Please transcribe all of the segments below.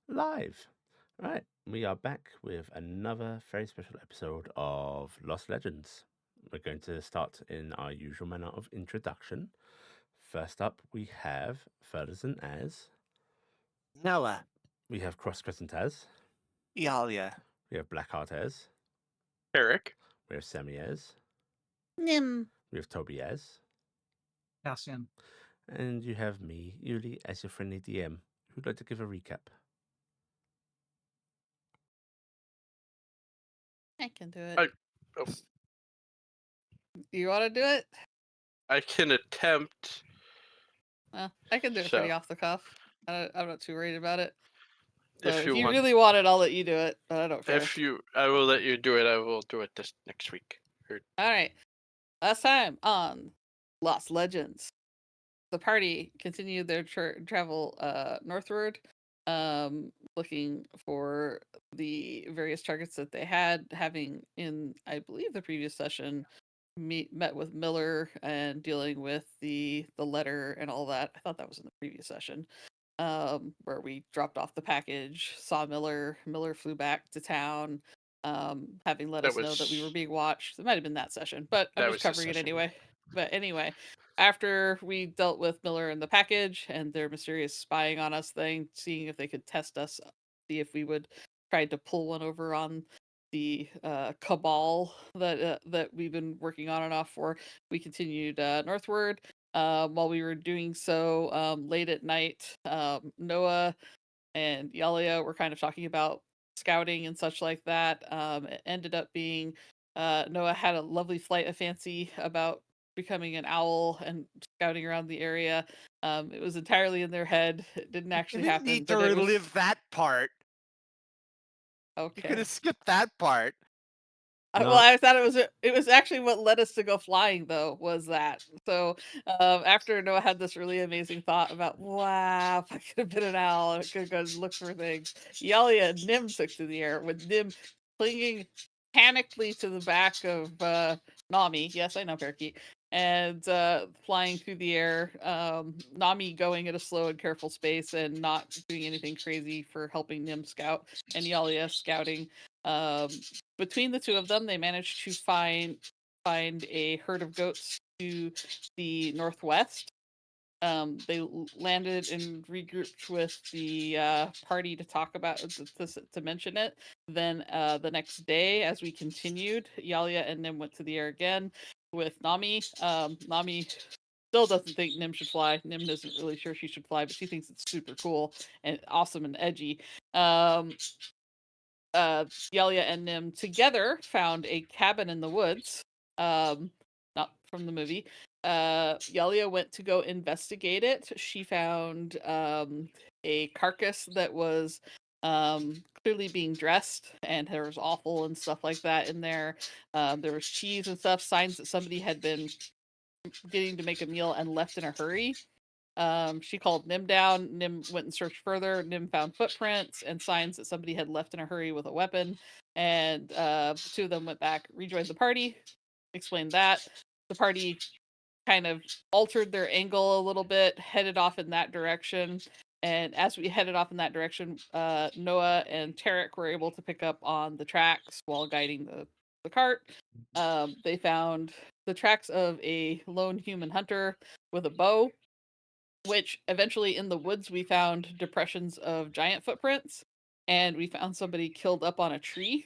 live. Right, we are back with another very special episode of Lost Legends. We're going to start in our usual manner of introduction. First up, we have Verdazin as, Noah. we have Cross Crescent as, Iala. we have Blackheart as, Taryc. we have Sammi as, Nim. we have Tobias, Cassian. and you have me, Yuli, as your friendly DM. Who'd like to give a recap? I can do it. Oh, You want to do it? I can attempt. Well, I can do it So- pretty off the cuff. I'm not too worried about it. So If if you you want, really want it, I'll let you do it. But I don't care. I will let you do it. I will do it this next week. All right. Last time on Lost Legends, the party continued their travel northward, looking for the various targets that they had, having in, I believe, the previous session met with Miller and dealing with the letter and all that. I thought that was in the previous session. Where we dropped off the package, saw Miller. Miller flew back to town, having let That us know that we were was- being watched. It might have been that session, but I'm That just was this covering it session. anyway. But anyway, after we dealt with Miller and the package and their mysterious spying on us thing, seeing if they could test us, see if we would try to pull one over on the cabal that we've been working on and off for, we continued northward. While we were doing so, late at night, Noah and Yalia were kind of talking about scouting and such like that. It ended up being Noah had a lovely flight of fancy about becoming an owl and scouting around the area. It was entirely in their head. It didn't actually You didn't happen. need to But it was relive that part. You could okay. have skipped that part. Well, No. I thought it was actually what led us to go flying, though, was that. So after Noah had this really amazing thought about, wow, if I could have been an owl, I could go look for things. Yalia and Nim took to the air, with Nim clinging panically to the back of Nami. Yes, I know, Parakeet. And flying through the air. Nami going at a slow and careful pace and not doing anything crazy for helping Nim scout, and Yalia scouting. Between the two of them, they managed to find a herd of goats to the northwest. They landed and regrouped with the party to talk about to mention it. Then the next day, as we continued, Yalia and Nim went to the air again with Nami. Nami still doesn't think Nim should fly. Nim isn't really sure she should fly, but she thinks it's super cool and awesome and edgy. Yalia and Nim together found a cabin in the woods. Not from the movie. Yalia went to go investigate it. She found a carcass that was clearly being dressed, and there was offal and stuff like that in there. There was cheese and stuff, signs that somebody had been getting to make a meal and left in a hurry. She called Nim down. Nim went and searched further. Nim found footprints and signs that somebody had left in a hurry with a weapon. And the two of them went back, rejoined the party, explained that. The party kind of altered their angle a little bit, headed off in that direction. And as we headed off in that direction, Noah and Taryc were able to pick up on the tracks while guiding the cart. They found the tracks of a lone human hunter with a bow, which eventually in the woods we found depressions of giant footprints, and we found somebody killed up on a tree,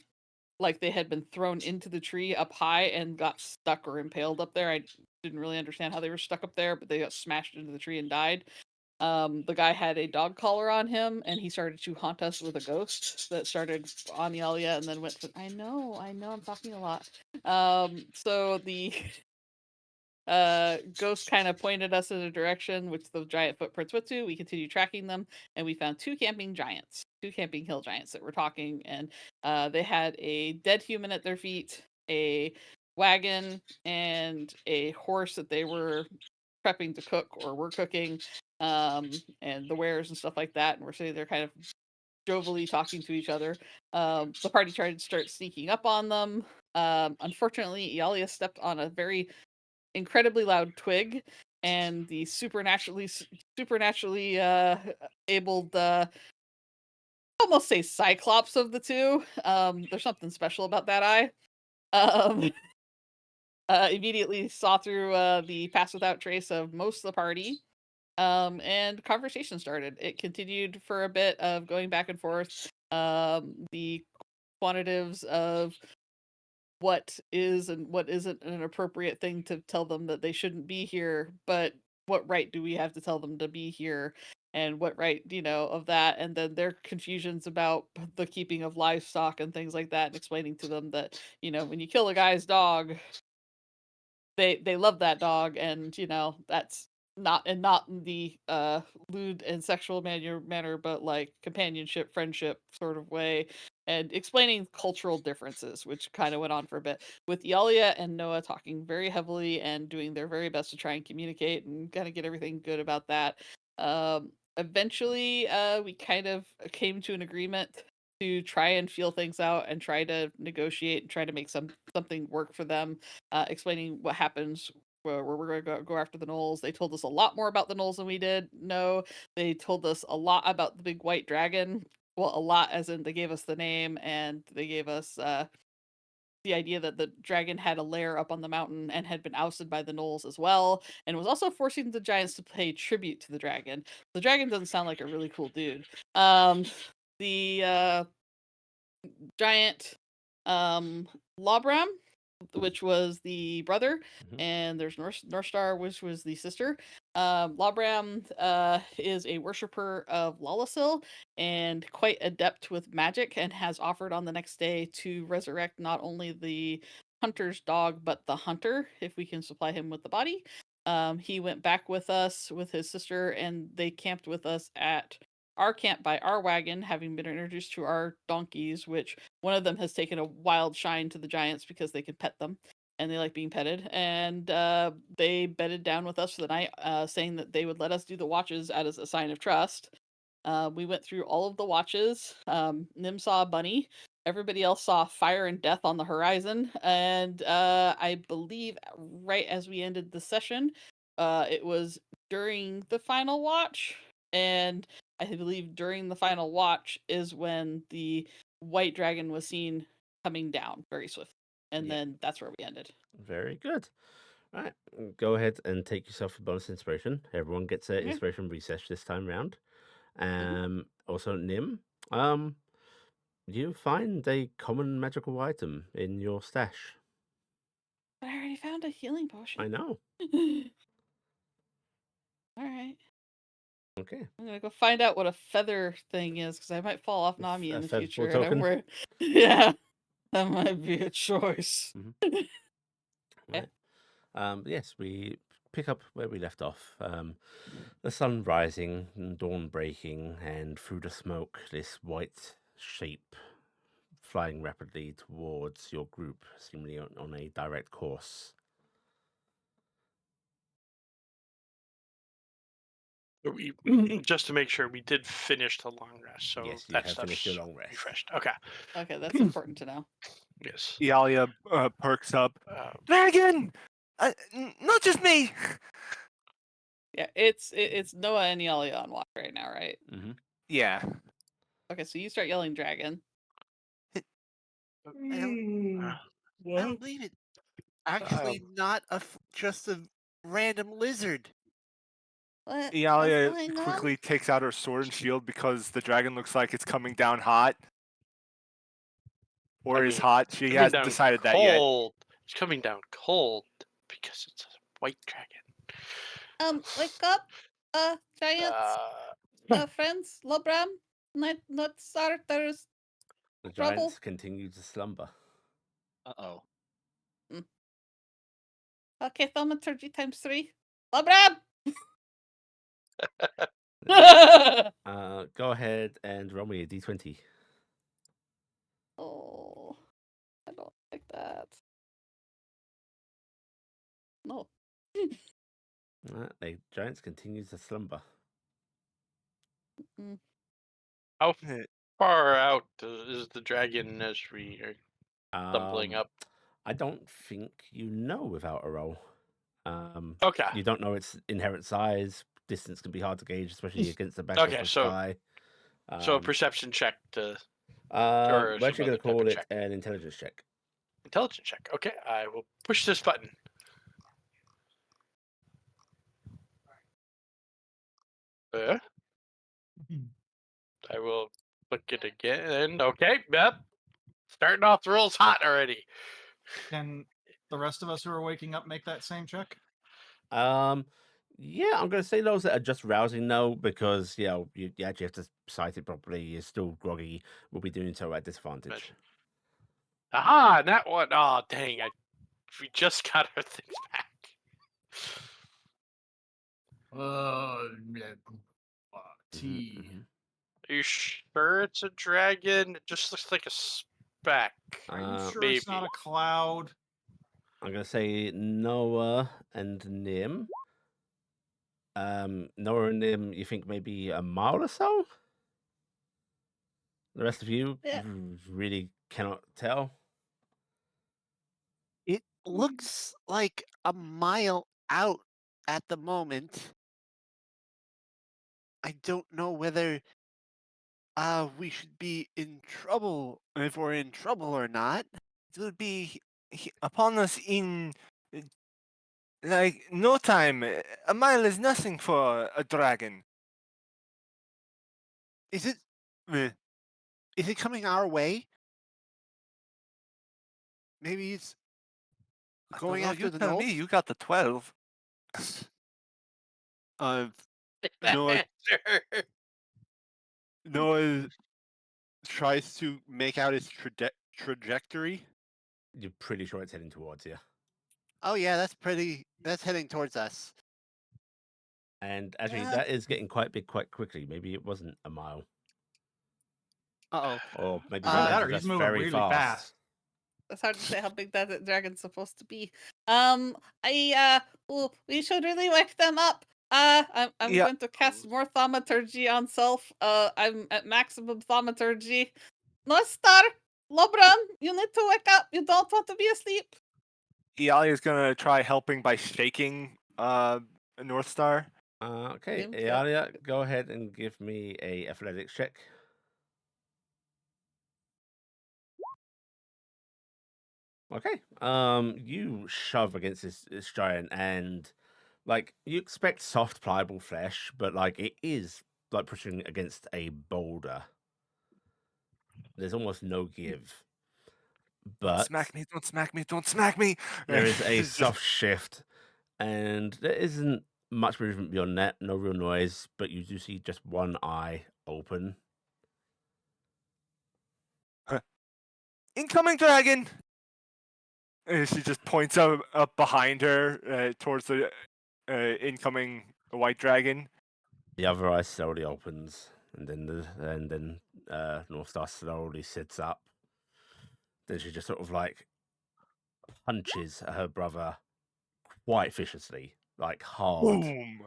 like they had been thrown into the tree up high and got stuck or impaled up there. I didn't really understand how they were stuck up there, but they got smashed into the tree and died. The guy had a dog collar on him, and he started to haunt us with a ghost that started on Yalia and then went to, I know, I'm talking a lot. So the ghost kind of pointed us in a direction which the giant footprints went to. We continued tracking them, and we found two camping hill giants that were talking, and they had a dead human at their feet, a wagon, and a horse that they were prepping to cook or were cooking, and the wares and stuff like that. And we're sitting there kind of jovially talking to each other. The party tried to start sneaking up on them. Unfortunately, Ialia stepped on a very incredibly loud twig, and the supernaturally abled almost say Cyclops of the two. There's something special about that eye. Immediately saw through the pass without trace of most of the party. And conversation started. It continued for a bit of going back and forth. The quantitatives of what is and what isn't an appropriate thing to tell them that they shouldn't be here, but what right do we have to tell them to be here? And what right, of that, and then their confusions about the keeping of livestock and things like that, and explaining to them that, when you kill a guy's dog, they love that dog, and that's not in the lewd and sexual manner, but like companionship, friendship sort of way, and explaining cultural differences, which kind of went on for a bit, with Yalia and Noah talking very heavily and doing their very best to try and communicate and kind of get everything good about that. Eventually we kind of came to an agreement to try and feel things out and try to negotiate and try to make something work for them, explaining what happens where we're going to go after the gnolls. They told us a lot more about the gnolls than we did. No, they told us a lot about the big white dragon. Well, a lot as in they gave us the name, and they gave us the idea that the dragon had a lair up on the mountain and had been ousted by the gnolls as well, and was also forcing the giants to pay tribute to the dragon. The dragon doesn't sound like a really cool dude. The giant Lobram, which was the brother, and there's Northstar, which was the sister. Lobram is a worshiper of Lalasil and quite adept with magic, and has offered on the next day to resurrect not only the hunter's dog, but the hunter, if we can supply him with the body. He went back with us with his sister, and they camped with us at our camp by our wagon, having been introduced to our donkeys, which one of them has taken a wild shine to the giants because they can pet them and they like being petted. And they bedded down with us for the night, saying that they would let us do the watches as a sign of trust. We went through all of the watches. Nim saw a bunny. Everybody else saw fire and death on the horizon. And I believe right as we ended the session, it was during the final watch. And I believe during the final watch is when the white dragon was seen coming down very swiftly. And then that's where we ended. Very good. Right, go ahead and take yourself a bonus inspiration. Everyone gets an inspiration research this time round. Also, Nim, you find a common magical item in your stash. But I already found a healing potion. I know. All right. Okay. I'm gonna go find out what a feather thing is, because I might fall off Nami in the feather future. token? And I'm yeah, that might be a choice. Right. Yes, we pick up where we left off. The sun rising and dawn breaking, and through the smoke, this white shape flying rapidly towards your group, seemingly on a direct course. We just to make sure, we did finish the long rest. So Yes, you that have finished your stuff's long rest. refreshed. Okay. Okay, that's important to know. Yes. Iala perks up. Dragon! Not just me! Yeah, it's Noah and Yalia on watch right now, right? Yeah. Okay, so you start yelling dragon. I don't believe it. Actually, not just a random lizard. What's Iala going quickly on? takes out her sword and shield because the dragon looks like it's coming down hot. Or is hot. She hasn't decided that yet. It's coming down cold because it's a white dragon. Wake up, giants, friends, Lobram, not start. There's The trouble. giants continue to slumber. Uh-oh. Okay, thaumaturgy times 3. Lobram! Go ahead and roll me a d20. Oh, I don't like that. No. The giants continue to slumber. How far out is the dragon as we are stumbling up? I don't think you know without a roll. Okay. You don't know its inherent size. Distance can be hard to gauge, especially against the backdrop of so sky. So a perception check to We're some actually going other to type of call it check. an intelligence check. Intelligence check. Okay, I will push this button. I will click it again. Okay, yep. Starting off the rolls hot already. Can the rest of us who are waking up make that same check? Yeah, I'm going to say those that are just rousing no, because you actually have to cite it properly. You're still groggy. We'll be doing so at disadvantage. Aha, that one. Oh, dang. We just got our things back. T. Are you sure it's a dragon? It just looks like a speck. Are you sure maybe. it's not a cloud? I'm going to say Noah and Nim. Noah and Nim, you think maybe a mile or so? The rest of you really cannot tell. It looks like a mile out at the moment. I don't know whether we should be in trouble, if we're in trouble or not. It will be upon us in like no time. A mile is nothing for a dragon. Is it? Is it coming our way? Maybe it's going after you the tell me. Knolls? You got the 12. Noah Noah tries to make out his trajectory. You're pretty sure it's heading towards you. Oh yeah, that's heading towards us. And actually, that is getting quite big quite quickly. Maybe it wasn't a mile. Uh-oh. Or maybe Either dragons that are or he's just moving very really fast. fast. It's hard to say how big that dragon's supposed to be. We should really wake them up. I'm Yeah. going to cast more thaumaturgy on self. I'm at maximum thaumaturgy. North Star, Lobran, you need to wake up. You don't want to be asleep. Iala is gonna try helping by shaking North Star. Okay, Nim, Iala, go ahead and give me a athletics check. Okay. You shove against this giant, and like you expect soft, pliable flesh, but like it is like pushing against a boulder. There's almost no give. But Smack me! Don't smack me! Don't smack me! there is a It's just- soft shift, and there isn't much movement beyond that. No real noise, but you do see just one eye open. Incoming dragon! And she just points up behind her towards the incoming white dragon. The other eye slowly opens, and then North Star slowly sits up. Then she just sort of like punches her brother quite viciously, like hard. Boom!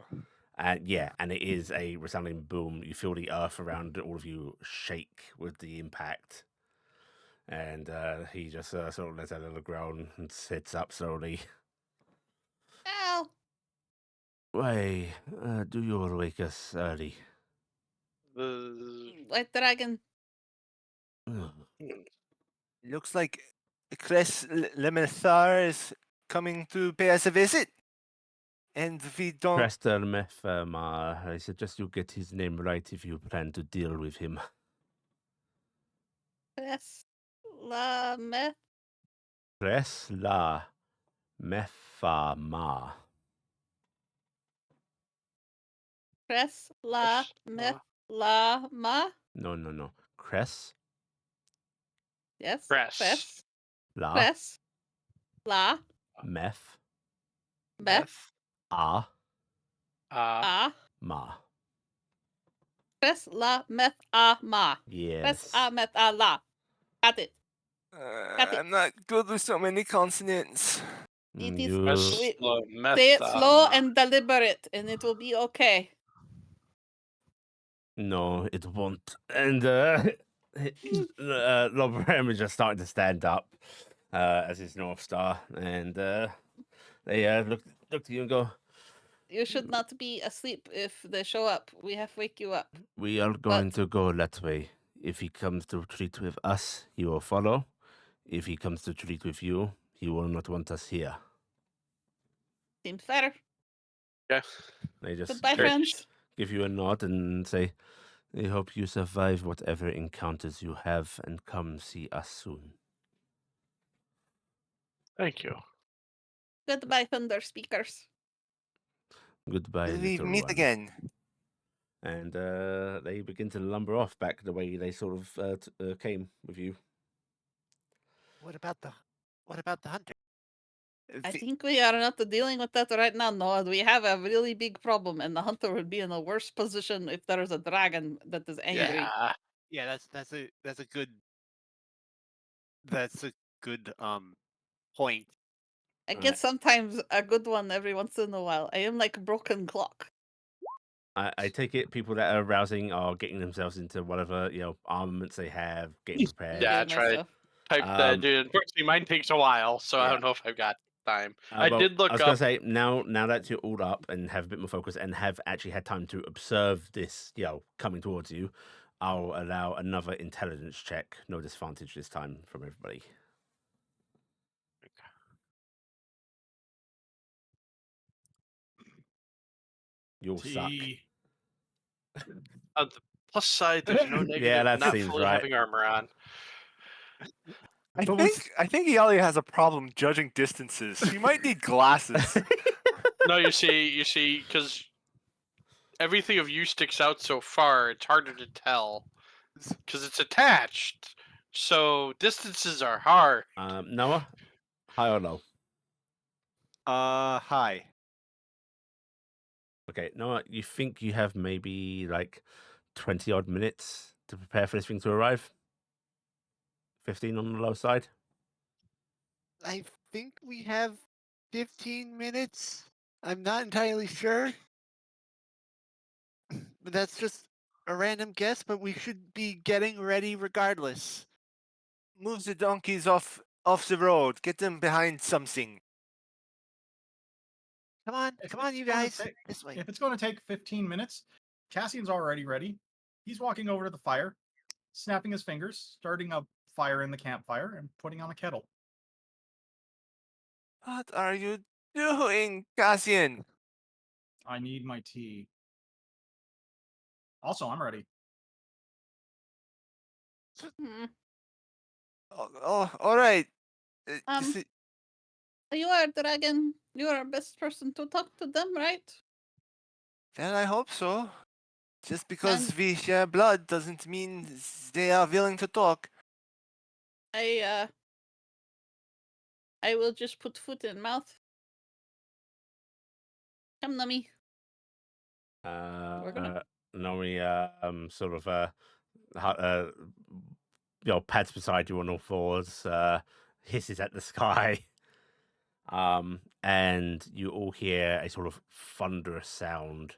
And yeah, and it is a resounding boom. You feel the earth around all of you shake with the impact. And he just sort of lets out a little groan and sits up slowly. Ow. Why do you all wake us early? White dragon. Looks like Cress Lemethar is coming to pay us a visit. And we don't... Prester Mefma, I suggest you get his name right if you plan to deal with him. Preslameth. Presla Mefama. Preslameth-lama. No. Cress Yes. Press. La Press. La. Meth Meth. A Ah. Ma. Press la meth a ma. Yes. Press a meth a la. Got it. Got it. I'm not good with so many consonants. It is- You Press Wait, the Say it slow and deliberate, and it will be okay. No, it won't. And Lobram is just starting to stand up as his North Star, and they look to you and go, You should not be asleep if they show up. We have to wake you up. We are going to go that way. If he comes to treat with us, he will follow. If he comes to treat with you, he will not want us here. Seems fair. Yeah. They just Goodbye, Great. friends. give you a nod and say, "I hope you survive whatever encounters you have, and come see us soon." Thank you. Goodbye, thunder speakers. Goodbye, Till we little meet one. again. And they begin to lumber off back the way they sort of came with you. What about the hunter? I The- think we are not dealing with that right now, Noah. We have a really big problem, and the hunter would be in the worst position if there is a dragon that is angry. Yeah. Yeah, that's a good point. I Right. get sometimes a good one every once in a while. I am like a broken clock. I take it people that are rousing are getting themselves into whatever armaments they have, getting prepared. Yeah, Getting try myself. type that, dude. Unfortunately, mine takes a while, so I Yeah. don't know if I've got time. I Well, did look I was up. gonna say now that you're all up and have a bit more focus and have actually had time to observe this, coming towards you, I'll allow another intelligence check. No disadvantage this time from everybody. You'll suck. T. On the plus side, there's no negative. Yeah, that not seems fully right. having armor on. I think Iala has a problem judging distances. She might need glasses. No, you see, because everything of you sticks out so far, it's harder to tell because it's attached. So distances are hard. Noah, high or low? Hi. Okay, Noah, you think you have maybe like 20 odd minutes to prepare for this thing to arrive? 15 on the low side? I think we have 15 minutes. I'm not entirely sure. But that's just a random guess, but we should be getting ready regardless. Move the donkeys off the road. Get them behind something. Come on, If come on, it's you gonna guys. take- This way. If it's going to take 15 minutes, Cassian's already ready. He's walking over to the fire, snapping his fingers, starting a fire in the campfire, and putting on a kettle. What are you doing, Cassian? I need my tea. Also, I'm ready. Hmm. Oh, all right. Um, You are a dragon. You are the best person to talk to them, right? Well, I hope so. Just because And- we share blood doesn't mean they are willing to talk. I will just put foot in mouth. Come, Nummy. gonna- Nori sort of pads beside you on all fours, hisses at the sky. And you all hear a sort of thunderous sound,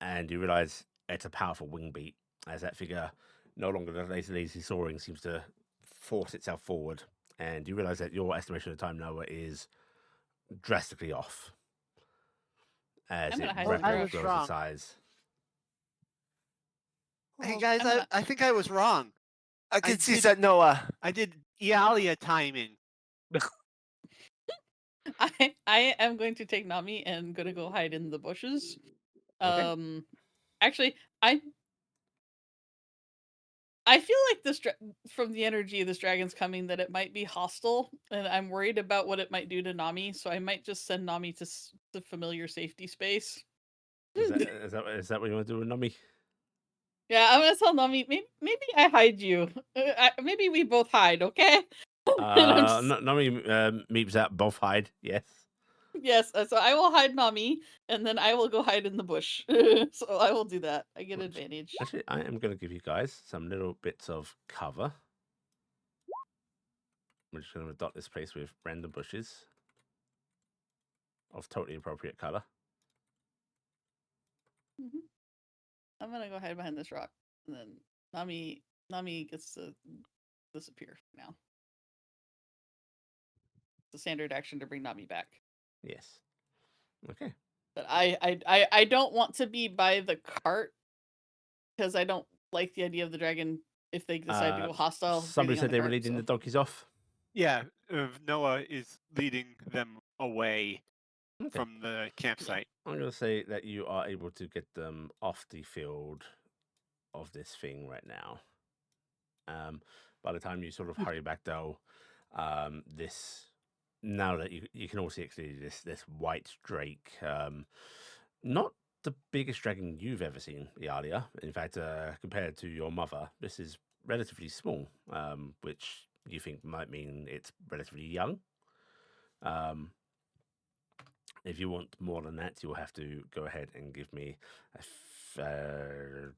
and you realize it's a powerful wing beat as that figure, no longer the lazy soaring, seems to force itself forward. And you realize that your estimation of time, Noah, is drastically off as I'm it gonna hide rapidly I was grows in wrong. size. Hey Oh, guys, I'm gonna- I think I was wrong. I can I see did- that, Noah. I did Iala timing. I am going to take Nami and gonna go hide in the bushes. Okay. Actually, I feel like this from the energy of this dragon's coming that it might be hostile, and I'm worried about what it might do to Nami. So I might just send Nami to the familiar safety space. Is that what you want to do with Nami? Yeah, I'm gonna tell Nami. Maybe I hide you. Maybe we both hide. Okay. Nami meeps out both hide. Yes. Yes, so I will hide Nami, and then I will go hide in the bush. So I will do that. I get advantage. Actually, I am going to give you guys some little bits of cover. We're just going to dot this place with random bushes of totally appropriate color. Mhm. I'm gonna go hide behind this rock, and then Nami gets to disappear now. It's a standard action to bring Nami back. Yes. Okay. But I don't want to be by the cart because I don't like the idea of the dragon if they decide to go hostile. Somebody getting on said they were cart, leading so. the donkeys off. Yeah, Noah is leading them away Okay. from the campsite. I'm going to say that you are able to get them off the field of this thing right now. By the time you sort of hurry back, though, this now that you can all see actually this white drake, not the biggest dragon you've ever seen, Iala. In fact, compared to your mother, this is relatively small, which you think might mean it's relatively young. If you want more than that, you'll have to go ahead and give me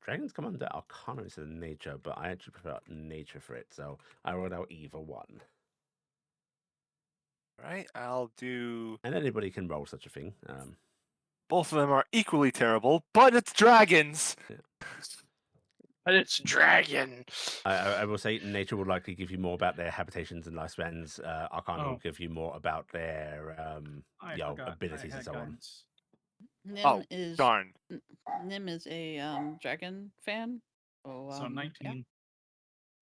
dragons come under Arcana instead of nature, but I actually prefer nature for it, so I rolled out either one. Right, I'll do. And anybody can roll such a thing. Both of them are equally terrible, but it's dragons. But it's dragon. I will say nature will likely give you more about their habitations and lifespans. Arcana will Oh. give you more about their I you know, forgot I abilities and had so on. guidance. Nim Oh, is darn. Nim is a dragon fan. So, So 19. Yeah.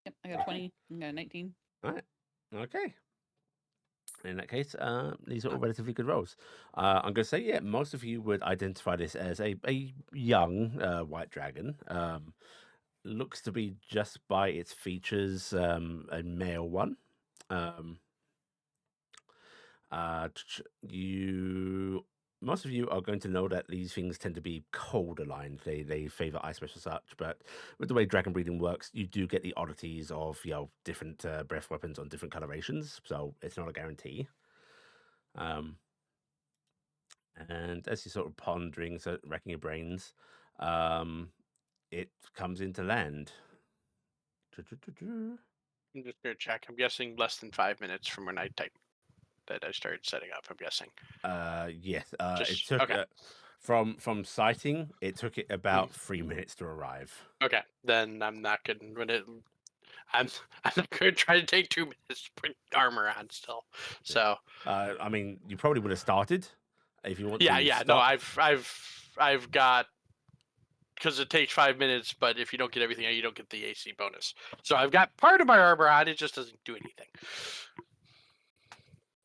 Yep, I got 20. I got 19. All right. Okay. In that case, these are all relatively good rolls. I'm going to say, yeah, most of you would identify this as a young white dragon. Looks to be just by its features a male one. Most of you are going to know that these things tend to be cold aligned. They favor ice special such, but with the way dragon breeding works, you do get the oddities of different breath weapons on different colorations, so it's not a guarantee. And as you're sort of pondering, so racking your brains, it comes into land. I'm just gonna check. I'm guessing less than 5 minutes from when I typed that I started setting up. I'm guessing. Yes. It Just- took okay. from sighting. It took it about 3 minutes to arrive. Okay, then I'm not gonna when it. I'm not gonna try to take 2 minutes to put armor on still. So I mean, you probably would have started if you want yeah, to. no, stop. I've got because it takes 5 minutes, but if you don't get everything, you don't get the AC bonus. So I've got part of my armor on. It just doesn't do anything.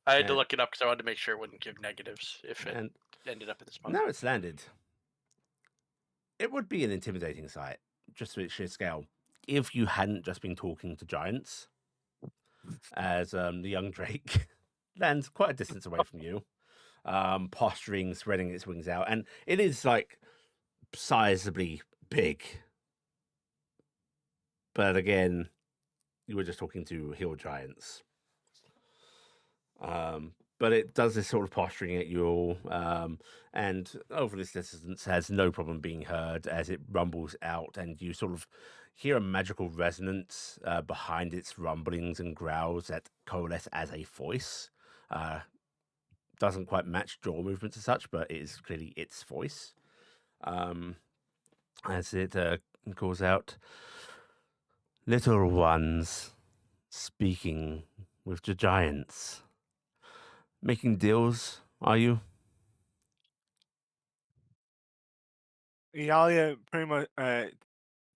I had to And- look it up because I wanted to make sure it wouldn't give negatives if it and ended up in this spot. now it's landed. It would be an intimidating sight, just for its sheer scale, if you hadn't just been talking to giants. As the young drake lands quite a distance away from you, posturing, spreading its wings out, and it is like sizably big. But again, you were just talking to hill giants. But it does this sort of posturing at you all, and over this distance has no problem being heard as it rumbles out, and you sort of hear a magical resonance behind its rumblings and growls that coalesce as a voice. Doesn't quite match jaw movements as such, but it is clearly its voice. As it calls out, "Little ones, speaking with the giants. Making deals, are you?" Iala pretty much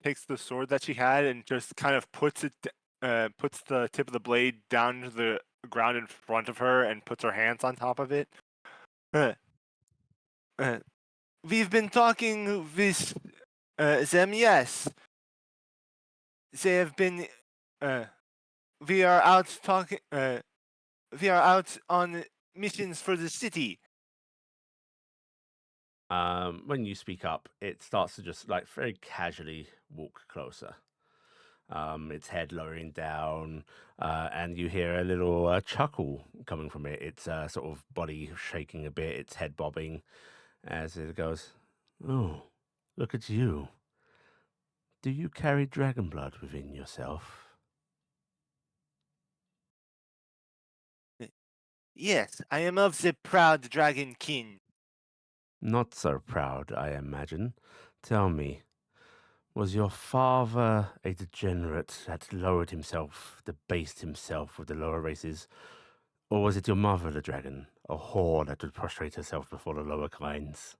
takes the sword that she had and just kind of puts the tip of the blade down to the ground in front of her and puts her hands on top of it. We've been talking with them, yes. They have been. We are out talking. We are out on missions for the city. When you speak up, it starts to just like very casually walk closer. Its head lowering down, and you hear a little chuckle coming from it. Its sort of body shaking a bit, its head bobbing as it goes, "Oh, look at you. Do you carry dragon blood within yourself?" Yes, I am of the proud dragon kin. Not so proud, I imagine. Tell me, was your father a degenerate that lowered himself, debased himself with the lower races? Or was it your mother, the dragon, a whore that would prostrate herself before the lower kinds?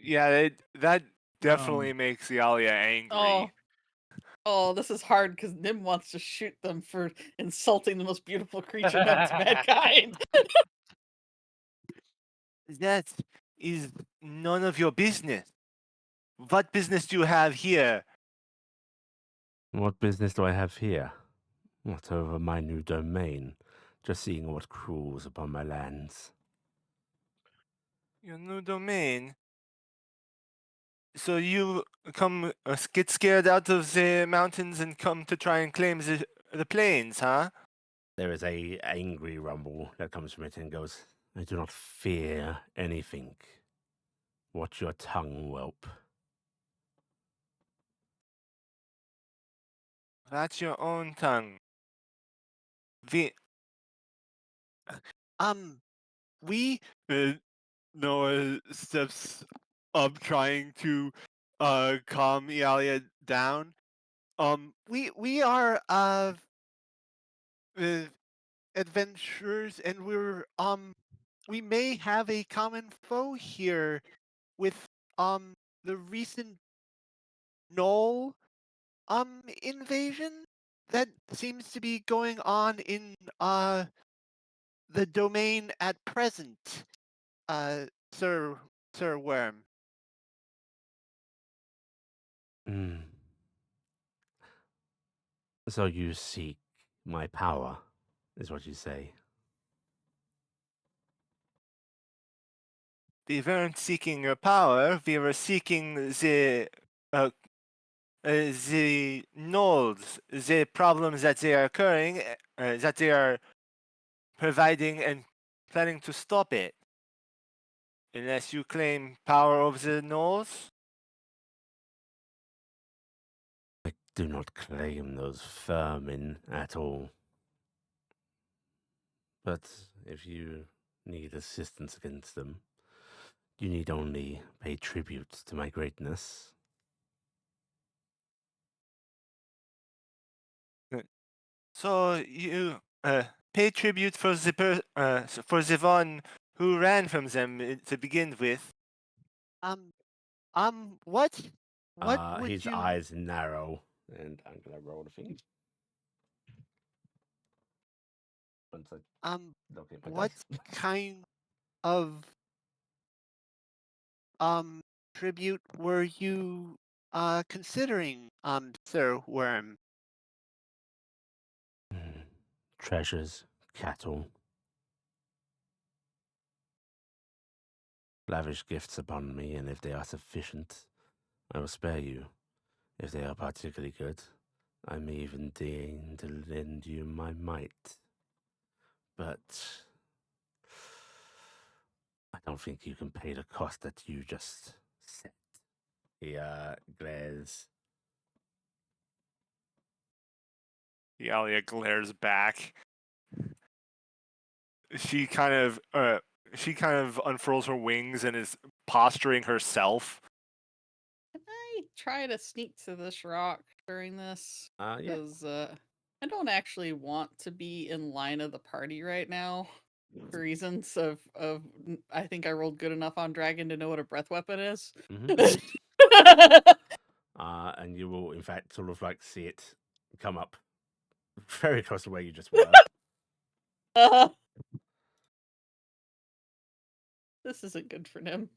Yeah, that definitely makes Iala angry. Oh, this is hard because Nim wants to shoot them for insulting the most beautiful creature known to mankind. That is none of your business. What business do you have here? What business do I have here? Not over my new domain, just seeing what cruels upon my lands. Your new domain. So you come get scared out of the mountains and come to try and claim the plains, huh? There is a angry rumble that comes from it and goes, I do not fear anything. Watch your tongue, whelp. That's your own tongue. The We Noah steps up trying to calm Iala down. We are uh, adventurers, and we may have a common foe here with the recent Knoll invasion that seems to be going on in the domain at present, Sir Worm. Mm. So you seek my power, is what you say. we weren't seeking your power. We were seeking the nulls, the problems that they are occurring, that they are providing and planning to stop it. Unless you claim power over the nulls. I do not claim those vermin at all. But if you need assistance against them, you need only pay tribute to my greatness. So you pay tribute for the one who ran from them to begin with. What? What would His you? eyes narrow, and I'm gonna roll the thing. Once I locate my What dice. kind of tribute were you considering, Sir Worm? Treasures, cattle, lavish gifts upon me, and if they are sufficient, I will spare you. If they are particularly good, I may even deign to lend you my might. But I don't think you can pay the cost that you just set. He glares. Iala glares back. She kind of unfurls her wings and is posturing herself. Can I try to sneak to this rock during this? Yeah. Because I don't actually want to be in line of the party right now for reasons of I think I rolled good enough on dragon to know what a breath weapon is. Mhm. And you will, in fact, sort of like see it come up very close to where you just were. This isn't good for him.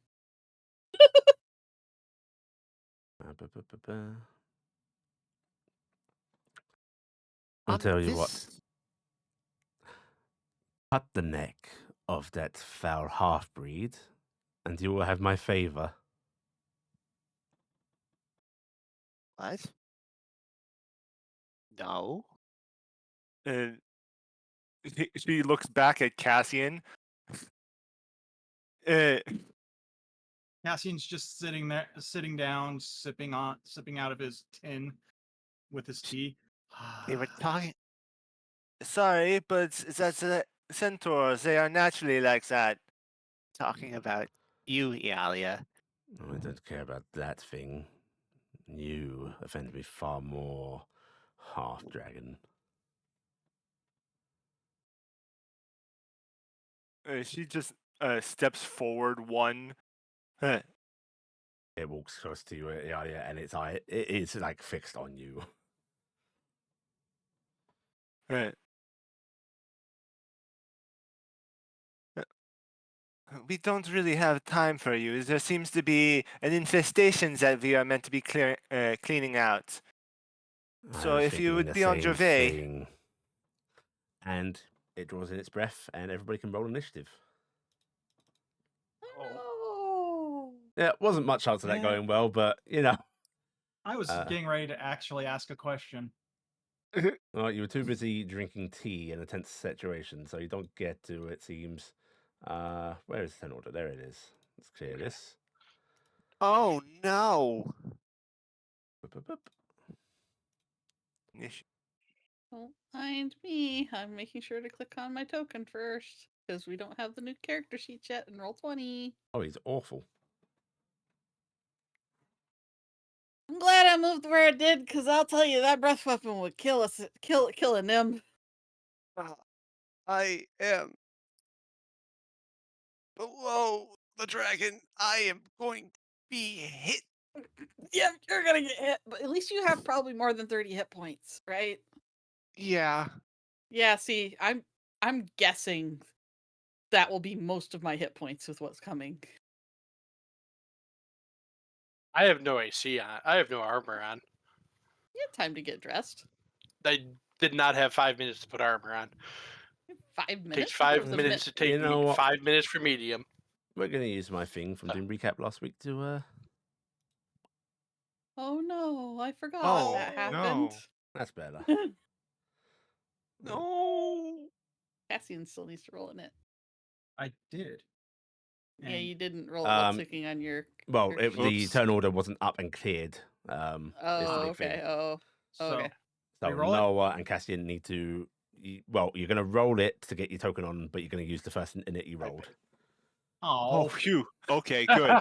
I'll tell you what. This Cut the neck of that foul half-breed, and you will have my favor. what? No. And she looks back at Cassian. Cassian's just sitting there, sitting down, sipping out of his tin with his tea. They were talking. Sorry, but that's centaurs. They are naturally like that. Talking about you, Iala. I don't care about that thing. You offend me far more, half-dragon. She just steps forward one. It walks close to you, Iala, and its eye it is like fixed on you. Right. We don't really have time for you. There seems to be an infestation that we are meant to be cleaning out. I So was if you thinking would the be on your same way. thing. And it draws in its breath, and everybody can roll initiative. Oh. Yeah, it wasn't much chance of that Yeah. going well, but you know, I was Uh, getting ready to actually ask a question. well, you were too busy drinking tea in a tense situation, so you don't get to. It seems. Where is the 10 order? There it is. Let's clear this. Oh no. Boop, boop, boop. Don't mind me. I'm making sure to click on my token first because we don't have the new character sheet yet in roll 20. Oh, he's awful. I'm glad I moved where it did because I'll tell you that breath weapon would kill us, kill a nim. I am below the dragon. I am going to be hit. Yep, you're gonna get hit, but at least you have probably more than 30 hit points, right? Yeah. Yeah. See, I'm guessing that will be most of my hit points with what's coming. I have no AC on. I have no armor on. You have time to get dressed. I did not have 5 minutes to put armor on. 5 minutes. Takes I thought it 5 was a minutes to take You know what? 5 minutes for medium. We're gonna use my thing from doing recap last week to. Oh no, I forgot Oh, that no. happened. That's better. No. Cassian still needs to roll in it. I did. Yeah, And you didn't roll it while Um, clicking on your. Well, your the Oops. turn order wasn't up and cleared. Is the Oh, big thing. okay. Oh, so okay. So Reroll it? Noah and Cassian need to. Well, you're going to roll it to get your token on, but you're going to use the first in it you rolled. Oh, oh, phew. Okay, good.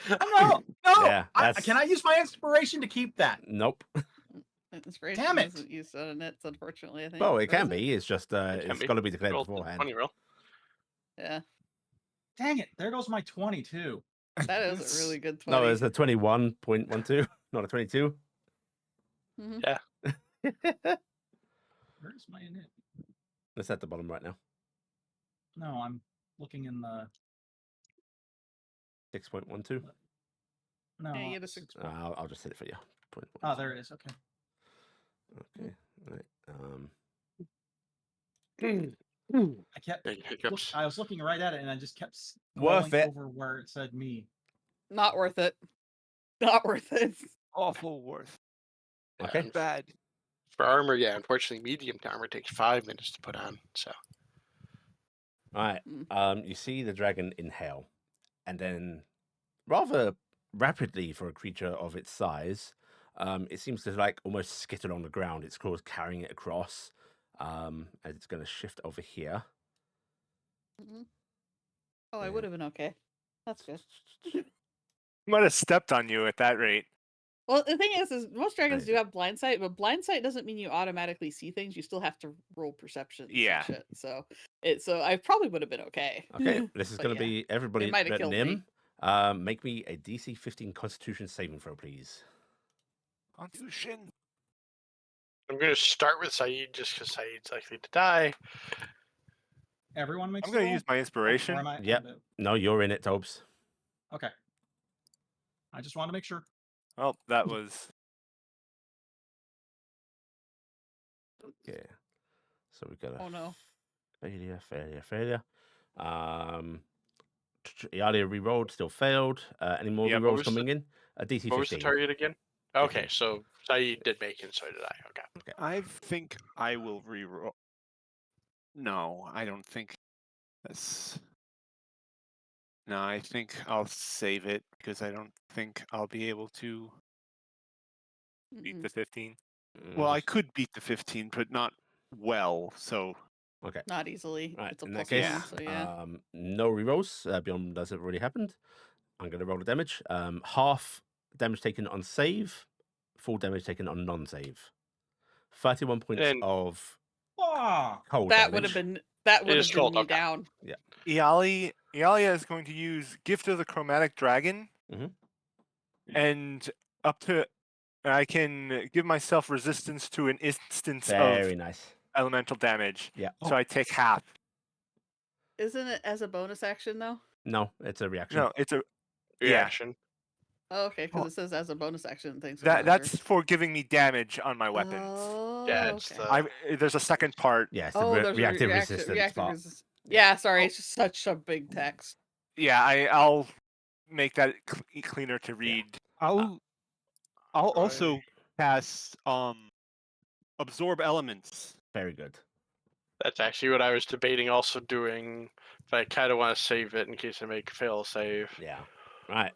no, no. Yeah, that's- Can I use my inspiration to keep that? Nope. Inspiration Damn it. isn't used on it, unfortunately. I think. Well, it Or can is be. It's just it's be. got to be declared Roll the beforehand. 20 roll. Yeah, Dang it! There goes my 22. that is a really good 20. No, it's a 21.12, not a 22. Mhm. Where's my init? It's at the bottom right now. No, I'm looking in the. 6.12. No. Yeah, you had a 6. I'll just hit it for you. Oh, there it is. Okay. Okay. Right. I kept. Big hiccups. I was looking right at it, and I just kept Worth scrolling it. over where it said me. Not worth it. Not worth it. Awful worth. Okay. Bad. For armor, yeah, unfortunately, medium to armor takes 5 minutes to put on. So All right. Mm. You see the dragon inhale, and then rather rapidly for a creature of its size, it seems to like almost skitter on the ground. Its claws carrying it across, as it's going to shift over here. Mhm. Oh, I Yeah. would have been okay. That's good. Might have stepped on you at that rate. Well, the thing is most dragons Right. do have blind sight, but blind sight doesn't mean you automatically see things. You still have to roll perceptions. Yeah. And shit. So I probably would have been okay. Okay, this is But going to yeah, be everybody might have but killed Nim. Make me a DC 15 Constitution saving throw, please. Constitution. I'm going to start with Saeed just because Saeed's likely to die. Everyone makes. I'm a going to roll? use my Or inspiration. am I? Yep. No, you're in it, Tobes. Okay. I just want to make sure. Oh, that was. Okay. So we've got a Oh no. failure. Iala re-rolled, still failed. Any more Yep. re-rolls What was coming in? A DC 15. What was the target again? Okay, 15. so Saeed did make it, so did I. Okay. I think I will reroll. No, I don't think that's. No, I think I'll save it because I don't think I'll be able to. Beat Mm-mm. the 15. Well, I could beat the 15, but not well. So Okay. Not easily. Right. It's a In that plus case, one, so yeah. no re-rolls beyond as it already happened. I'm going to roll the damage. Half damage taken on save, full damage taken on non-save. 31 points And- of Ah, cold That damage. would have been It is cold, me okay. down. Iala is going to use Gift of the Chromatic Dragon. Mhm. and up to I can give myself resistance to an instance Very of nice. elemental damage. Yeah. So I take half. Isn't it as a bonus action though? No, it's a reaction. No, it's a Reaction. Oh, okay, because Oh. it says as a bonus action thing. So I wasn't sure. that's for giving me damage on my weapons. Oh, Yeah, it's okay. There's a second part. Yeah, it's the Oh, there's a reactive reaction, resistance reactive part. resistance. Yeah, sorry, Oh. it's just such a big text. Yeah, I'll make that cleaner to read. I'll also Right. cast absorb elements. Very good. That's actually what I was debating also doing, but I kind of want to save it in case I make a fail save. Yeah. Right.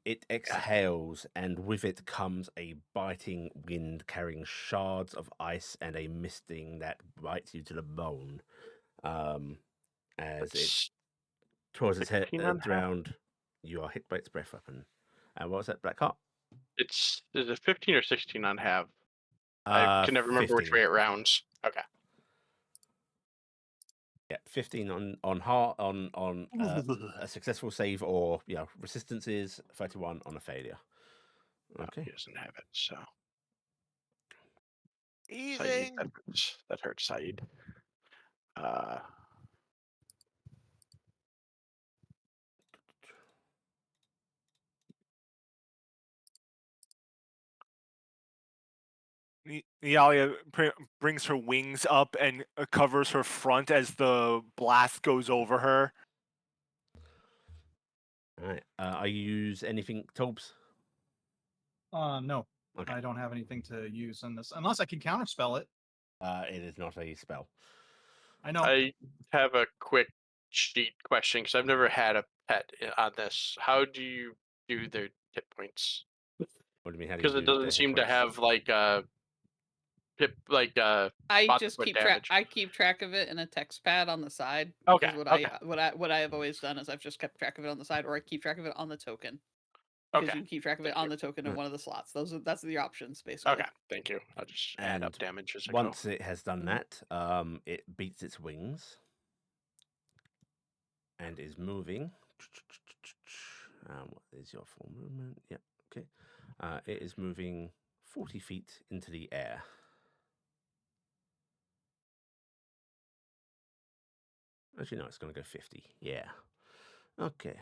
It exhales, and with it comes a biting wind carrying shards of ice and a misting that bites you to the bone. As it It's towards its head 16 on half. around, you are hit by its breath weapon. And what was that, Blackheart? Is it 15 or 16 on half? I can never remember which 15. way it rounds. Okay. Yeah, 15 on a successful save, or resistance is 31 on a failure. Oh, Okay. he doesn't have it, so Saeed, Easing. that hurts Saeed. Iala brings her wings up and covers her front as the blast goes over her. All right. I use anything, Tobes? No, Okay. I don't have anything to use in this unless I can counterspell it. It is not a spell. I know. I have a quick cheat question because I've never had a pet on this. How do you do their hit points? What do you mean? How do you Because it do doesn't the hit seem to points? have like a I spot to just put keep track. damage. I keep track of it in a text pad on the side. Okay, Is what okay. I have always done is I've just kept track of it on the side, or I keep track of it on the token. Because Okay. you can keep track of it Thank on you. the token in one of the slots. That's the options basically. Okay, thank you. I'll just add up And damage as I once it has done that, it beats its wings and is moving. What is your full movement? Yeah, okay. It is moving 40 feet into the air. Actually, no, it's going to go 50. Yeah. Okay.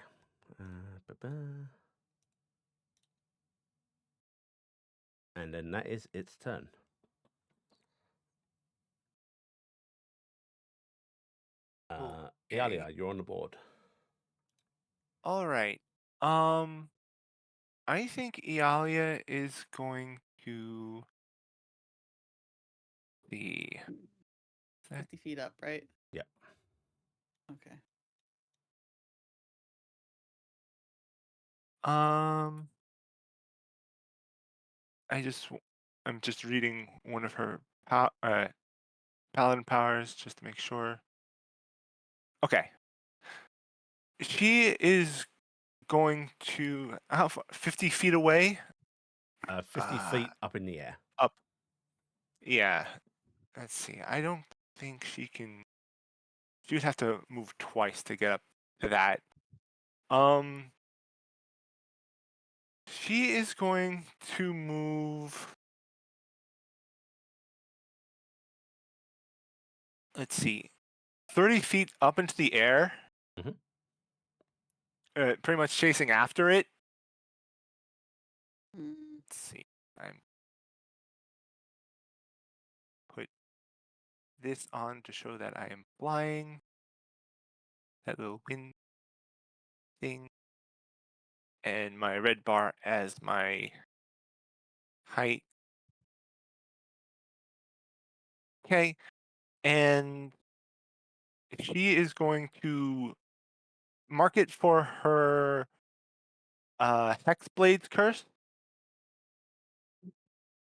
And then that is its turn. Iala, you're on the board. All right. I think Iala is going to the 50 feet up, right? Yeah. Okay. I'm just reading one of her paladin powers just to make sure. Okay. She is going to 50 feet away. 50 feet up in the air. Up. Yeah. Let's see. I don't think she can. She would have to move twice to get up to that. She is going to move. Let's see. 30 feet up into the air. Mhm. Pretty much chasing after it. Mm. Let's see. I'm put this on to show that I am flying. That little wind thing. And my red bar as my height. Okay. And she is going to mark it for her Hexblade's curse.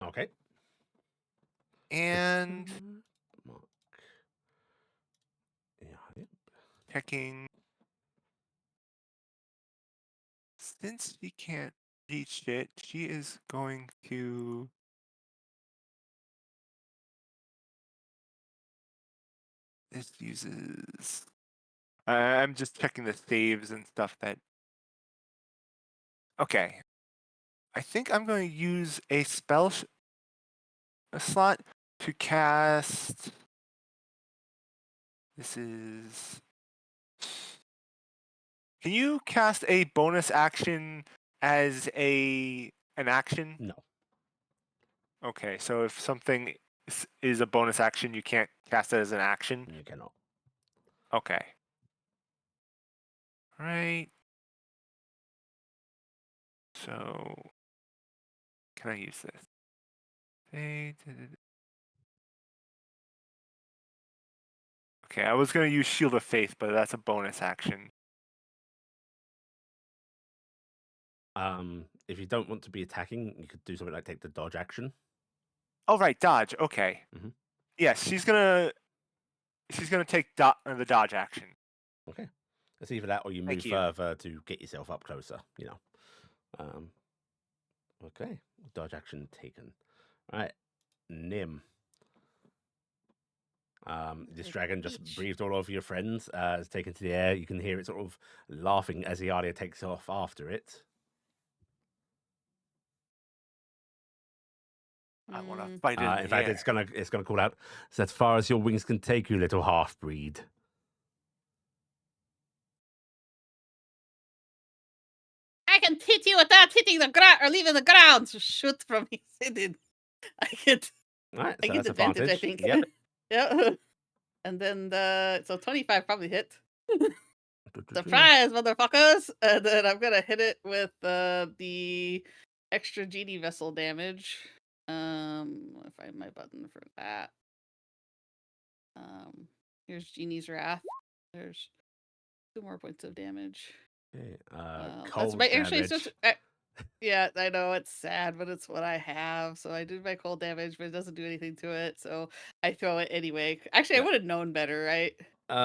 Okay. And Mark. Yeah. checking. Since she can't reach it, she is going to. This uses. I'm just checking the saves and stuff that. Okay. I think I'm going to use a spell slot to cast. This is. Can you cast a bonus action as an action? No. Okay, so if something is a bonus action, you can't cast it as an action. You cannot. Okay. Right. So, can I use this? Okay, I was going to use Shield of Faith, but that's a bonus action. If you don't want to be attacking, you could do something like take the dodge action. Oh, right, dodge. Okay. Mhm. Yes, she's gonna take the dodge action. Okay. It's either that or you Thank move you. further to get yourself up closer, you know. Okay. Dodge action taken. All right. Nim. This dragon just Each. breathed all over your friends. It's taken to the air. You can hear it sort of laughing as Iala takes off after it. I want to Mm, fight it in In the fact, air. it's gonna call out. "It's as far as your wings can take you, little half breed." I can hit you without hitting the ground or leaving the ground. So shoot from hidden. I get All right. I So get that's advantage, I advantage. think. Yep. Yeah. And then so 25 probably hit. Surprise, motherfuckers! And then I'm gonna hit it with the extra genie vessel damage. I'll find my button for that. Here's Genie's Wrath. There's 2 more points of damage. Okay, That's cold my damage. actually it's just yeah, I know it's sad, but it's what I have. So I do my cold damage, but it doesn't do anything to it. So I throw it anyway. Actually, I Yeah. would have known better, right? What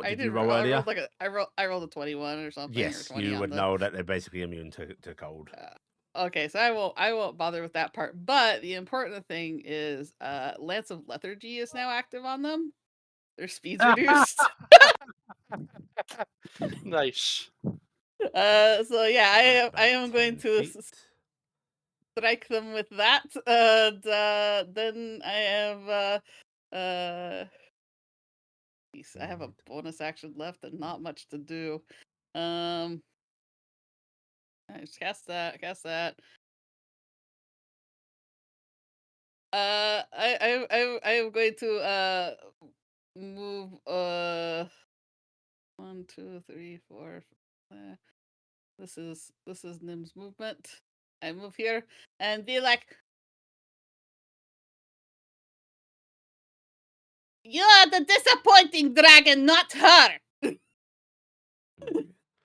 I did did you roll I earlier? rolled like I rolled a 21 or something, or Yes, 20 you on would the. know that they're basically immune to cold. Okay, so I won't bother with that part. But the important thing is Lance of Lethargy is now active on them. Their speed's reduced. Nice. So yeah, I am About going 10 to feet. strike them with that. And then I have geez, I have a bonus action left and not much to do. I just cast that. I am going to move 1, 2, 3, 4. This is Nim's movement. I move here and be like, "You're the disappointing dragon, not her."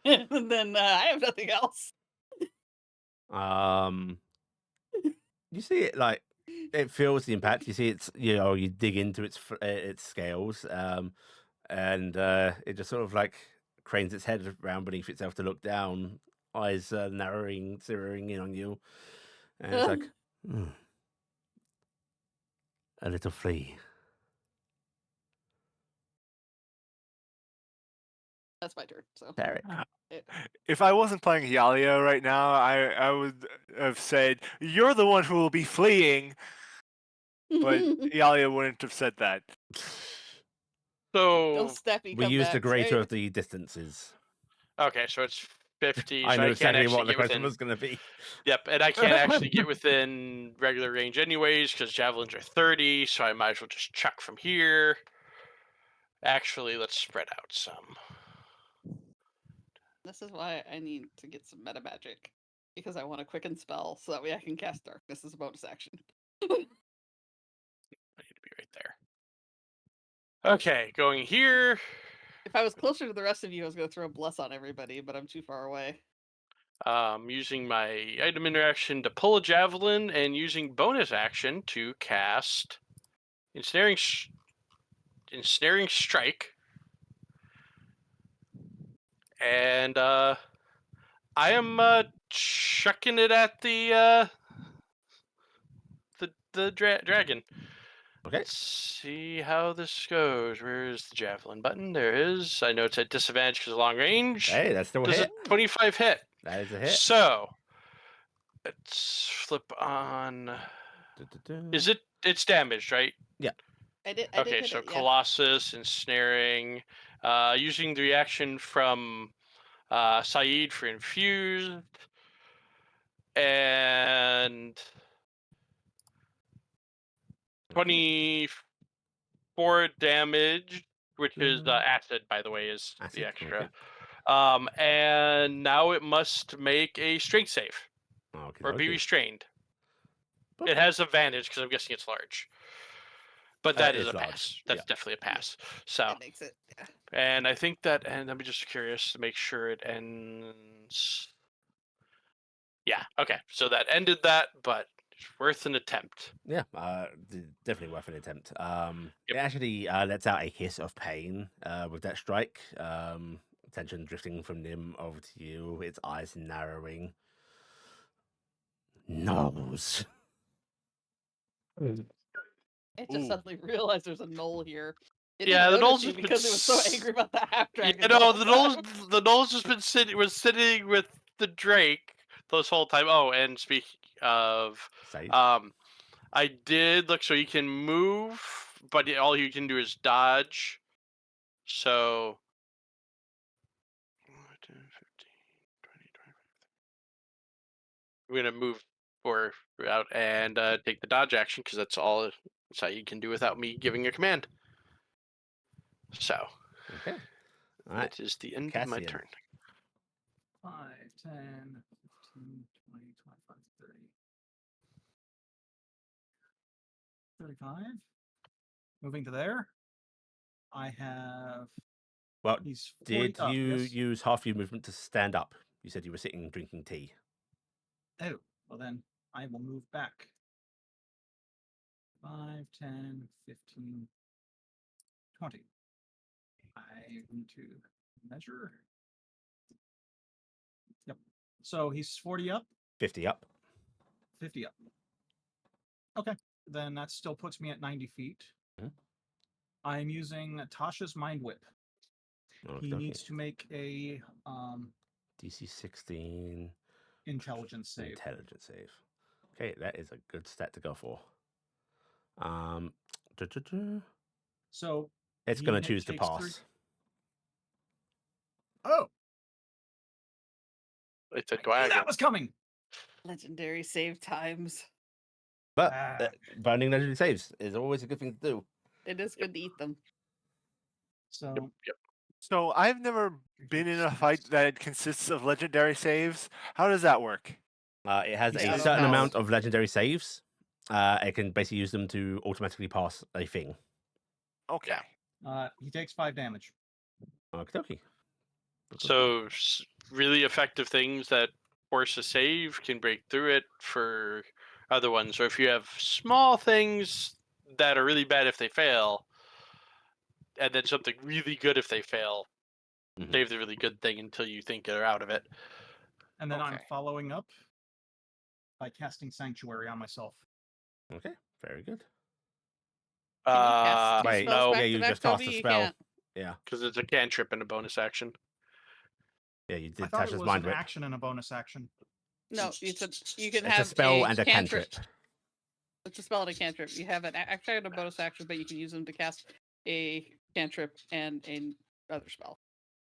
And then I have nothing else. You see it like it feels the impact. You see it's you dig into its scales, and it just sort of like cranes its head around beneath itself to look down, eyes narrowing, zeroing in on you, and it's like a little flea. That's my turn. So Taryc. If I wasn't playing Iala right now, I would have said, "You're the one who will be fleeing," but Iala wouldn't have said that. Don't So snap me. We used the comebacks, greater right? of the distances. okay, so it's 50. I So knew I can't exactly actually what the get question within. was going to be. Yep, and I can't actually get within regular range anyways because javelins are 30. So I might as well just chuck from here. Actually, let's spread out some. This is why I need to get some meta magic. Because I want a quicken spell so that way I can cast darkness as a bonus action. I need to be right there. Okay, going here. If I was closer to the rest of you, I was going to throw a bless on everybody, but I'm too far away. Using my item interaction to pull a javelin and using bonus action to cast ensnaring strike. And I am chucking it at the dragon. Okay. Let's see how this goes. Where's the javelin button? There it is. I know it's at disadvantage because of long range. Hey, that's still a Does a hit. 25 hit? That is a hit. So let's flip on. Is it? It's damaged, right? I did Okay, hit so it, yeah. Colossus, ensnaring, using the reaction from Saeed for infused, and 24 damage, which is acid, by the way, is Acid, the extra. okay. And now it must make a strength save or be Okey-dokey. restrained. Boop. It has advantage because I'm guessing it's large. But that is It's a large, pass. That's yeah. definitely a pass. So, That makes it. Yeah. and I think that, and I'm just curious to make sure it ends. Yeah, okay. So that ended that, but it's worth an attempt. Yeah, definitely worth an attempt. It Yep. actually lets out a hiss of pain with that strike. Attention drifting from Nim over to you, its eyes narrowing. Nose. I just Ooh. suddenly realized there's a knoll here. It Yeah, didn't the notice knoll's you just been because it was so angry about the half Yeah, dragon. no, the whole time. the knoll's just been sitting with the Drake this whole time. Oh, and speaking of, Save. I did look, so you can move, but all you can do is dodge. So 10, 15, 20, 25. I'm gonna move or out and take the dodge action because that's all you can do without me giving a command. So Okay. All right. that is the end of my Cassian. turn. 5, 10, 15, 20, 25, 30. 35. Moving to there. I have. Well, He's 40 did up, you yes? use half your movement to stand up? You said you were sitting drinking tea. Oh, well then I will move back. 5, 10, 15, 20. I need to measure. Yep. So he's 40 up, 50 up. 50 up. Okay. Then that still puts me at 90 feet. Mhm. I'm using Tasha's Mind Whip. He Okey-dokey. needs to make a DC 16 intelligence save. intelligence save. Okay, that is a good stat to go for. Du-du-du. So It's he going to choose to takes 3 pass. Oh, It's a I knew that diagonal. was coming. Legendary save times. But Ah. burning legendary saves is always a good thing to do. It is good to eat them. So Yep. So I've never been in a fight that consists of legendary saves. How does that work? It has He's a out of certain pass. amount of legendary saves. It can basically use them to automatically pass a thing. Okay. he takes 5 damage. Okey-dokey. So really effective things that force a save can break through it for other ones. Or if you have small things that are really bad if they fail, and then something really good if they fail, Mhm. save the really good thing until you think they're out of it. And then I'm Okay. following up by casting Sanctuary on myself. Okay, very good. Can you cast 2 Wait, spells no, back yeah, to you back, just cast Toby? a You spell. can't. Yeah, because it's a cantrip and a bonus action. yeah, you I did thought it Tasha's was Mind an Whip. action and a bonus action. No, you can It's have a spell and a cantrip. It's a spell and a cantrip. You have an action and a bonus action, but you can use them to cast a cantrip and another spell.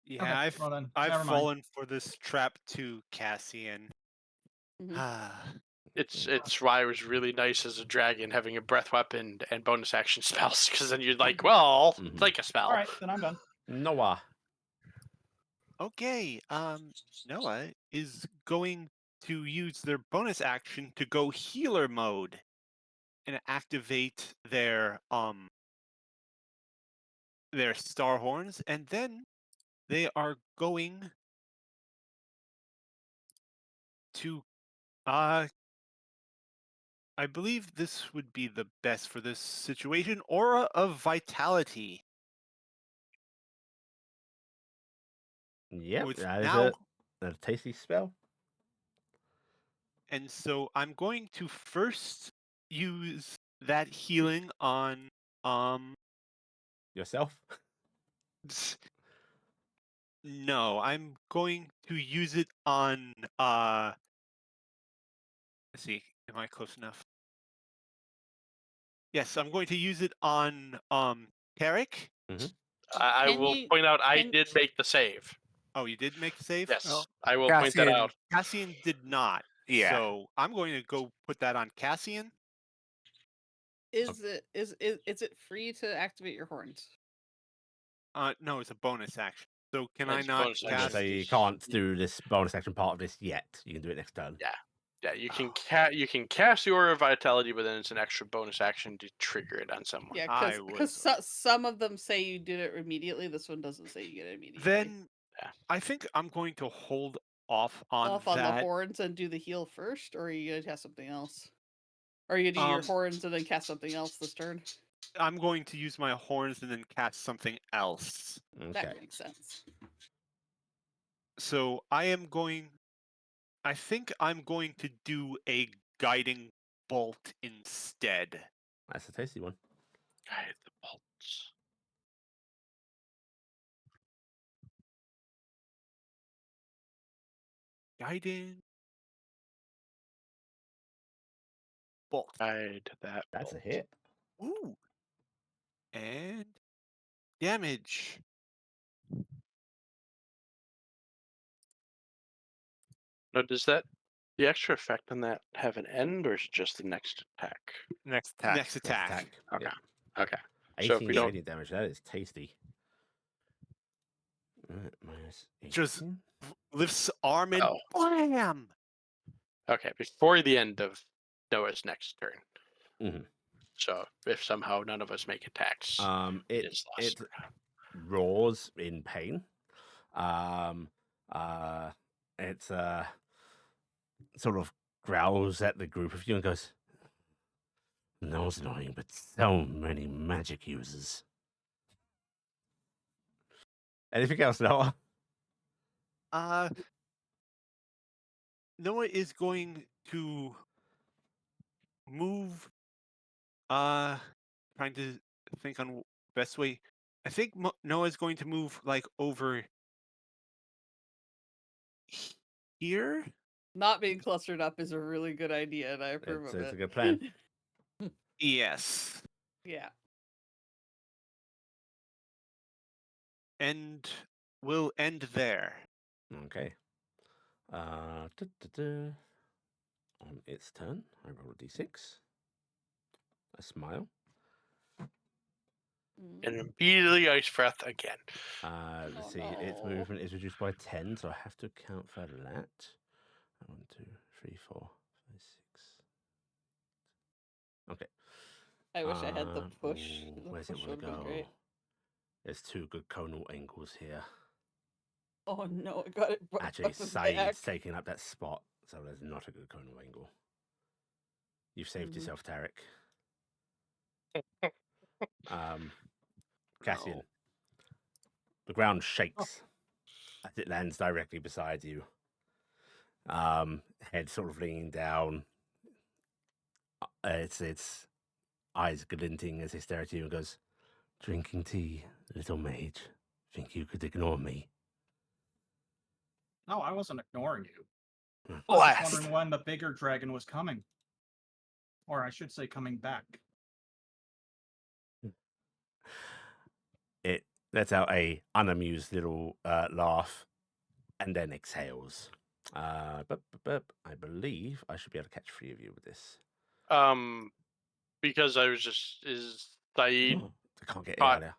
Yeah, Okay, well then, I've never mind. fallen for this trap too, Cassian. Mhm. Ah, It's why it was really nice as a dragon having a breath weapon and bonus action spells, because then you're like, Mhm. well, Mhm. it's like a spell. All right, then I'm done. Noah. okay. Noah is going to use their bonus action to go healer mode and activate their star horns, and then they are going to I believe this would be the best for this situation. Aura of Vitality. Yep, With that is now, a tasty spell. and so I'm going to first use that healing on Yourself. No, I'm going to use it on. Let's see. Am I close enough? Yes, I'm going to use it on Taryc. I Can will you- point out I can- did make the save. Oh, you did make the save? Yes, Oh, I will point that Cassian. out. Cassian did not. Yeah. So I'm going to go put that on Cassian. Is it free to activate your horns? No, it's a bonus action. So can Yeah, I it's a not bonus I was gonna cast? action. say you can't do this bonus action part of this yet. You can do it next turn. Yeah, you can you can cast the Aura of Vitality, but then it's an extra bonus action to trigger it on someone. Yeah, I because was- some of them say you did it immediately. This one doesn't say you get it immediately. Then Yeah. I think I'm going to hold off on off on the that. horns and do the heal first, or are you gonna cast something else? Or are you gonna do your Um, horns and then cast something else this turn? I'm going to use my horns and then cast something else. Okay. That makes sense. So I think I'm going to do a guiding bolt instead. That's a tasty one. Guide the bolts. Guiding bolt. Guide that. That's a bolt. hit. Ooh. And damage. Now, does the extra effect on that have an end, or is it just the next attack? Next attack. Next Next attack. attack. Okay. Yeah. Okay. 18 So if we don't- radiant damage. That is tasty. Right, minus 18. Just lifts arm and Oh. blam. Okay, before the end of Noah's next turn. Mhm. So if somehow none of us make attacks, it It is last it turn. roars in pain. It's sort of growls at the group of you and goes, "No, it's annoying, but so many magic users." Anything else, Noah? Noah is going to move. Trying to think on best way. I think Noah's going to move like over here. Not being clustered up is a really good idea, and I approve It's of a it. good plan. Yes. Yeah. And we'll end there. Okay. On its turn, I roll a d6. A smile. And immediately ice breath again. Let's see, Oh, its no. movement is reduced by 10, so I have to account for that. 1, 2, 3, 4, 5, 6. Okay. I wish I had the push. ooh, The where's it push want would to have been great. go? There's 2 good conal angles here. Oh no, I got it. Actually, back. Saeed's taking up that spot, so there's not a good conal angle. You've saved Mhm. yourself, Taryc. Cassian. No. The ground shakes as it lands directly beside you. Head sort of leaning down. Its eyes glinting as they stare at you and goes, "Drinking tea, little mage. Think you could ignore me?" No, I wasn't ignoring you. I was just Blast. wondering when the bigger dragon was coming. Or I should say coming back. It lets out a unamused little laugh and then exhales. I believe I should be able to catch 3 of you with this. Because I was just Saeed. I can't get Caught- Iala.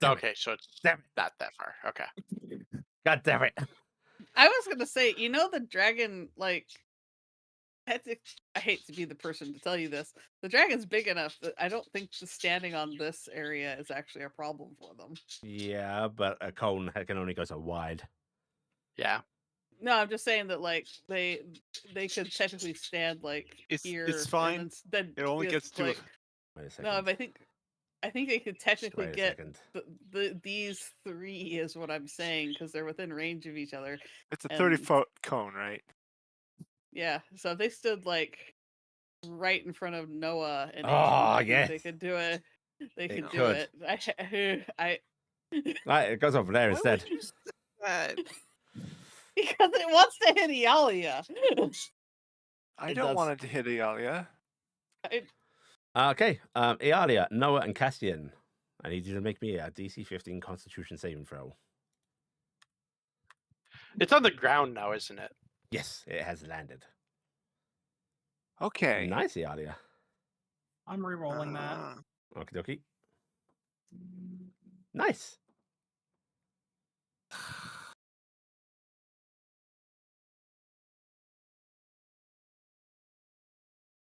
Damn it. Okay, so it's Damn it. not that far. Okay. God damn it. I was gonna say, the dragon, like, I hate to be the person to tell you this. The dragon's big enough that I don't think the standing on this area is actually a problem for them. Yeah, but a cone can only go so wide. Yeah. No, I'm just saying that, like, they could technically stand like It's here. fine. And then It only it's gets to. like, Wait a second. no, but I think they could technically Wait a get second. these 3 is what I'm saying, because they're within range of each other. It's a And- 30-foot cone, right? Yeah, so if they stood like right in front of Noah and Oh, I think yes. they could do it. They They could do could. it. I Right, it goes over there Why instead. would you say Because it wants to hit Iala. I It don't does. want it to hit Iala. Okay, Iala, Noah, and Cassian. I need you to make me a DC 15 Constitution saving throw. It's on the ground now, isn't it? Yes, it has landed. Okay. Nice, Iala. I'm re-rolling that. Okie dokie. Nice.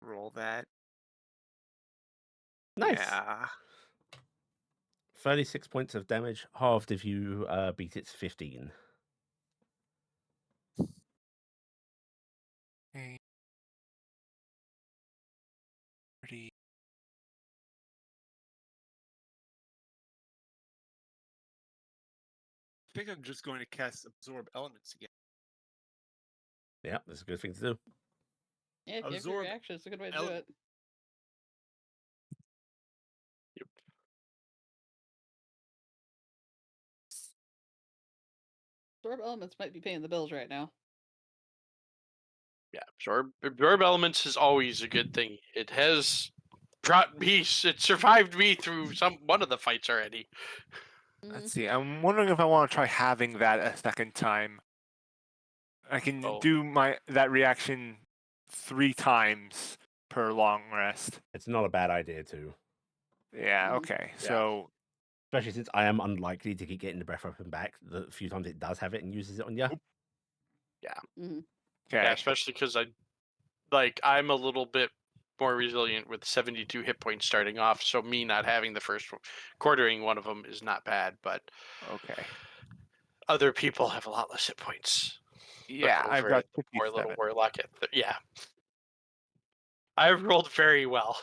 Roll that. Nice. Yeah. 36 points of damage, halved if you beat its 15. Okay. 30. I think I'm just going to cast Absorb Elements again. Yeah, that's a good thing to do. Yeah, if you have your Absorb reaction, it's a good way to do it. Absorb elements might be paying the bills right now. Yeah, absorb elements is always a good thing. It has brought me. It survived me through one of the fights already. Let's see. I'm wondering if I want to try having that a second time. I can Oh. do that reaction 3 times per long rest. It's not a bad idea, too. Yeah, Mhm. okay. Yeah. So, Especially since I am unlikely to keep getting the breath weapon back the few times it does have it and uses it on you. Mhm. okay. Yeah, especially because I'm a little bit more resilient with 72 hit points starting off, so me not having the first quartering one of them is not bad, but Okay. other people have a lot less hit points. Yeah, Look I've over got at the poor little 57. warlock. Yeah. I've rolled very well.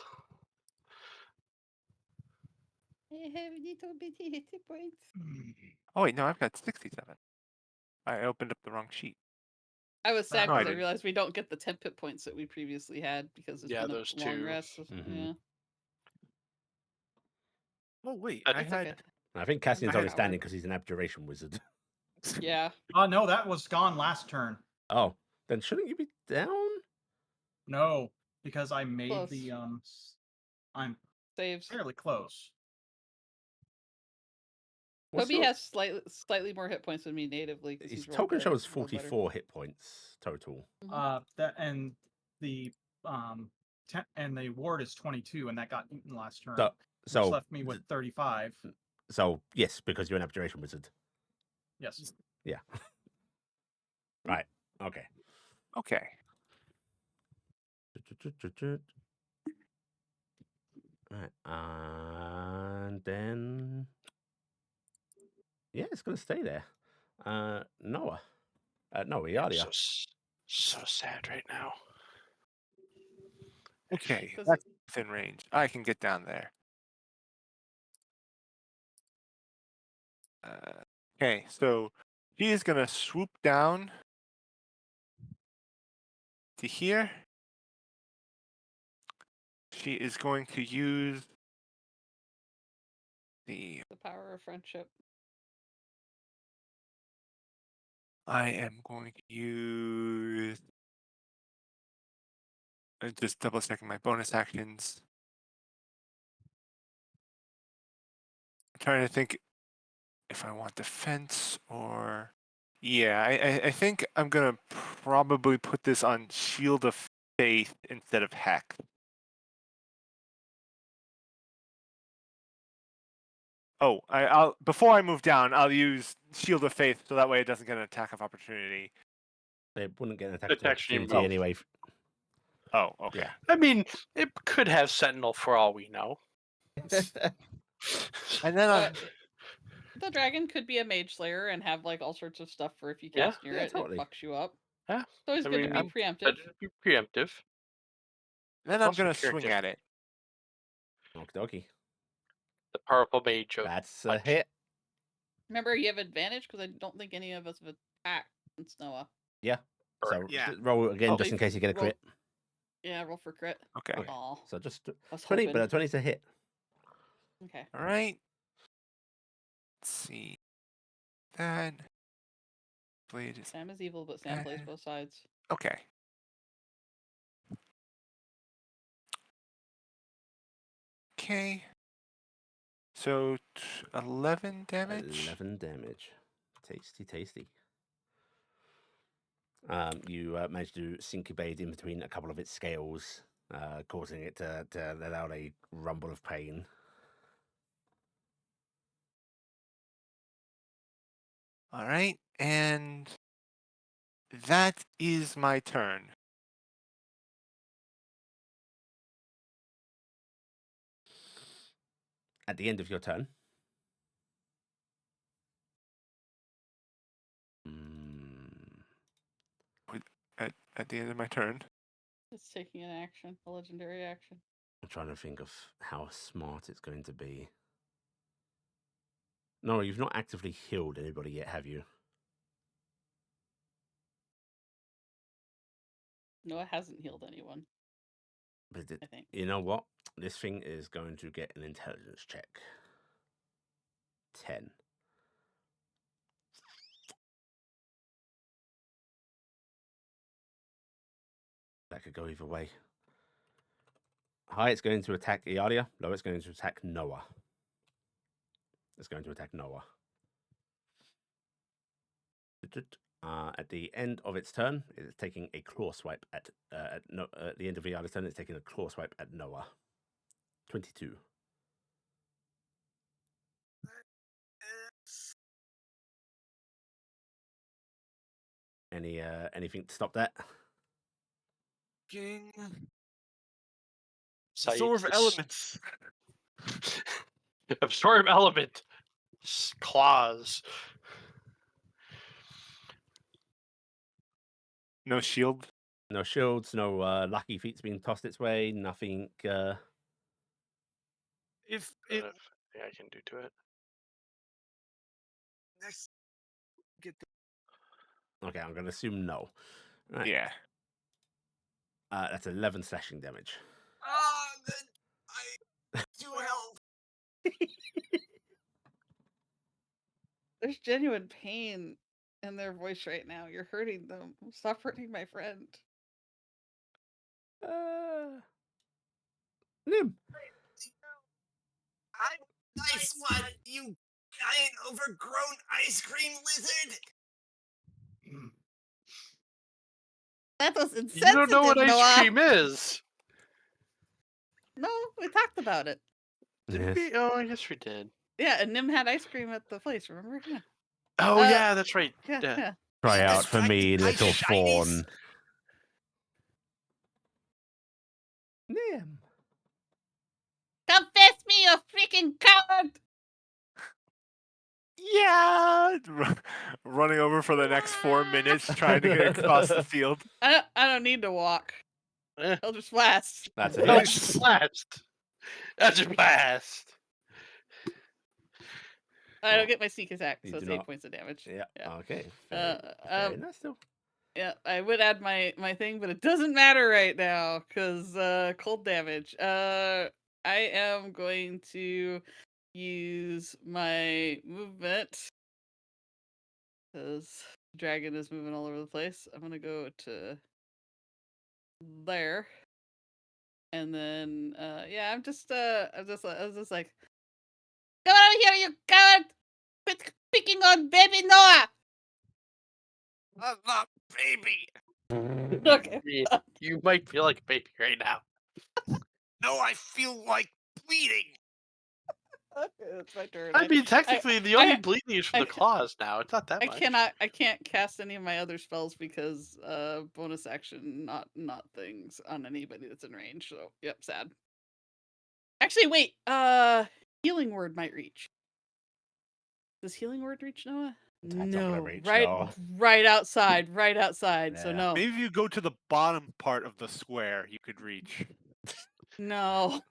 I have little bitty hit points. Oh, wait, no, I've got 67. I opened up the wrong sheet. I was sad No, I because I didn't. realized we don't get the 10 hit points that we previously had because it's Yeah, been a those long two. rest. So- Mhm. Yeah, Oh, wait. That's I it's had. okay. I think Cassian's I only had- standing because he's an abjuration wizard. Yeah. No, that was gone last turn. Oh, then shouldn't you be down? No, because I made Close. the I'm Saves. fairly close. What's Toby your- has slightly more hit points than me natively. 'cause His he's rolled token better- shows rolled better. 44 hit points total. That and the and the ward is 22, and that got eaten last turn. So, which so, left me with 35. so yes, because you're an abjuration wizard. Yes. Yeah. Right. Okay. Okay. Right. And then yeah, it's gonna stay there. Noah. No, I'm Iala. so sad right now. Okay, Does that's within range. I can get down there. Okay, so he is going to swoop down to here. She is going to use the. The power of friendship. I am going to use. Just double checking my bonus actions. I'm trying to think if I want defense or. Yeah, I think I'm going to probably put this on Shield of Faith instead of Heck. Oh, I'll before I move down, I'll use Shield of Faith so that way it doesn't get an attack of opportunity. They wouldn't get an attack of Detection opportunity move. anyway. Oh, okay. Yeah. I mean, it could have Sentinel for all we know. And then The dragon could be a mage slayer and have like all sorts of stuff for if you Yeah. cast near Yeah, it, totally. it fucks you up. Yeah, So it's I good mean, to be preemptive. Better be preemptive. I'm Also gonna swing character. at it. Okie dokie. The powerful mage of That's a punch. hit. Remember, you have advantage because I don't think any of us have attacked since Noah. Yeah. So Yeah. roll again Oh, just in case you get a roll- crit. Yeah, roll for crit. Okay. Okay. Aw, So just I was 20, hoping. but a 20's a hit. Okay. All right. Let's see that. Blade is Sam is evil, but Sam plays both sides. okay. Okay. So 11 damage. 11 damage. Tasty, tasty. You manage to sink your blade in between a couple of its scales, causing it to let out a rumble of pain. All right, and that is my turn. At the end of your turn, At the end of my turn. It's taking an action, a legendary action. I'm trying to think of how smart it's going to be. No, you've not actively healed anybody yet, have you? No, it hasn't healed anyone. But it, I think. you know what? This thing is going to get an intelligence check. 10. That could go either way. High, it's going to attack Iala. Low, it's going to attack Noah. It's going to attack Noah. At the end of its turn, it's taking a claw swipe at the end of Iala's turn. It's taking a claw swipe at Noah. 22. Anything to stop that? King. Sight, Absorb s- elements. Absorb element. Claws. No shield. No shields, no lucky feats being tossed its way, nothing. If Yeah, it I can do to it. next get Okay, I'm going to assume no. Right. yeah. That's 11 slashing damage. Then I do help. There's genuine pain in their voice right now. You're hurting them. Stop hurting my friend. Nim. I'm nice one, you giant overgrown ice cream lizard. That was You insensitive, don't know what ice Noah. cream is. No, we talked about it. Did Yes. we? Oh, yes, we did. Yeah, and Nim had ice cream at the place, remember? Yeah. Oh, yeah, that's right. Yeah, Yeah. yeah. Try Yeah, out those for tiny me, ice little shinies. fawn. Nim. Confess me, you freaking coward! Yeah. Running over for the next 4 minutes, trying to get across the field. I don't need to walk. Eh. I'll just blast. That's a Oh, hit. blast. That's a blast. I don't get my sneak attack, You so do it's 8 not. points of damage. Yeah. Yeah. Okay. Fair enough still. Yeah, I would add my thing, but it doesn't matter right now because cold damage. I am going to use my movement because dragon is moving all over the place. I'm gonna go to there, and then yeah, I was just like, come over here, you coward! Quit picking on baby Noah. I'm not baby. Okay. You might feel like a baby right now. No, I feel like bleeding. Okay, that's my turn. I mean, technically, the only bleeding is from I the claws now. It's not that much. I can't cast any of my other spells because bonus action, not things on anybody that's in range. So yep, sad. Actually, wait. Healing word might reach. Does healing word reach Noah? That's not gonna reach, right, no. right outside, right outside. So Yeah. no, Maybe if you go to the bottom part of the square, you could reach. no.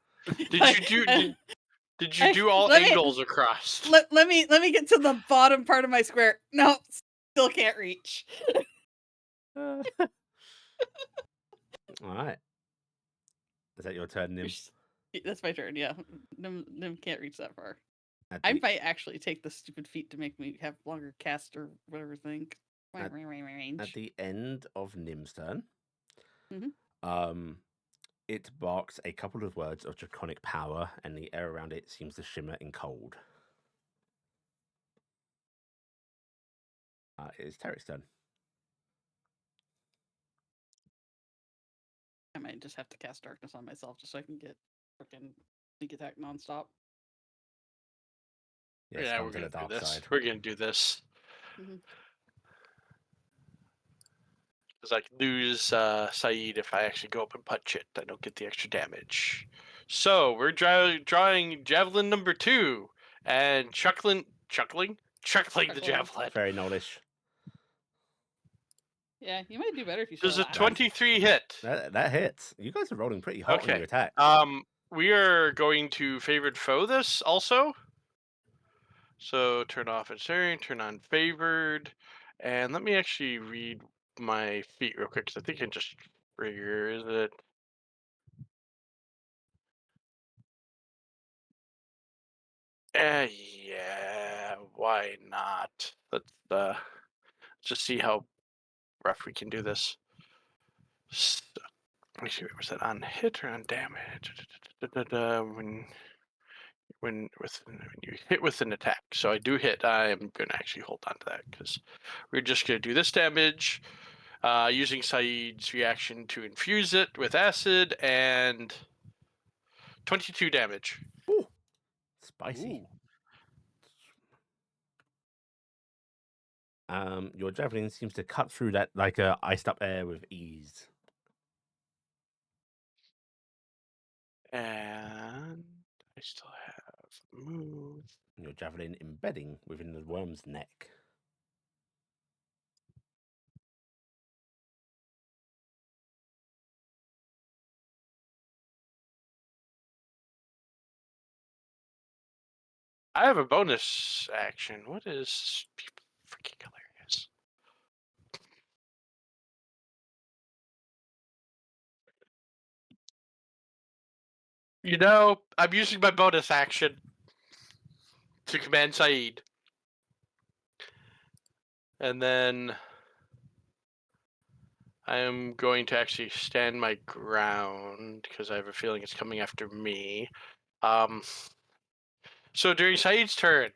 Did you do all let me- angles across? Let me get to the bottom part of my square. No, still can't reach. All right. Is that your turn, Nim? That's my turn. Yeah, Nim can't reach that far. At I the- might actually take the stupid feat to make me have longer cast or whatever thing. At range. the end of Nim's turn, Mhm. it barks a couple of words of draconic power, and the air around it seems to shimmer in cold. It is Taryc's turn. I might just have to cast darkness on myself just so I can get freaking sneak attack nonstop. Yes, Yeah, come we're to gonna the dark do this. side. We're gonna do this. Mhm. Because I can lose Saeed if I actually go up and punch it. I don't get the extra damage. So we're drawing javelin number 2 and chuckling the Chuckling. javelin. Very knowledge. Yeah, you might do better if you Does show a that. 23 hit? That hits. You guys are rolling pretty hot on Okay. your attack. We are going to favored foe this also. So turn off ensuring, turn on favored, and let me actually read my feat real quick because I think I just trigger. Is it? Yeah. Why not? Let's just see how rough we can do this. So, let me see. Was that on hit or on damage? When you hit with an attack. So I do hit. I am going to actually hold on to that because we're just going to do this damage using Saeed's reaction to infuse it with acid and 22 damage. Ooh, spicy. Your javelin seems to cut through that like iced up air with ease. And I still have move. Your javelin embedding within the worm's neck. I have a bonus action. What is freaking hilarious? You know, I'm using my bonus action to command Saeed. And then I am going to actually stand my ground because I have a feeling it's coming after me. So during Saeed's turn,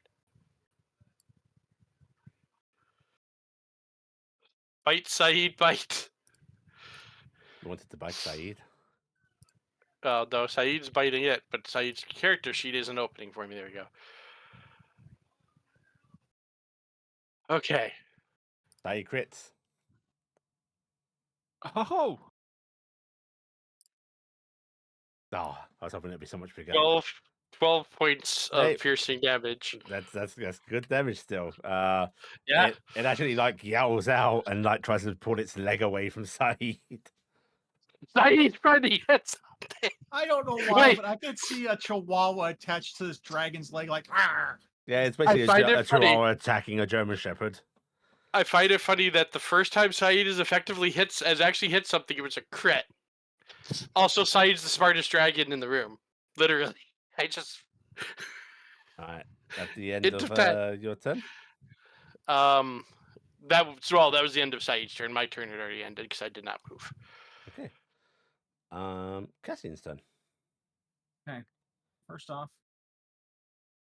bite Saeed, bite. You wanted to bite Saeed? No, Saeed's biting it, but Saeed's character sheet isn't opening for me. There we go. Okay. Saeed crits. Oh, Oh, I was hoping it'd be so much bigger. 12 points of Hey. piercing damage. That's good damage still. Yeah. It actually like yowls out and like tries to pull its leg away from Saeed. Saeed's trying to hit something. I don't know why, Wait. but I could see a chihuahua attached to this dragon's leg, like, "Arr!" Yeah, it's basically find it a funny. chihuahua attacking a German Shepherd. I find it funny that the first time Saeed has actually hit something, it was a crit. Also, Saeed's the smartest dragon in the room. Literally. I just... Alright, at the end It of depends. your turn? That was the end of Saeed's turn. My turn had already ended because I did not move. Okay. Cassian's turn. First off,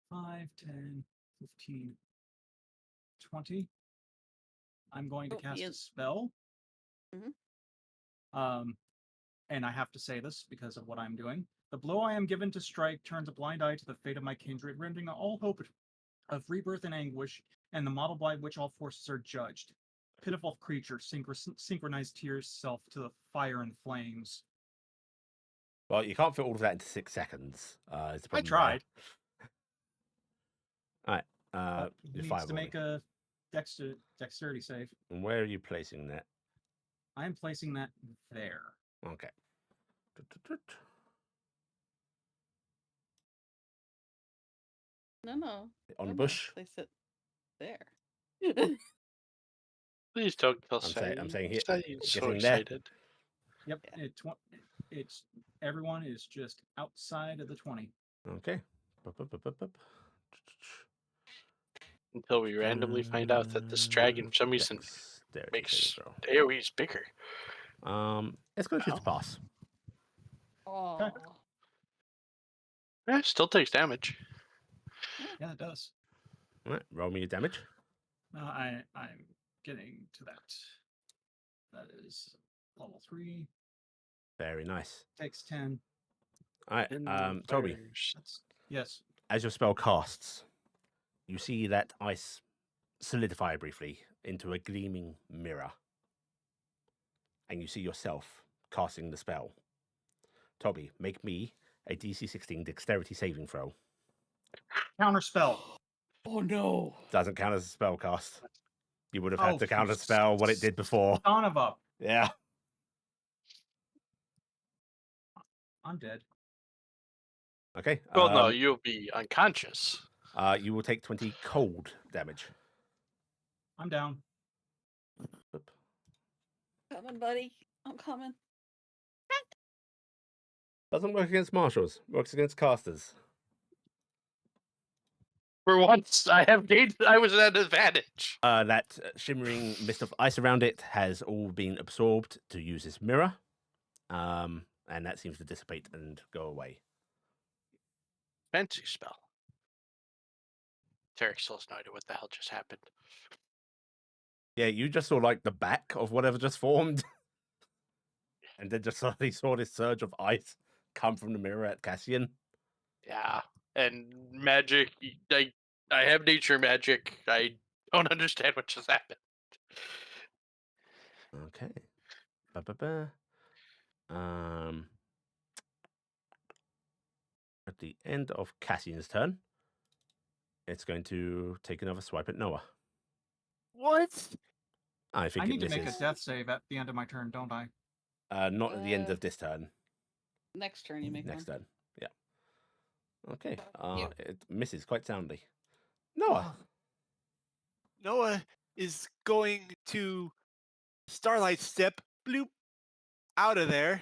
5, 10, 15, 20. I'm going to Oh, cast he a is- spell. Mhm. And I have to say this because of what I'm doing. The blow I am given to strike turns a blind eye to the fate of my kindred, rendering all hope of rebirth and anguish, and the model by which all forces are judged. Pitiful creature, synchronize to yourself to the fire and flames. Well, you can't fit all of that into 6 seconds. Is the I problem tried. there. Alright. He You're needs to fireballing. make a dexterity save. And where are you placing that? I am placing that there. Okay. No. On the no, bush? They sit there. Please don't kill I'm Saeed. saying here. Saeed's so Getting there. excited. Yep, it's everyone is just outside of the 20. Okay. Bup. Until we randomly find out that this dragon, for some reason, Dex. Dexterity Makes saving throw. AoE's bigger. It's going to choose to pass. Oh. Yeah, still takes damage. Yeah, it does. All right, roll me your damage. I'm getting to that. That is level 3. Very nice. Takes 10. All right, Toby, Yes. as your spell casts, you see that ice solidify briefly into a gleaming mirror, and you see yourself casting the spell. Toby, make me a DC 16 Dexterity saving throw. Counter spell. Oh no. Doesn't count as a spell cast. You would have had Oh, to counter spell what it did before. Son of a. Yeah. I'm dead. Okay. Well, no, you'll be unconscious. You will take 20 cold damage. I'm down. Oop. Coming, buddy. I'm coming. Doesn't work against marshals. Works against casters. For once, I was at an advantage. That shimmering mist of ice around it has all been absorbed to use this mirror. And that seems to dissipate and go away. Fancy spell. Taryc still has no idea what the hell just happened. Yeah, you just saw like the back of whatever just formed. And then just suddenly saw this surge of ice come from the mirror at Cassian. Yeah, and magic. I have nature magic. I don't understand what just happened. Okay. Ba-ba-ba. At the end of Cassian's turn, it's going to take another swipe at Noah. What? I think I need it to make a misses. death save at the end of my turn, don't I? Not at the end of this turn. Next turn you make Next one. turn. Yeah. Okay. You. It misses quite soundly. Noah. Noah is going to Starlight Step, bloop, out of there.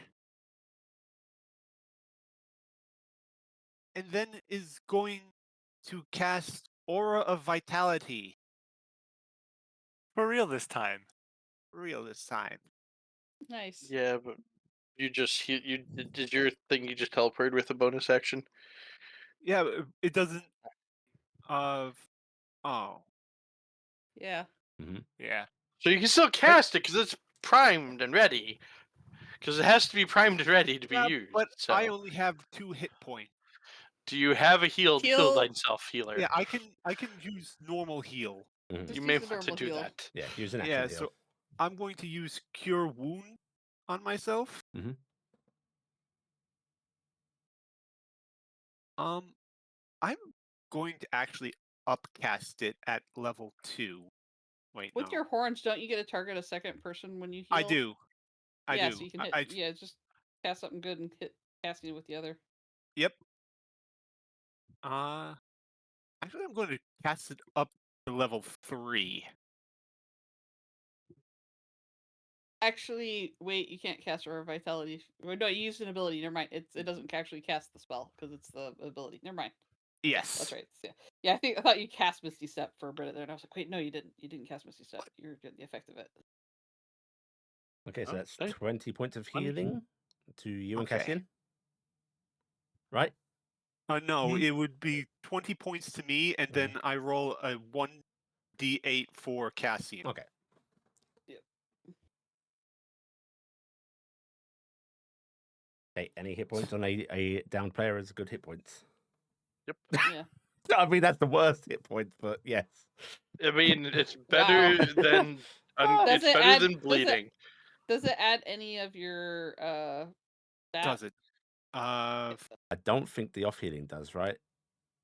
And then is going to cast Aura of Vitality. For real this time. For real this time. Nice. Yeah, but you just you did your thing. You just teleported with a bonus action. Yeah, but it doesn't. Oh. Yeah. Yeah. So you can still cast it because it's primed and ready. Because it has to be primed and ready to be Yeah, used. but So, I only have 2 hit points. do you have a heal Heal- thyself healer? Yeah, I can use normal heal. Mhm. Just You use may the want to normal do heal. that. Yeah, use an action Yeah, heal. so I'm going to use Cure Wound on myself. Mhm. I'm going to actually upcast it at level 2. Wait, With no. your horns, don't you get to target a second person when you heal? I do. I do. So you can hit. I Yeah, just cast something good and hit casting it with the other. Yep. Actually, I'm going to cast it up to level 3. Actually, wait, you can't cast Aura of Vitality. No, you used an ability. Never mind. It doesn't actually cast the spell because it's the ability. Never mind. Yes. That's right. Yeah. I thought you cast Misty Step for a bit there, and I was like, wait, no, you didn't. You didn't cast Misty Step. You're getting the effect of it. Okay, so that's Okay. 20 points of 20. healing to you and Okay. Cassian. Right? No, Mhm. it would be 20 points to me, and then I roll a 1d8 for Cassian. Okay. Yep. Hey, any hit points on a downed player is good hit points. Yep. Yeah. I mean, that's the worst hit points, but yes. I mean, it's better Wow. than Does it's it better add- than does it- bleeding. Does it add any of your stat? Does it? I don't think the off healing does, right?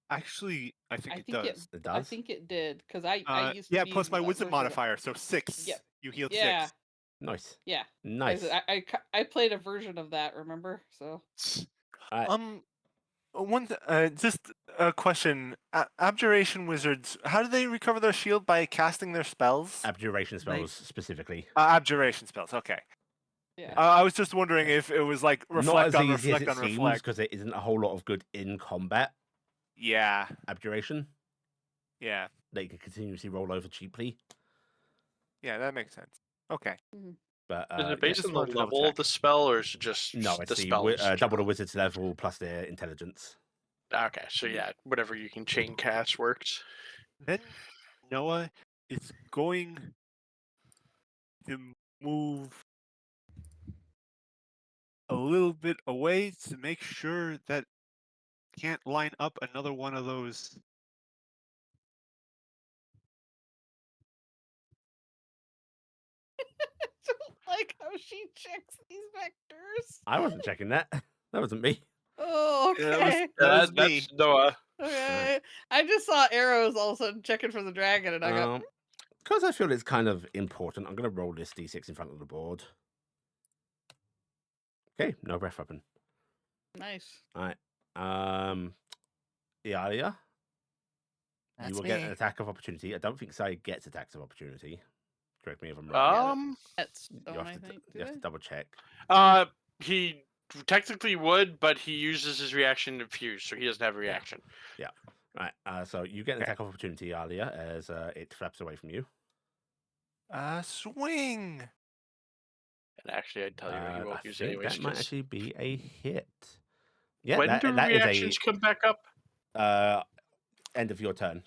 Actually, I think I it think does. It I does? think it did because I used to Yeah, be plus my wisdom version of it. modifier, so 6. Yep. You healed Yeah. 6. Nice. Yeah. Nice. I played a version of that. Remember? So Just a question. Abjuration wizards, how do they recover their shield? By casting their spells? Abjuration spells specifically. Abjuration spells, okay. yeah. I was just wondering if it was like Not reflect as on easy as reflect it on seems, reflect. because there isn't a whole lot of good in combat Yeah, abjuration yeah. that you can continuously roll over cheaply. Yeah, that makes sense. Okay. But Is it yeah, based just on the wanted to double level of check. the spell, or is it just no, it's the the spell? in double the general? wizard's level plus their intelligence. Okay, so yeah, whatever you can chain cast works. Then Noah is going to move a little bit away to make sure that can't line up another one of those. Don't like how she checks these vectors. I wasn't checking that. That wasn't me. Oh, Yeah, that was okay. that was me. That's Noah. Okay. I just saw arrows all of a sudden checking for the dragon, and I got. Because I feel it's kind of important, I'm going to roll this d6 in front of the board. Okay, no breath weapon. Nice. All right. Iala, you That's will get me. an attack of opportunity. I don't think Sai gets attacks of opportunity. Correct me if I'm wrong. That's you stone, I have to, think. you have to double check. He technically would, but he uses his reaction to fuse, so he doesn't have a reaction. Yeah. Right. So you get an Okay. attack of opportunity, Alia, as it flaps away from you. Swing. And actually, I'd tell you what, you I won't use think anyways. that might 'cause actually be a hit. Yeah, when do that is reactions come back up? a end of your turn.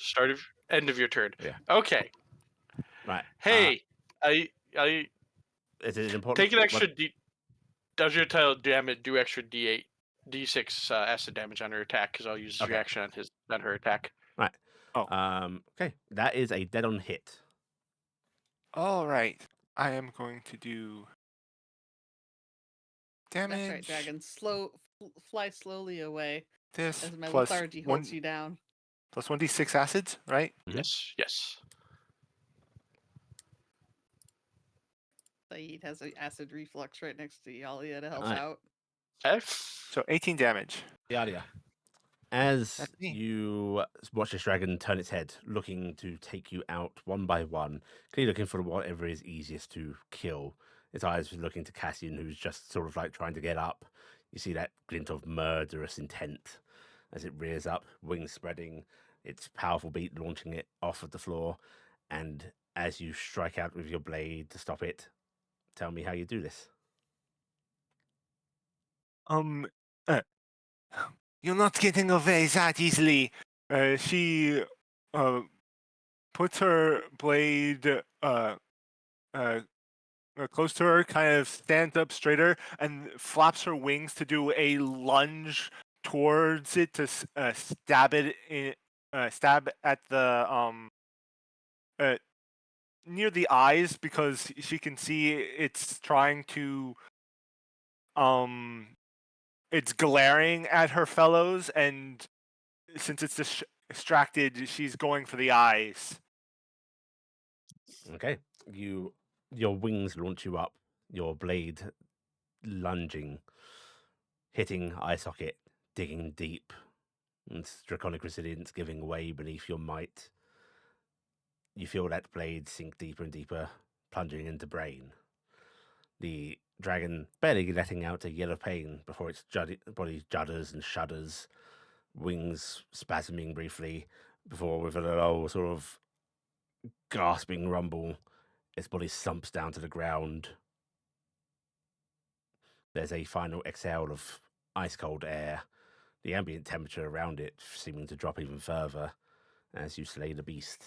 End of your turn. Yeah. Okay. Right. Hey, I Is it important? take an extra D. Does your tail damage do extra D8, D6 acid damage on her attack? Because I'll use his Okay. reaction on her attack. Right. Oh. Okay. That is a dead on hit. All right. I am going to do damage. That's right, dragon. Fly slowly away This as my plus lethargy one holds you down. plus 1d6 acids, right? Mhm. Yes. Saeed has an acid reflux right next to Yalia to help Alright. out. Okay. So 18 damage. Yeah. As That's me. you watch this dragon turn its head, looking to take you out one by one, clearly looking for whatever is easiest to kill. Its eyes are looking to Cassian, who's just sort of like trying to get up. You see that glint of murderous intent as it rears up, wings spreading, its powerful beak launching it off of the floor. And as you strike out with your blade to stop it, tell me how you do this. You're not getting away that easily. She puts her blade close to her, kind of stands up straighter, and flaps her wings to do a lunge towards it to stab at the near the eyes, because she can see it's trying to it's glaring at her fellows, and since it's distracted, she's going for the eyes. Okay. Your wings launch you up, your blade lunging, hitting eye socket, digging deep, and its draconic resilience giving way beneath your might. You feel that blade sink deeper and deeper, plunging into brain. The dragon barely letting out a yell of pain before its body judders and shudders, wings spasming briefly, before with a low sort of gasping rumble, its body slumps down to the ground. There's a final exhale of ice cold air, the ambient temperature around it seeming to drop even further as you slay the beast.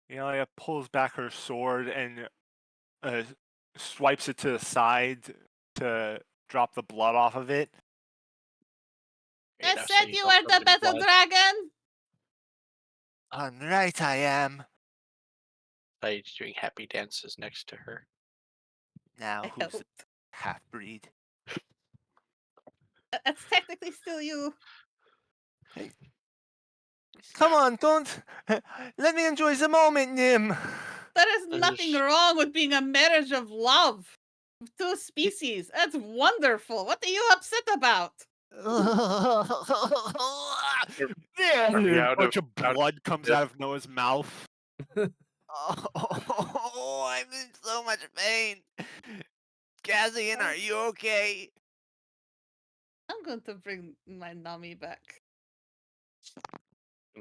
Elia pulls back her sword and swipes it to the side to drop the blood off of it. I said you were the better dragon! Right, I am. He's doing happy dances next to her. Now, I who's the helped. half-breed? That's technically still you. Come on, don't. Let me enjoy the moment, Nim. There is This nothing is- wrong with being a marriage of love. Of two species. That's wonderful. What are you upset about? Coming A out bunch of- of out- blood comes yes. out of Noah's mouth. Oh, I'm in so much pain. Cassian, are you okay? I'm going to bring my Nami back.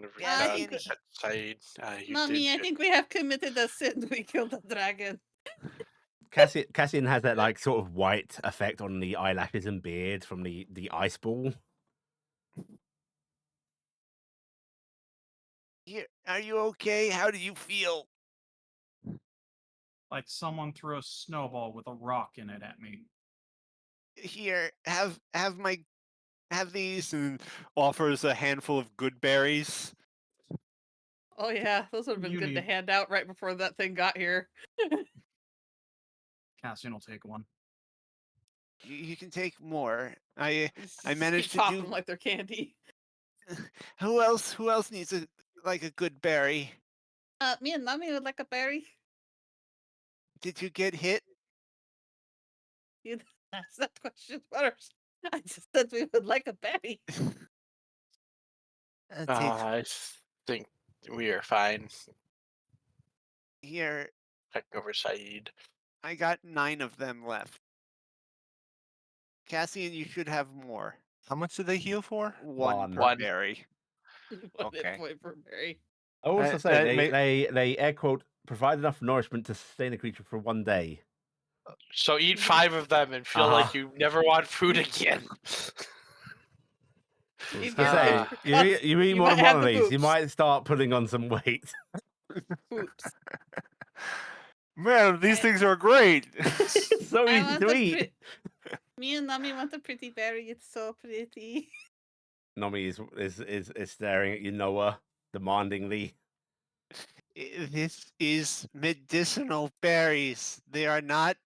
Never Yeah, I thought think of that side. You Mommy, did I good. think we have committed a sin. We killed the dragon. Cassian has that like sort of white effect on the eyelashes and beard from the ice ball. Here, are you okay? How do you feel? Like someone threw a snowball with a rock in it at me. Here, have these, and offers a handful of good berries. Oh yeah, those would have been You good to need- hand out right before that thing got here. Cassian will take one. You can take more. I Just managed keep to popping do. like they're candy. Who else needs a good berry? Me and Mommy would like a berry. Did you get hit? You asked that question first. I just said we would like a berry. I think we are fine. Here, Check over Saeed. I got 9 of them left. Cassian, you should have more. How much do they heal for? 1 per One. berry. One hit Okay. point per berry. I also That- say that they, may- they air quote provide enough nourishment to sustain a creature for 1 day. So eat 5 of them and feel like you never want food again. I was You gonna get say, it. you eat You more might than have one of the these, you poops. might start putting on some weight. Oops. Man, these I- things are great. It's so I easy want to a eat. Me and Mommy want a pretty berry. It's so pretty. Nomi is staring at you, Noah, demandingly. This is medicinal berries. They are not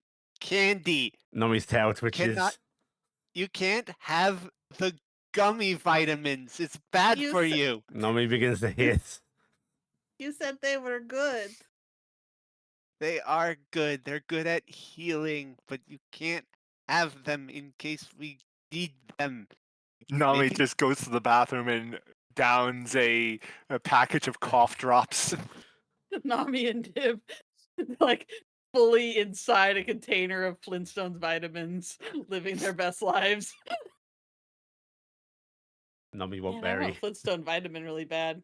candy. Nomi's tail twitches. Cannot- You can't have the gummy vitamins. It's bad You for sa- you. Nomi begins to hiss. You said they were good. They are good. They're good at healing, but you can't have them in case we need them. Nami Maybe- just goes to the bathroom and downs a package of cough drops. Nami and Dib, like fully inside a container of Flintstones vitamins, living their best lives. Nomi won't Man, I berry. want Flintstone vitamin really bad.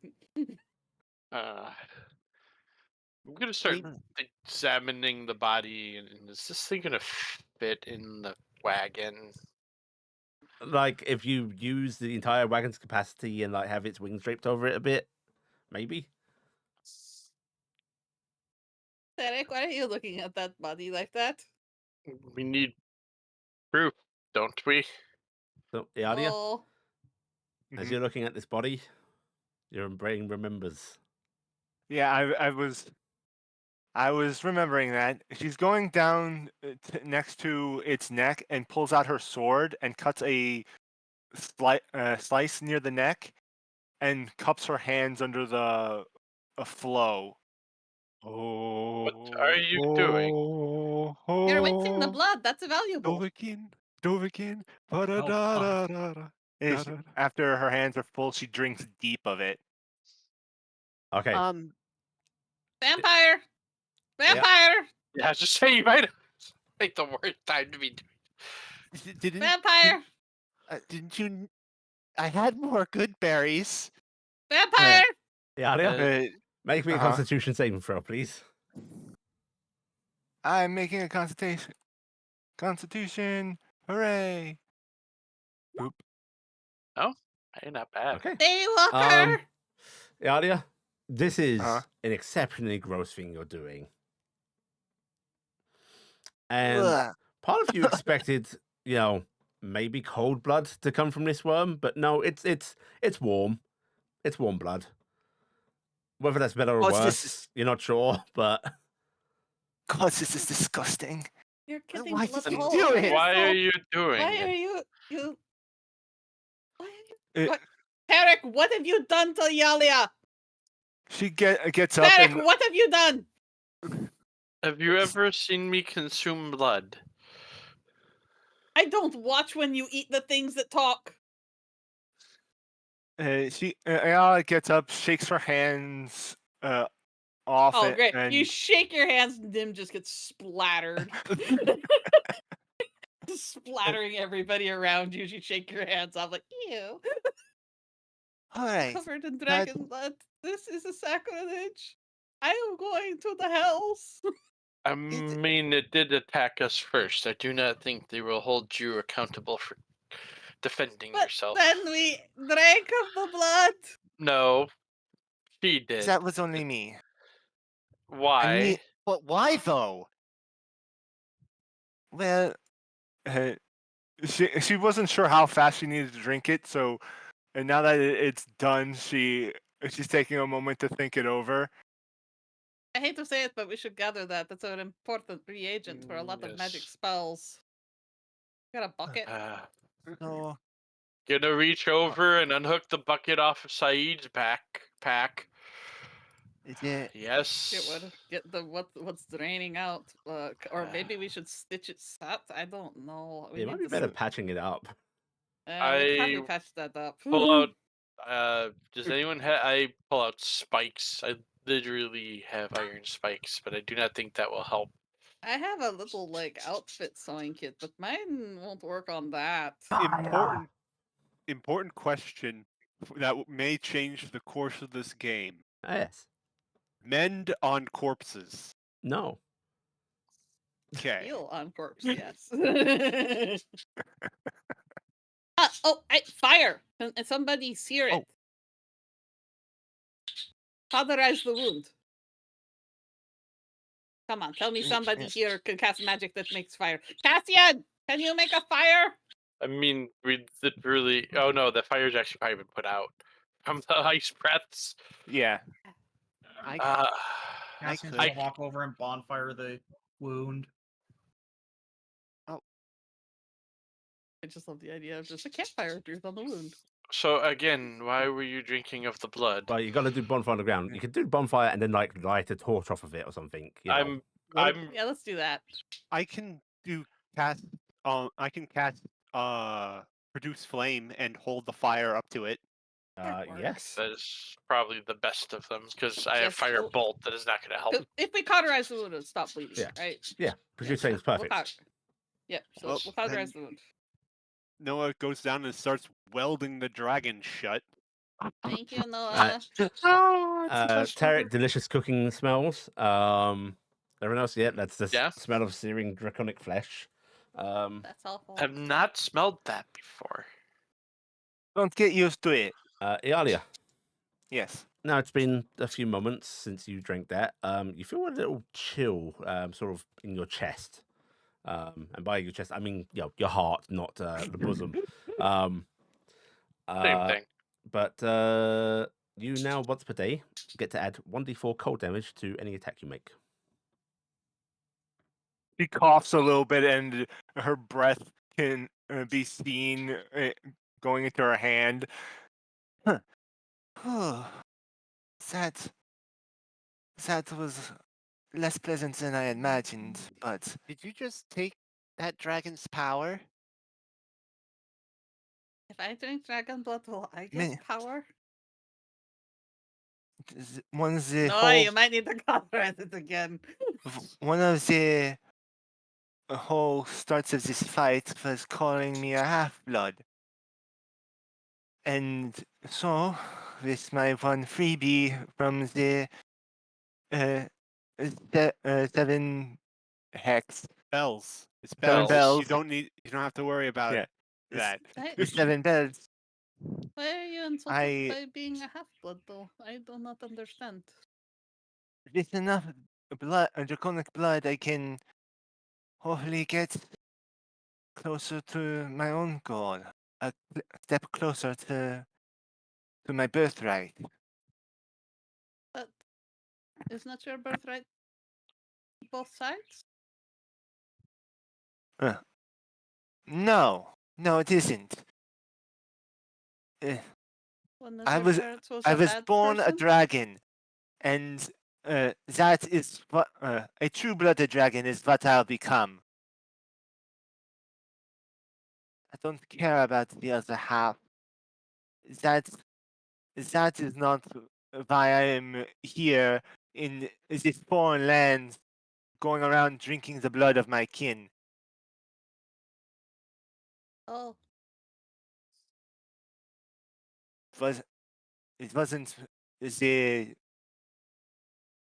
I'm gonna start examining the body, and is this thing gonna fit in the wagon? Like, if you use the entire wagon's capacity and like have its wings draped over it a bit, maybe. Taryc, why are you looking at that body like that? We need proof, don't we? So, Iala, Oh, as Mhm. you're looking at this body, your brain remembers. Yeah, I was remembering that. She's going down next to its neck and pulls out her sword and cuts a slice near the neck and cups her hands under the a flow. Oh, are you doing? you're rinsing the oh, blood. That's valuable. Dovahkiin, Dovahkiin, ba-da-da-da-da-da, fuck. da-da-da. After her hands are full, she drinks deep of it. Okay. Vampire! Vampire! Yeah, just say you might like the worst time to be doing. Didn't Vampire! didn't you? I had more good berries. Vampire! Iala, make me a uh-huh. Constitution saving throw, please. I'm making a constitution. Constitution, hooray! Boop. Hey, not bad. Okay. Daywalker! Iala, this is Uh-huh. an exceptionally gross thing you're doing. And Ugh. part of you expected, maybe cold blood to come from this worm, but no, it's warm. It's warm blood. Whether that's better or Oh, it's worse, just- you're not sure, but God, this is disgusting. You're getting Why blood did you all do over it? Why are yourself. you doing Why it? are you? Why are you? It- What? Taryc, what have you done to Yalia? She gets up Taryc, and what have you done? Have you ever seen me consume blood? I don't watch when you eat the things that talk. Ayala gets up, shakes her hands off Oh, it, great. and You shake your hands and Dim just gets splattered. Splattering everybody around you as you shake your hands off like, ew. All right. Covered in dragon blood. This is a sacrilege. I am going to the hells. I mean, it did attack us first. I do not think they will hold you accountable for defending But yourself. then we drank of the blood. No, she did. That was only me. Why? But why though? Well, uh, she wasn't sure how fast she needed to drink it, so and now that it's done, she's taking a moment to think it over. I hate to say it, but we should gather that. That's an important reagent for a lot of magic Yes. spells. Got a bucket? So Gonna reach over and unhook the bucket off of Saeed's backpack. is it? Yes. Get the what's draining out, or maybe we should stitch it shut. I don't know. We It might need be to better patching it up. we'll probably I patch that up. pull out. Does anyone have? I pull out spikes. I literally have iron spikes, but I do not think that will help. I have a little like outfit sewing kit, but mine won't work on that. Important question that may change the course of this game. Ah, yes. Mend on corpses. No. Okay. Heal on corpse, yes. Fire! And somebody sear it. Oh. Cauterize the wound. Come on, tell me somebody yeah. here can cast magic that makes fire. Cassian, can you make a fire? I mean, we literally. Oh no, the fire's actually probably been put out from the ice breaths. Yeah. Uh, Cassian's could. gonna walk over and bonfire the wound. I just love the idea of just a campfire appears on the wound. so again, why were you drinking of the blood? Well, you got to do bonfire on the ground. You could do bonfire and then like light a torch off of it or something. You know. I'm Yeah, let's do that. I can do cast. I can cast. Produce flame and hold the fire up to it. That works. Yes. That is probably the best of them because I have Yes, fire well- bolt that is not going to help. If we cauterize the wound, it'll stop bleeding, Yeah. right? Yeah. Produce Yeah, flame is we'll perfect. Yep, so Well, we'll cauterize the wound. Noah goes down and starts welding the dragon shut. Thank you, Noah. Taryc, delicious cooking smells. Everyone else, yeah, that's the Yeah. smell of searing draconic flesh. That's awful. I've not smelled that before. Don't get used to it. Iala. Yes. Now it's been a few moments since you drank that. You feel a little chill, sort of in your chest. And by your chest, I mean your heart, not the bosom. Same thing. But you now once per day get to add 1d4 cold damage to any attack you make. She coughs a little bit, and her breath can be seen going into her hand. That was less pleasant than I imagined, but Did you just take that dragon's power? If I drink dragon blood, will I get Me- power? one of the No, you might need to cauterize it again. one of the whole starts of this fight was calling me a half-blood. And so, with my one freebie from the 7 hex, Bells. It's Seven bells. bells. You don't have to worry about Yeah. that. the 7 bells, Why are you insulted by being a half-blood, though? I do not understand. with enough blood, draconic blood, I can hopefully get closer to my own goal, a step closer to my birthright. But isn't that your birthright? Both sides? No, it isn't. One I of your was- parents was I a was bad born a person? dragon, and that is what a true-blooded dragon is what I'll become. I don't care about the other half. That is not why I am here in this foreign land, going around drinking the blood of my kin. Oh, Was it wasn't the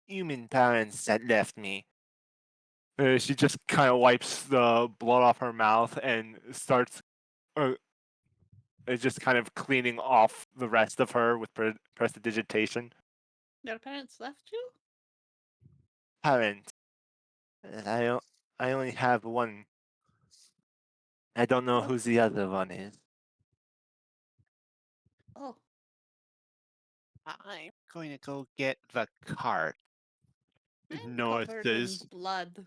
human parents that left me. She just kind of wipes the blood off her mouth and starts just kind of cleaning off the rest of her with prestidigitation. Your parents left you? Parent. I only have one. I don't know What? who the other one is. Oh, I'm going to go get the cart. I'm Noah covered in says. blood.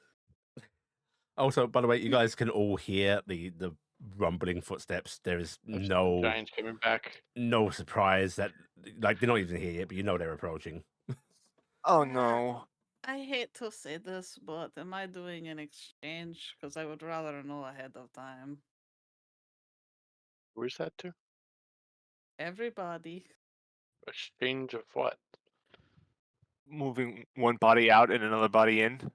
Also, by the way, you guys can all hear the rumbling footsteps. There is Of no giants coming back. no surprise that like they're not even here yet, but you know they're approaching. Oh Ah. no. I hate to say this, but am I doing an exchange? Because I would rather know ahead of time. Where's that to? Everybody. Exchange of what? Moving one body out and another body in.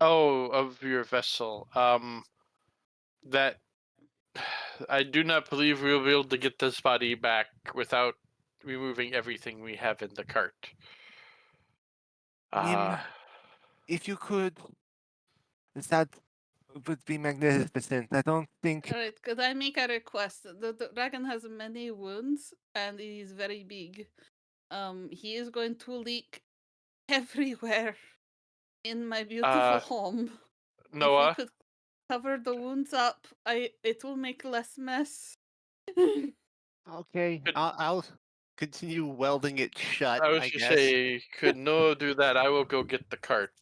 Oh, of your vessel. That I do not believe we will be able to get this body back without removing everything we have in the cart. Nim, Uh, if you could, that would be magnificent. I don't think. Alright, could I make a request? The dragon has many wounds and he is very big. He is going to leak everywhere in my beautiful home. If we Noah, could cover the wounds up, it will make less mess. Okay, Good. I'll continue welding it shut, I was I to guess. say, could Noah do that? I will go get the cart.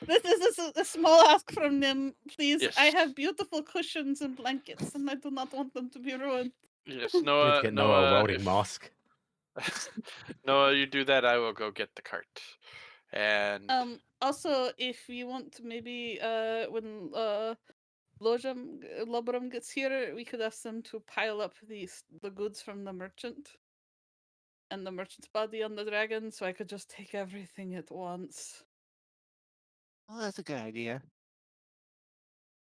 This is a small ask from them, please. I Yes. have beautiful cushions and blankets, and I do not want them to be ruined. Yes, We need to Noah. get Noah a Noah, welding if mask. Noah, you do that, I will go get the cart. And Also, if you want to maybe, when Lobram gets here, we could ask them to pile up the goods from the merchant and the merchant's body on the dragon, so I could just take everything at once. Well, that's a good idea.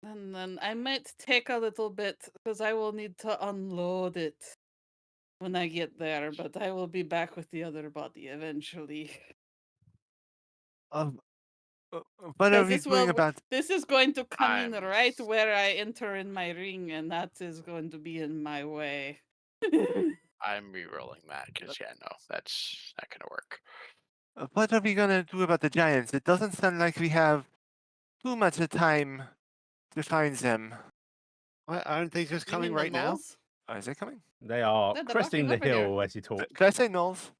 And then I might take a little bit because I will need to unload it when I get there, but I will be back with the other body eventually. Um, what are Because we doing about? this is going to come in I'm right where I enter in my ring, and that is going to be in my way. I'm re-rolling that because yeah, no, that's not gonna work. What are we gonna do about the giants? It doesn't sound like we have too much time to find them. What, aren't they just You coming mean the right now? gnolls? Oh, is it coming? They are Yeah, they're cresting walking the over here. hill as you talk. Did I say gnolls?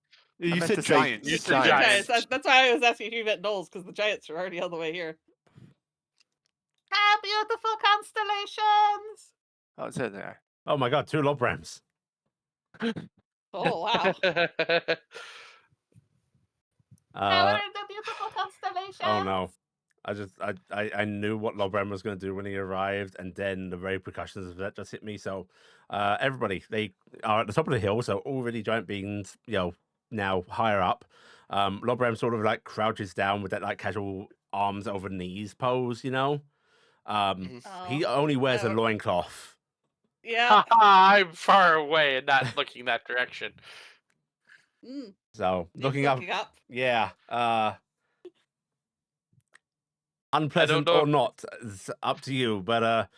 I You meant said to say giants. You said Giants. giants. That's why I was asking if you meant gnolls, because the giants are already all the way here. Ah, beautiful constellations! Oh, it's there. Oh my god, 2 Lobrams. Oh, wow. How Uh, are the beautiful constellations? oh no. I knew what Lobram was going to do when he arrived, and then the repercussions of that just hit me. So, everybody, they are at the top of the hill, so already giant beings, now higher up. Lobram sort of like crouches down with that like casual arms over knees pose, Mhm. He Oh, only wears a no. loincloth. Yeah. I'm far away and not looking that direction. Mm, So he's looking up, looking up. yeah, I don't unpleasant know. or not, it's up to you. But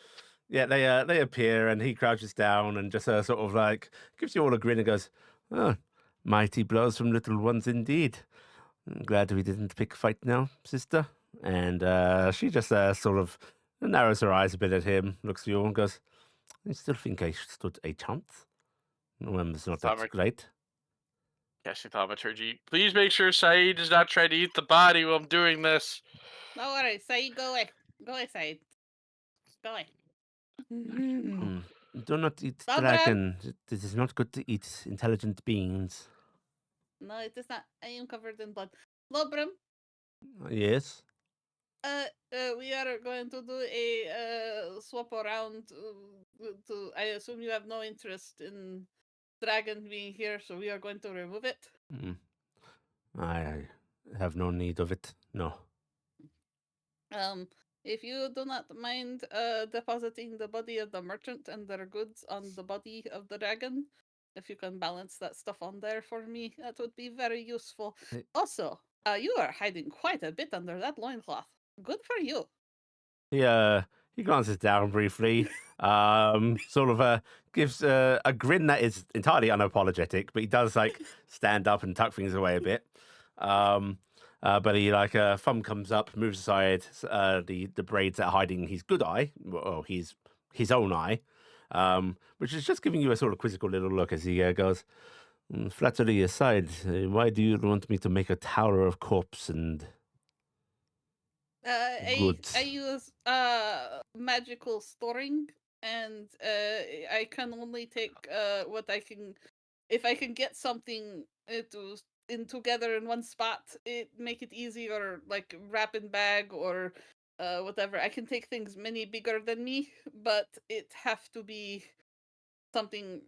yeah, they appear, and he crouches down and just sort of like gives you all a grin and goes, "Oh, mighty blows from little ones indeed. I'm glad we didn't pick a fight now, sister." And she just sort of narrows her eyes a bit at him, looks at you, and goes, "I still think I stood a chance. It's not that Thaumaturgy. great." Casting thaumaturgy. Please make sure Saeed does not try to eat the body while I'm doing this. Don't worry, Saeed, go away. Go away, Saeed. Go away. Hmm. Do not eat Lobram? dragon. It is not good to eat intelligent beings. No, it is not. I am covered in blood. Lobram, Yes. we are going to do a swap around. I assume you have no interest in dragon being here, so we are going to remove it. Hmm. I have no need of it. No. If you do not mind depositing the body of the merchant and their goods on the body of the dragon, If you can balance that stuff on there for me, that would be very useful. Hey. Also, you are hiding quite a bit under that loincloth. Good for you. He glances down briefly, sort of gives a grin that is entirely unapologetic, but he does like stand up and tuck things away a bit. But he thumb comes up, moves aside the braids that are hiding his good eye, or his own eye, which is just giving you a sort of quizzical little look as he goes. Flattery aside, why do you want me to make a tower of corpse and goods? I use magical storing, and I can only take what I can. If I can get something in together in one spot, it make it easier, like wrap in bag or whatever. I can take things many bigger than me, but it have to be something.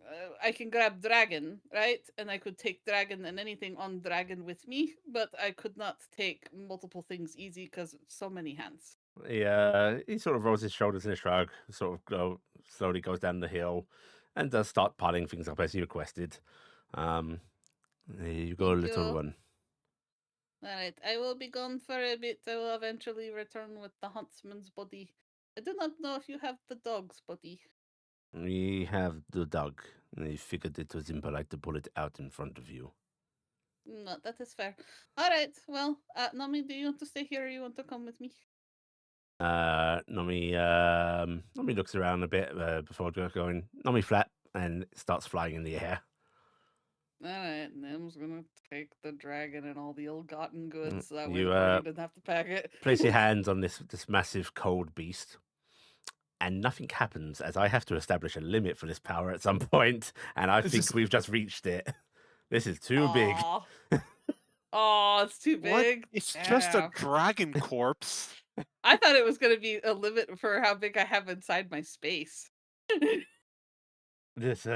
I can grab dragon, right? And I could take dragon and anything on dragon with me, but I could not take multiple things easy because so many hands. He sort of rolls his shoulders in a shrug, sort of slowly goes down the hill, and does start piling things up as you requested. There you go, Thank little you. one. All right, I will be gone for a bit. I will eventually return with the huntsman's body. I do not know if you have the dog's body. We have the dog. I figured it was impolite to pull it out in front of you. No, that is fair. All right, well, Nami, do you want to stay here or you want to come with me? Nami looks around a bit before going Nami flat and starts flying in the air. All right, Nim's gonna take the dragon and all the ill-gotten goods. That way you, the party doesn't have to pack it. Place your hands on this massive cold beast, and nothing happens as I have to establish a limit for this power at some point, and I This think is- we've just reached it. This is too big. Oh, it's too What? big. It's just a Damn. dragon corpse. I thought it was gonna be a limit for how big I have inside my space. This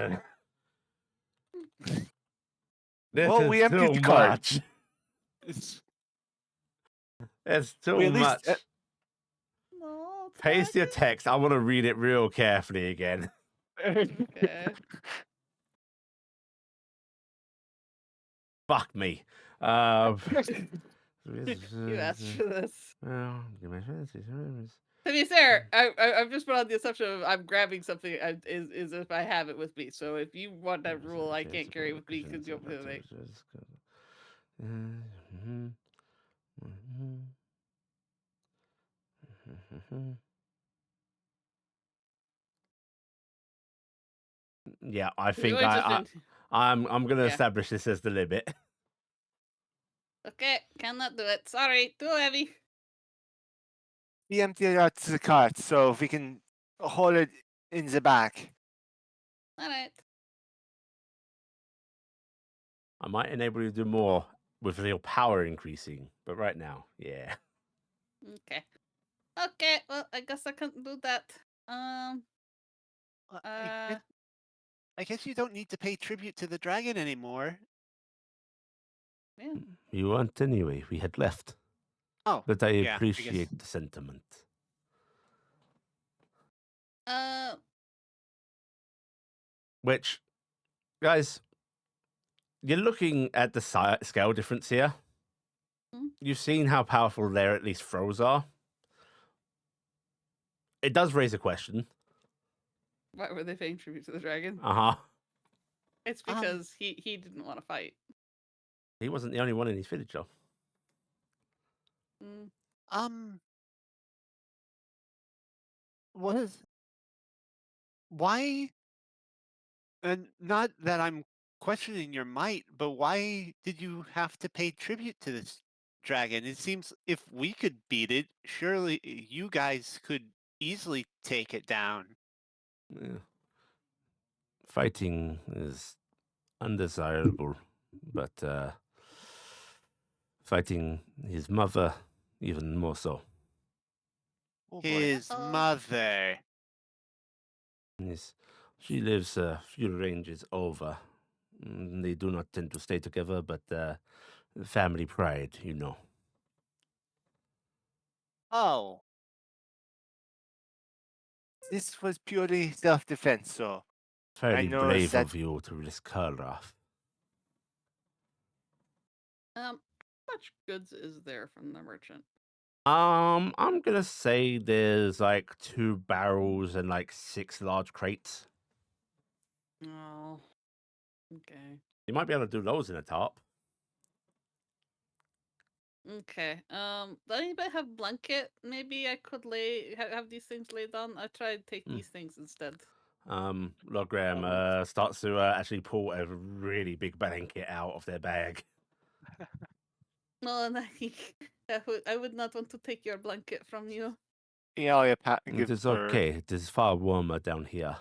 Well, is we emptied too the cart. much. It's It's too We at least, much. No, it's Paste your not. text. I want to read it real carefully again. Okay. Fuck me. You asked for this. To be fair, I've just put on the assumption of I'm grabbing something is if I have it with me. So if you want that rule, I can't carry it with me because you'll be like, Yeah, I "You're think interested." I'm gonna Yeah. establish this as the limit. Okay, cannot do it. Sorry, too heavy. we emptied out the cart so we can hold it in the back. All right. I might enable you to do more with your power increasing, but right now, yeah. Okay. Okay. Well, I guess I can't do that. I guess you don't need to pay tribute to the dragon anymore. Yeah. You weren't anyway. We had left. Oh, But I yeah, I guess- appreciate the sentiment. Which, guys, you're looking at the scale difference here. Hmm? You've seen how powerful their at least throws are. It does raise a question. Why were they paying tribute to the dragon? Uh-huh. It's because he didn't want to fight. He wasn't the only one in his village, though. Mm. What is? Why? And not that I'm questioning your might, but why did you have to pay tribute to this dragon? It seems if we could beat it, surely you guys could easily take it down. Yeah. Fighting is undesirable, but fighting his mother even more so. Oh, boy. His mother. Yes, she lives a few ranges over. They do not tend to stay together, but family pride, you know. This was purely self-defense, so Fairly noticed brave that of you to risk her life. How much goods is there from the merchant? I'm gonna say there's like 2 barrels and like 6 large crates. Oh, okay. You might be able to do those in a top. Okay. Does anybody have blanket? Maybe I could have these things laid on. I try to take these things instead. Lord Graham starts to actually pull a really big blanket out of their bag. No, and I would not want to take your blanket from you. Iala It gives is her. okay. It is far warmer down here.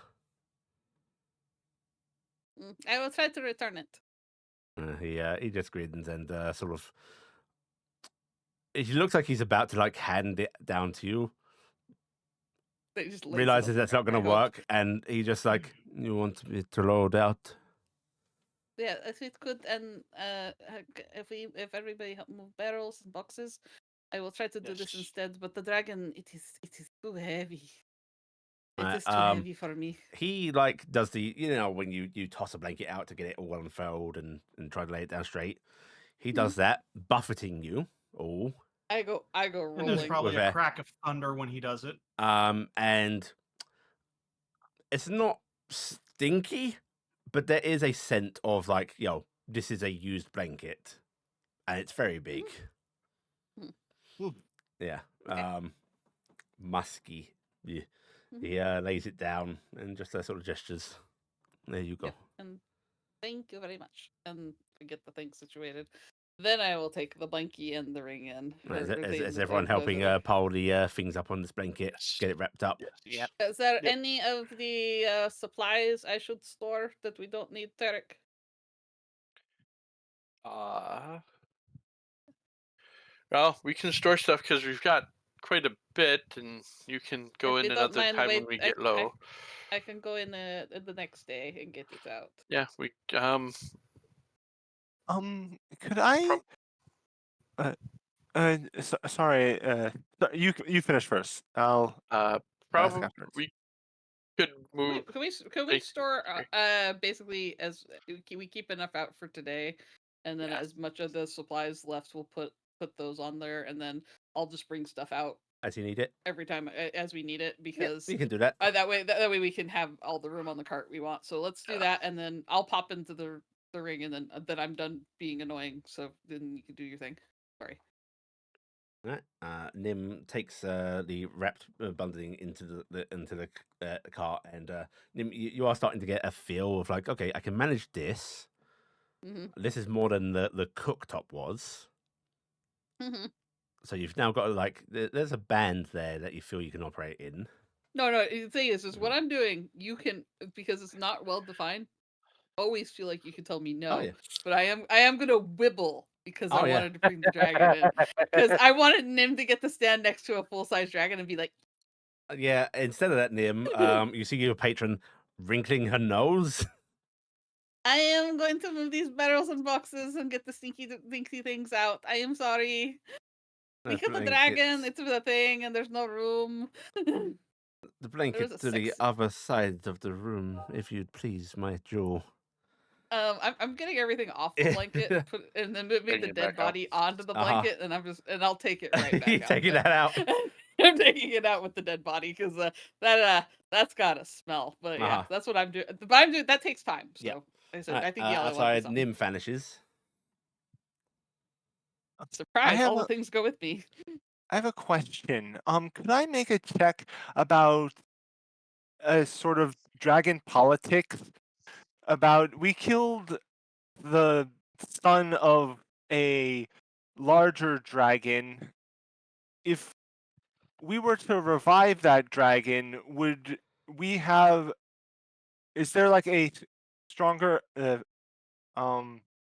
I will try to return it. He just grins and sort of. He looks like he's about to like hand it down to you. They just lays it Realizes on that's the not going to ground. work, and he just like, you want me to load out? Yeah, if it could, and if everybody help move barrels and boxes, I will try to do this Yes. instead. But the dragon, it is too heavy. It Right, is too heavy for me. He like does the when you toss a blanket out to get it all unfurled and try to lay it down straight. He does that, buffeting you all. I go And there's rolling. probably With a a- crack of thunder when he does it. And it's not stinky, but there is a scent of like, this is a used blanket, and it's very big. Mhm. Yeah, Okay. musky. Yeah. Mhm. He lays it down and just sort of gestures. There you go. Yep, and thank you very much. And we get the thing situated. Then I will take the blankie and the ring in. Is everyone helping pile the things up on this blanket, Yes. get it wrapped up? Yes. Is there Yep. any of the supplies I should store that we don't need, Taryc? Well, we can store stuff because we've got quite a bit, and you can go If in you don't another mind, time wait, when we get low. I can go in the next day and get it out. Yeah, we Could I? Sorry. You finish first. I'll ask probably afterwards. we could move. Can we store basically as we keep enough out for today, and then as much of the supplies left, we'll put those on there, and then I'll just bring stuff out As you need it. every time as we need it, because You can do that. that way we can have all the room on the cart we want. So let's do that, and then I'll pop into the ring, and then I'm done being annoying. So then you can do your thing. Sorry. Right. Nim takes the wrapped bundling into the cart, and Nim, you are starting to get a feel of like, okay, I can manage this. Mm-hmm. This is more than the cooktop was. Mm-hmm. So you've now got like there's a band there that you feel you can operate in. No. The thing is what I'm doing. You can, because it's not well defined. Always feel like you can tell me no. Oh yeah. But I am gonna wibble because I Oh, yeah. wanted to bring the dragon in, because I wanted Nim to get to stand next to a full size dragon and be like, Yeah. Instead of that, Nim, you see your patron wrinkling her nose. I am going to move these barrels and boxes and get the sneaky things out. I am sorry. We killed the dragon. It's the thing, and there's no room. The blanket to the other side of the room, if you'd please, my jewel. I'm getting everything off the blanket, and then moving Bring the it dead back out. body onto the blanket, and I'll take it right back You're out. taking that out. I'm taking it out with the dead body because that's gotta smell. But yeah, that's what I'm doing. But I'm doing that takes time. So Yep. I said I think Iala wanted outside, something. Nim vanishes. Surprise! All the things go with me. I have a question. Could I make a check about a sort of dragon politics? About we killed the son of a larger dragon. If we were to revive that dragon, would we have? Is there like a stronger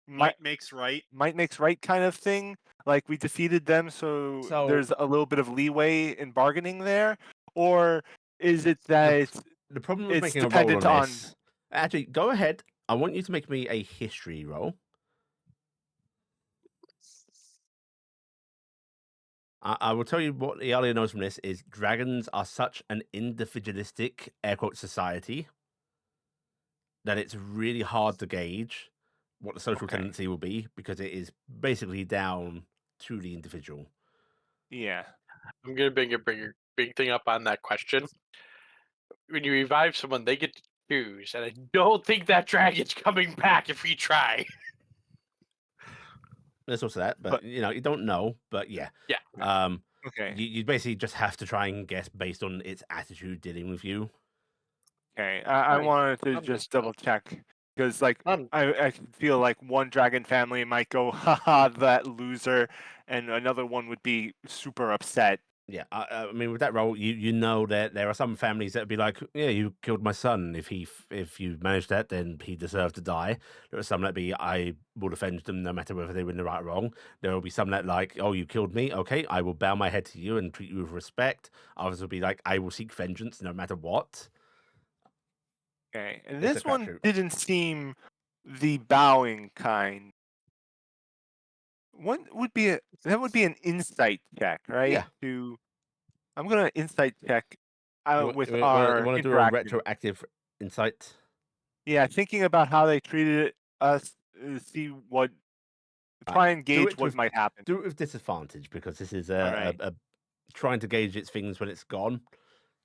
Might makes right. might makes right kind of thing? Like we defeated them, so there's a little bit of leeway in bargaining there, or is it that the problem with it's making a roll dependent on on? this? Actually, go ahead. I want you to make me a history roll. I will tell you what Iala knows from this is dragons are such an individualistic, air quote, society that it's really hard to gauge what the social Okay. tendency will be because it is basically down to the individual. Yeah. I'm gonna bring a big thing up on that question. When you revive someone, they get to choose, and I don't think that dragon's coming back if we try. There's also that, but But- you know, you don't know. But yeah, Yeah. Okay. you basically just have to try and guess based on its attitude dealing with you. Okay. I Right. wanted to I'm just just not- double check because, like, Um, I feel like one dragon family might go, haha, that loser, and another one would be super upset. Yeah, I mean, with that role, you know that there are some families that would be like, yeah, you killed my son. If you managed that, then he deserved to die. There are some that be, I will avenge them no matter whether they were in the right or wrong. There will be some that like, oh, you killed me, okay, I will bow my head to you and treat you with respect. Others will be like, I will seek vengeance no matter what. Okay. And It's a this one crapshoot. didn't seem the bowing kind. What would be that would be an insight check, right? Yeah. I'm gonna insight check with you our want to do a interaction. retroactive insight? Yeah, thinking about how they treated us, see what, try and do gauge it what with- might happen. Do it with disadvantage because this is Alright. a trying to gauge its things when it's gone.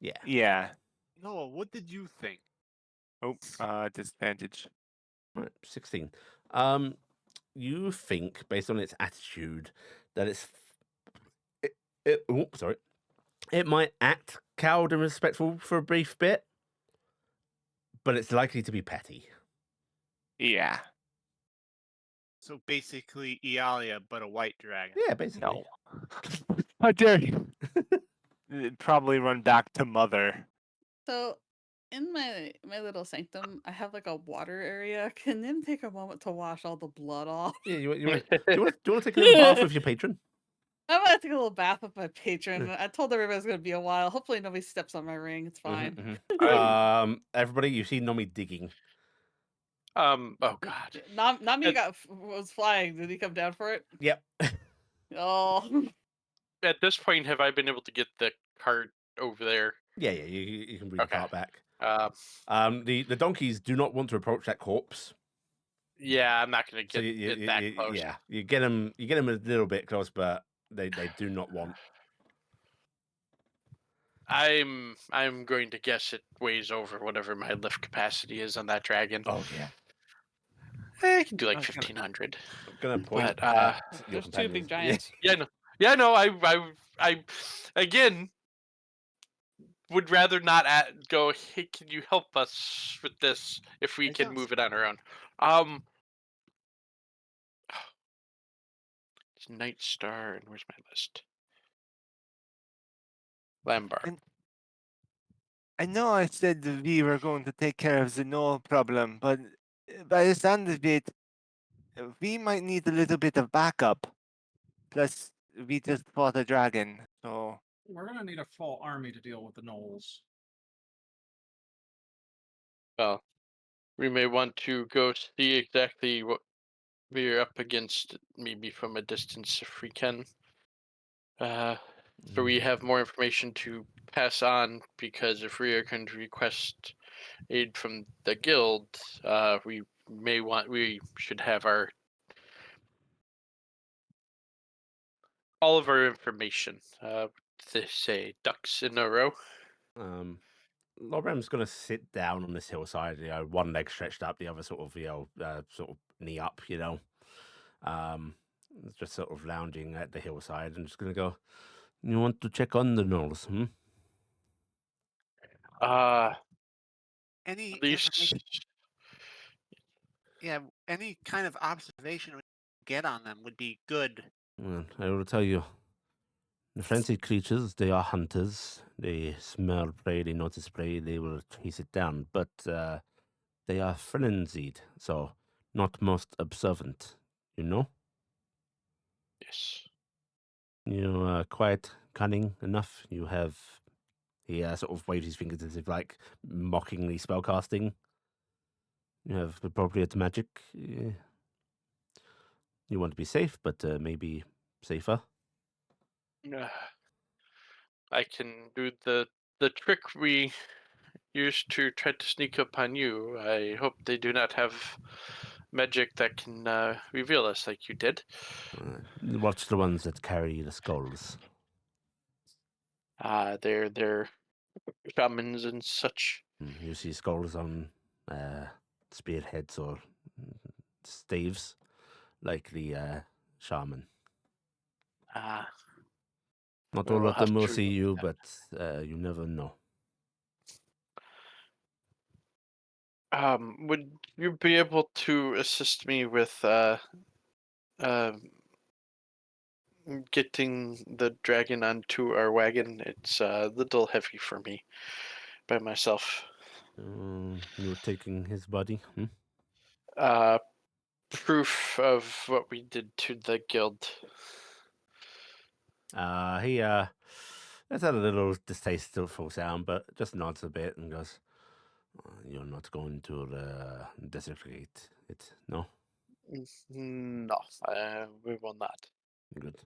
Yeah. Yeah. Noah, what did you think? Oh, disadvantage. Right, 16. You think, based on its attitude, that sorry, it might act cowed and respectful for a brief bit, but it's likely to be petty. Yeah. So basically, Iala, but a white dragon. Yeah, basically. No. How dare you? It'd probably run back to mother. So, in my little sanctum, I have like a water area. Can Nim take a moment to wash all the blood off? Yeah, do you want to take a little bath with your patron? I'm gonna take a little bath with my patron. I told everybody it's gonna be a while. Hopefully, nobody steps on my ring. It's fine. Everybody, you see Nomi digging. oh god. Nami At- was flying. Did he come down for it? Yep. Oh, At this point, have I been able to get the cart over there? Yeah, you can bring Okay. the cart back. Um, The donkeys do not want to approach that corpse. yeah, I'm not gonna So get that close. yeah, you get them a little bit close, but they do not want. I'm going to guess it weighs over whatever my lift capacity is on that dragon. Oh yeah. I can do like I was gonna- 1500. I'm gonna point But, at your there's two big companions. giants. Yeah, no. I again would rather not go. Hey, can you help us with this if we It can sounds- move it on our own? It's Night Star, and where's my list? Lambar. I know I said we were going to take care of the Knoll problem, but by the sound of it, we might need a little bit of backup. Plus, we just fought a dragon, so We're gonna need a full army to deal with the gnolls. Well, we may want to go see exactly what we're up against, maybe from a distance if we can. So we have more information to pass on, because if we are going to request aid from the guild, we should have all of our information. They say ducks in a row. Lorem's gonna sit down on this hillside, one leg stretched up, the other sort of, sort of knee up, just sort of lounging at the hillside, and just gonna go. You want to check on the gnolls, hmm? Any At least information? Yeah, any kind of observation we get on them would be good. Well, I will tell you. The frenzied creatures, they are hunters. They smell prey, they notice prey, they will chase it down. But they are frenzied, so not most observant, you know? yes. You are quite cunning enough. You have. He sort of waves his fingers as if, like, mockingly spellcasting. You have appropriate magic. You want to be safe, but maybe safer. I can do the trick we used to try to sneak up on you. I hope they do not have magic that can reveal us like you did. Watch the ones that carry the skulls. They're shamans and such. You see skulls on spearheads or staves, like the shaman. Not We all will of them have will to see look you, at but you never know. Would you be able to assist me with getting the dragon onto our wagon? It's a little heavy for me by myself. You're taking his body? Proof of what we did to the guild. He has had a little distasteful sound, but just nods a bit and goes, "You're not going to desecrate it, no? No, we will not. Good.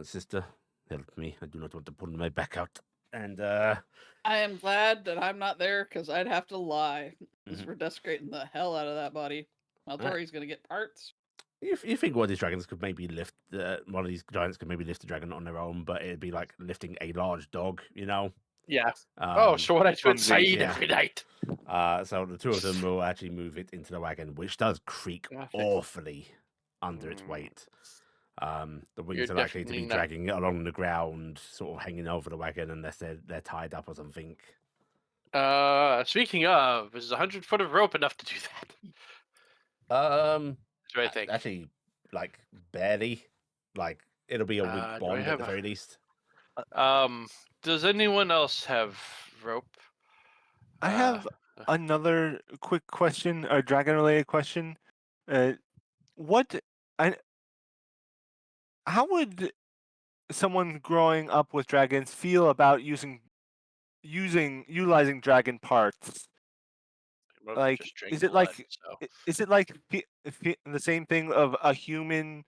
Sister, help me. I do not want to pull my back out." And I am glad that I'm not there because I'd have to lie. Because Mhm. we're desecrating the hell out of that body. Maltori's gonna get parts. you think one of these dragons could maybe lift one of these giants could maybe lift a dragon on their own, but it'd be like lifting a large dog, you know? Yeah. So what I do clumsy, inside yeah. every night. So the two of them will actually move it into the wagon, which does creak Perfect. awfully under its weight. The wings You're are likely to definitely be not- dragging it along the ground, sort of hanging over the wagon, unless they're tied up or something. Speaking of, is 100 foot of rope enough to do that? Do I think? Actually, like barely. Like it'll be a weak Do I bond at have the a- very least. Does anyone else have rope? I have another quick question, a dragon-related question. What I how would someone growing up with dragons feel about utilizing dragon parts? Well, Like, just drink is it blood, like so. is it like the same thing of a human?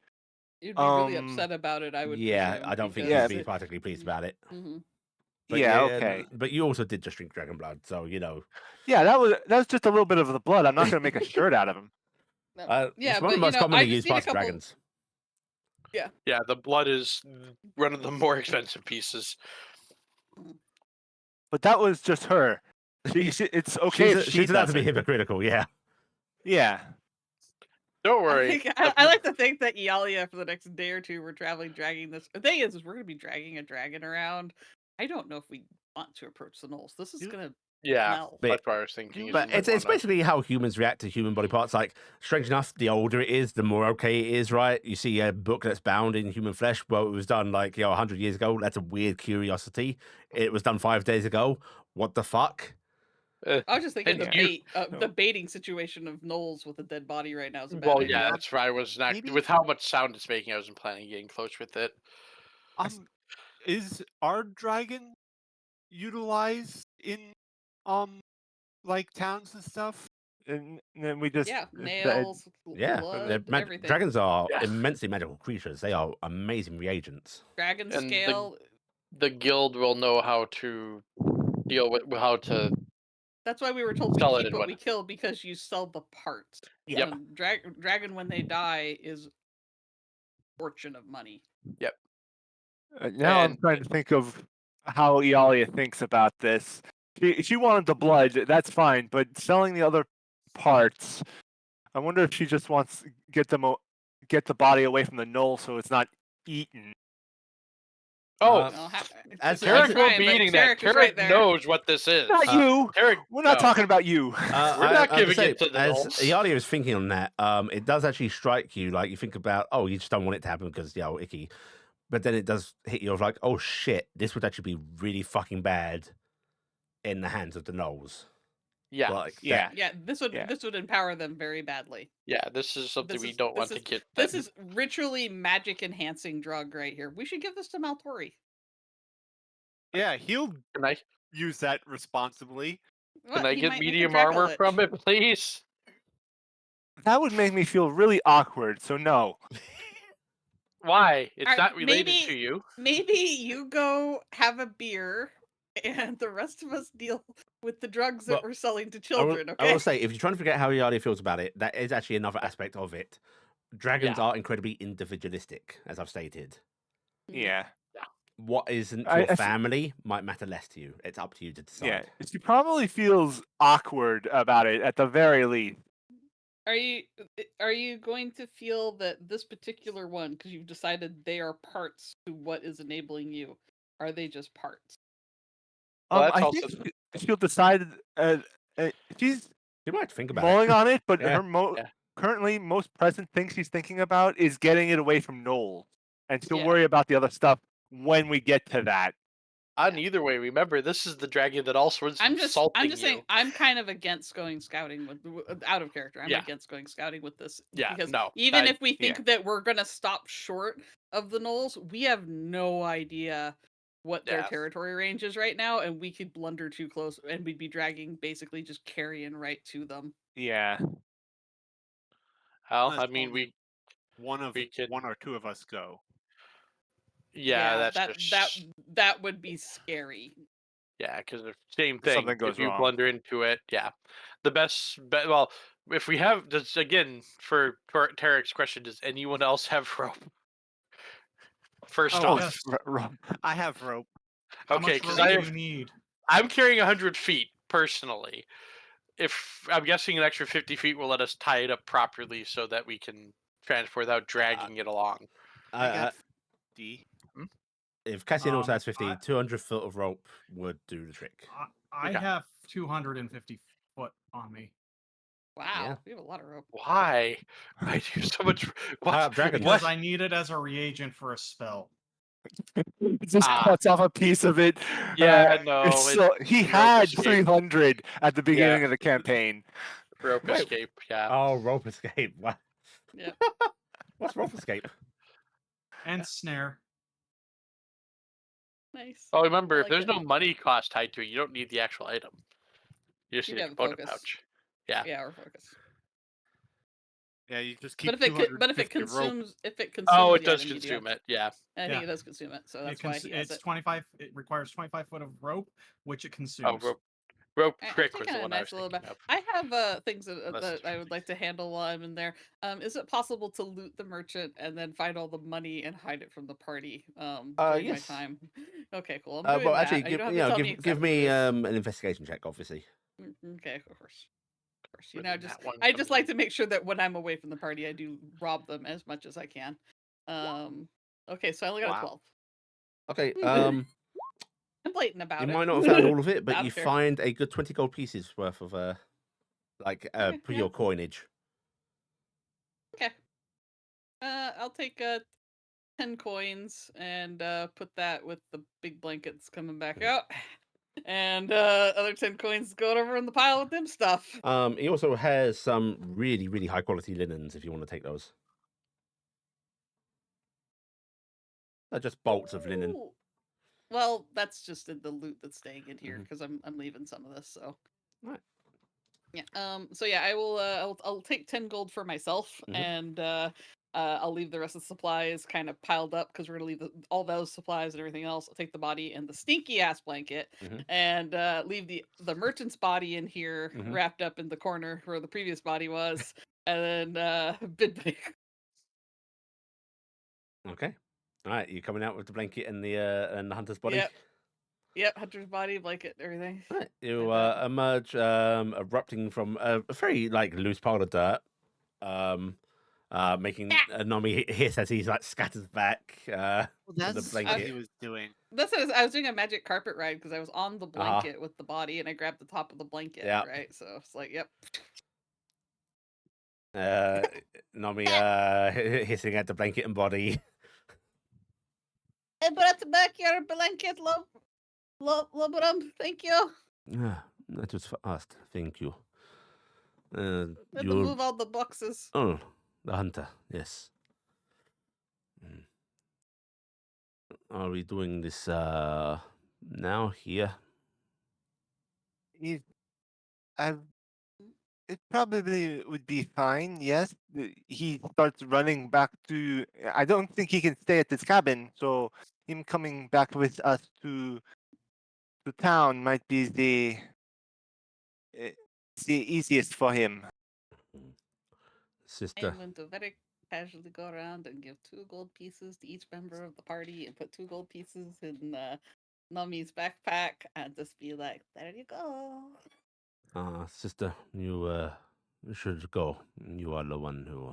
You'd be really upset about it, I would Yeah, presume. I don't think Yeah, you'd be particularly pleased about it. Mhm. But Yeah, okay. But you also did just drink dragon blood, so you know. Yeah, that was just a little bit of the blood. I'm not gonna make a shirt out of him. No, yeah, it's one of but the most I commonly just used need a parts of couple. dragons. Yeah, the blood is one of the more expensive pieces. But that was just her. It's okay if she She's allowed to be doesn't. hypocritical, yeah. Yeah. Don't I, worry. think, I like to think that Iala for the next day or two we're traveling dragging this. The thing is we're gonna be dragging a dragon around. I don't know if we want to approach the Knolls. This is gonna Yeah, smell. that's what I was thinking. is But you might it's wanna- basically how humans react to human body parts. Like, strange enough, the older it is, the more okay it is, right? You see a book that's bound in human flesh. Well, it was done like 100 years ago. That's a weird curiosity. It was done 5 days ago. What the fuck? I was just thinking And the you- the baiting situation of Knowles with a dead body right now is a bad Well, idea. yeah, that's why I was not. Maybe- With how much sound it's making, I wasn't planning on getting close with it. Is our dragon utilized in like towns and stuff? And then we just Yeah, the- nails, Yeah, blood, everything. dragons are Yeah. immensely magical creatures. They are amazing reagents. Dragon And the- scale. The guild will know how to deal with how to. That's why we were told to Sell it keep and what what- we kill because you sell the parts. Yep. Dragon when they die is a fortune of money. now I'm And- trying to think of how Iala thinks about this. She wanted the blood, that's fine, but selling the other parts, I wonder if she just wants to get the body away from the knoll so it's not eaten. Oh, Uh, as- Taryc as- won't be eating that. Taryc is right Taryc there. knows what this is. Not you. Taryc, We're not no. talking about you. We're not giving it to the as Knolls. Iala is thinking on that, it does actually strike you. Like you think about, oh, you just don't want it to happen because icky. But then it does hit you of like, oh shit, this would actually be really fucking bad in the hands of the Knolls. Yeah, Like, Yeah. Yeah, this would empower them very badly. yeah. This is something This we is- don't this want to is- get. This is ritually magic enhancing drug right here. We should give this to Maltori. Yeah, he'll Can I use that responsibly. can I He get might make a medium Draco armor Lich. from it, please? That would make me feel really awkward, so no. Why? It's Alright, not related maybe- to you. Maybe you go have a beer and the rest of us deal with the drugs Well, that we're selling to I children. will Okay. say, if you're trying to figure out how Iala feels about it, that is actually another aspect of it. Dragons Yeah. are incredibly individualistic, as I've stated. Yeah. What isn't I your f- family might matter less to you. It's up to you to Yeah. decide. She probably feels awkward about it at the very least. Are you going to feel that this particular one, because you've decided they are parts to what is enabling you, are they just parts? Well, that's I also think she'll decide. She's You might think about mulling it. on it, but Yeah. her currently most present thing she's thinking about is getting it away from Noel, and she'll Yeah. worry about the other stuff when we get to that. on either way. Remember, this is the dragon that also is I'm insulting just you. saying I'm kind of against going scouting with out of character. I'm Yeah. against going scouting with this Yeah, because no, even I- if we think that we're gonna stop short of the Knolls, we have no idea what their Yeah. territory range is right now, and we could blunder too close, and we'd be dragging basically just carrying right to them. Yeah. Well, Unless I mean, only one can- or two of us go. yeah, that's just that would be scary. yeah, because the same If thing. something goes If you wrong. blunder into it, yeah, the best. Well, if we have this again for Taryc's question, does anyone else have rope? First Oh, off, yes. I have rope. How okay, much because rope do you need? I'm carrying 100 feet personally. If I'm guessing an extra 50 feet will let us tie it up properly so that we can transport without dragging it along. I Uh, got D. if Cassian also Um, has 50, 200 foot of rope would do the trick. I Okay. have 250 foot on me. Wow, Yeah. we have a lot of rope. Why? Why do you so much? What? High up dragons. Because What? I need it as a reagent for a spell. It just Ah. cuts off a piece of it. Yeah, no. So he rope had escape. 300 at the beginning of the campaign. Rope Wait. escape. Yeah. Oh, rope escape. What? Yep. What's rope escape? And snare. Nice. Oh, remember, I if like there's it. no money cost tied to it, you don't need the actual item. You just You need a have a component focus. pouch. Yeah. Yeah, or focus. Yeah, you just keep But if it 250 rope. consumes Oh, it the does item, you do consume have- it. Yeah. I think Yeah. it does consume it, so that's It why he has it's it. 25. It requires 25 foot of rope, which it Oh, consumes. rope I'm trick was taking the a one I was nice little thinking bit. of. I have things that, Unless that it's I would like to handle while I'm in there. Is it possible to loot the merchant and then find all the money and hide it from the party during Yes. my time? Okay, cool. I'm doing Well, that. actually, You give, don't have you to know, tell me give exactly me what it is. an investigation check, obviously. Okay, of course. Of course. You Where know, did that one I come just like in? to make sure that when I'm away from the party, I do rob them as much as I can. Okay, so I only got a Wow. 12. Okay. I'm blatant about You it. might not have found all of it, but Out you of care. find a good 20 gold pieces worth of Okay, pure yeah. coinage. Okay. I'll take 10 coins and put that with the big blankets coming back out. And other 10 coins going over in the pile with them stuff. He also has some really, really high quality linens if you want to take those. They're just bolts of linen. Ooh. Well, that's just the loot that's staying in here Mhm. because I'm leaving some of this. So Right. yeah. So yeah, I will. I'll take 10 gold for myself, Mhm. and I'll leave the rest of the supplies kind of piled up because we're gonna leave all those supplies and everything else. I'll take the body and the stinky ass blanket, Mhm. and leave the merchant's body in here Mhm. wrapped up in the corner where the previous body was, and then bid. Okay. All right. You coming out with the blanket and the hunter's body? Yep, hunter's body, blanket, everything. All right. You And, emerge, erupting from a very loose pile of dirt. Making Nami hiss as he's scatters back Well, to the that's what blanket. he was doing. That's what I was doing a magic carpet ride because I was on the blanket with the body and I grabbed the top of the blanket, Yeah. right? So it's like, yep. Nami hissing at the blanket and body. I brought back your blanket, Lobarum. Thank you. That was fast. Thank you. Let them You're move all the boxes. the hunter. Yes. Are we doing this now here? It probably would be fine, yes. He starts running back to. I don't think he can stay at this cabin, so him coming back with us to to town might be uh, the easiest for him. Sister, I'm going to very casually go around and give 2 gold pieces to each member of the party and put 2 gold pieces in Nami's backpack and just be like, there you go. sister, you should go. You are the one who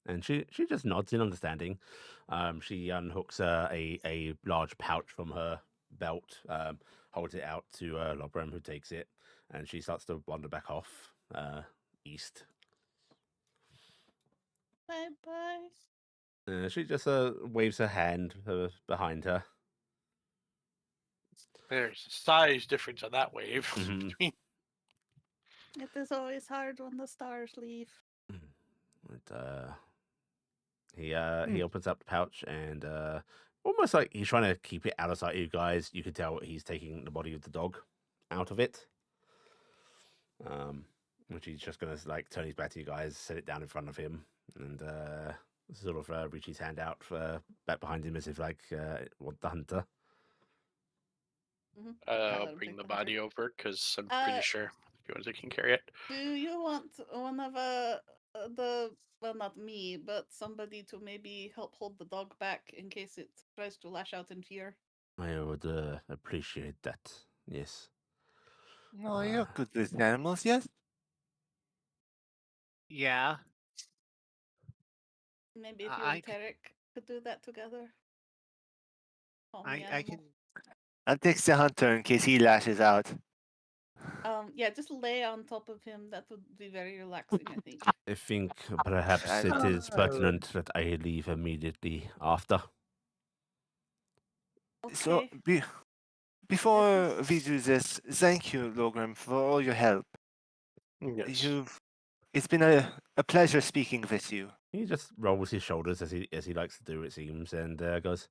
and she just nods in understanding. She unhooks a large pouch from her belt, holds it out to Lobram, who takes it, and she starts to wander back off east. Bye bye. She just waves her hand behind her. There's a size difference on that wave Mhm. between. It is always hard when the stars leave. And, he opens up the pouch and almost like he's trying to keep it out of sight of you guys. You can tell he's taking the body of the dog out of it. Which he's just gonna like turn his back to you guys, set it down in front of him, and sort of reach his hand out back behind him as if like want the hunter. I'll let him Bring take the the hunter. body over because I'm pretty sure the ones that can carry it. Do you want one of well, not me, but somebody to maybe help hold the dog back in case it tries to lash out in fear? I would appreciate that. Yes. No, you're good with animals, yes? Yeah. Maybe if you I and Taryc could do that together. Call me I animal. can. I'll take the hunter in case he lashes out. Yeah, just lay on top of him. That would be very relaxing, I think. I think perhaps I it don't is know. pertinent that I leave immediately after. So, Okay. before we do this, thank you, Logram, for all your help. Yes. It's been a pleasure speaking with you. He just rolls his shoulders as he likes to do, it seems, and goes,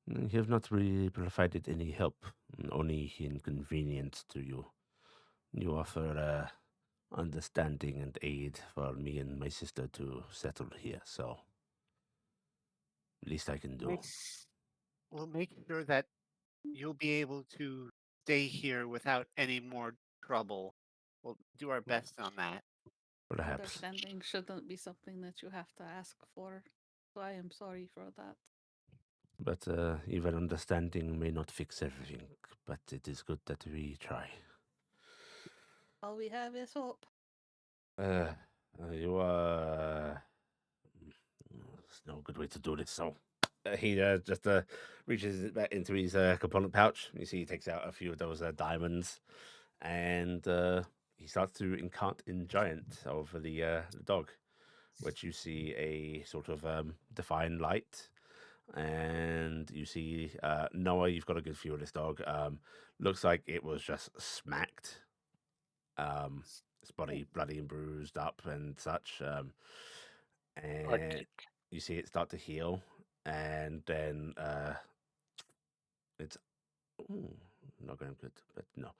"You have not really provided any help, only inconvenience to you. You offer understanding and aid for me and my sister to settle here, so least I can do." We'll make sure that you'll be able to stay here without any more trouble. We'll do our best on that. Perhaps, Understanding shouldn't be something that you have to ask for. So I am sorry for that. but even understanding may not fix everything. But it is good that we try. All we have is hope. You there's no good way to do this. So he just reaches it back into his component pouch. You see, he takes out a few of those diamonds, and he starts to incant in giant over the dog, which you see a sort of defined light. And you see Noah. You've got a good view of this dog. Looks like it was just smacked. Its body bloody and bruised up and such. And Arctic. you see it start to heal, and then it's not going good, but no,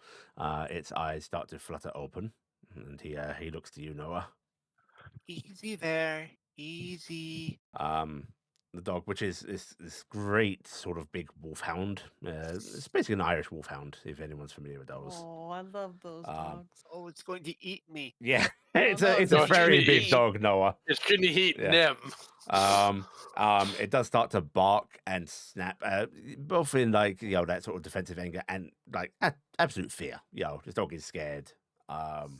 its eyes start to flutter open, and he looks to you, Noah. Easy there, easy. The dog, which is this great sort of big wolfhound. It's basically an Irish wolfhound, if anyone's familiar with those. Oh, I love those dogs. Oh, it's going to eat me. Yeah, Oh, it's no, a it's very gonna big eat. dog, Noah. It's gonna eat Yeah. Nim. It does start to bark and snap, both in like that sort of defensive anger and like absolute fear. This dog is scared. Flogram,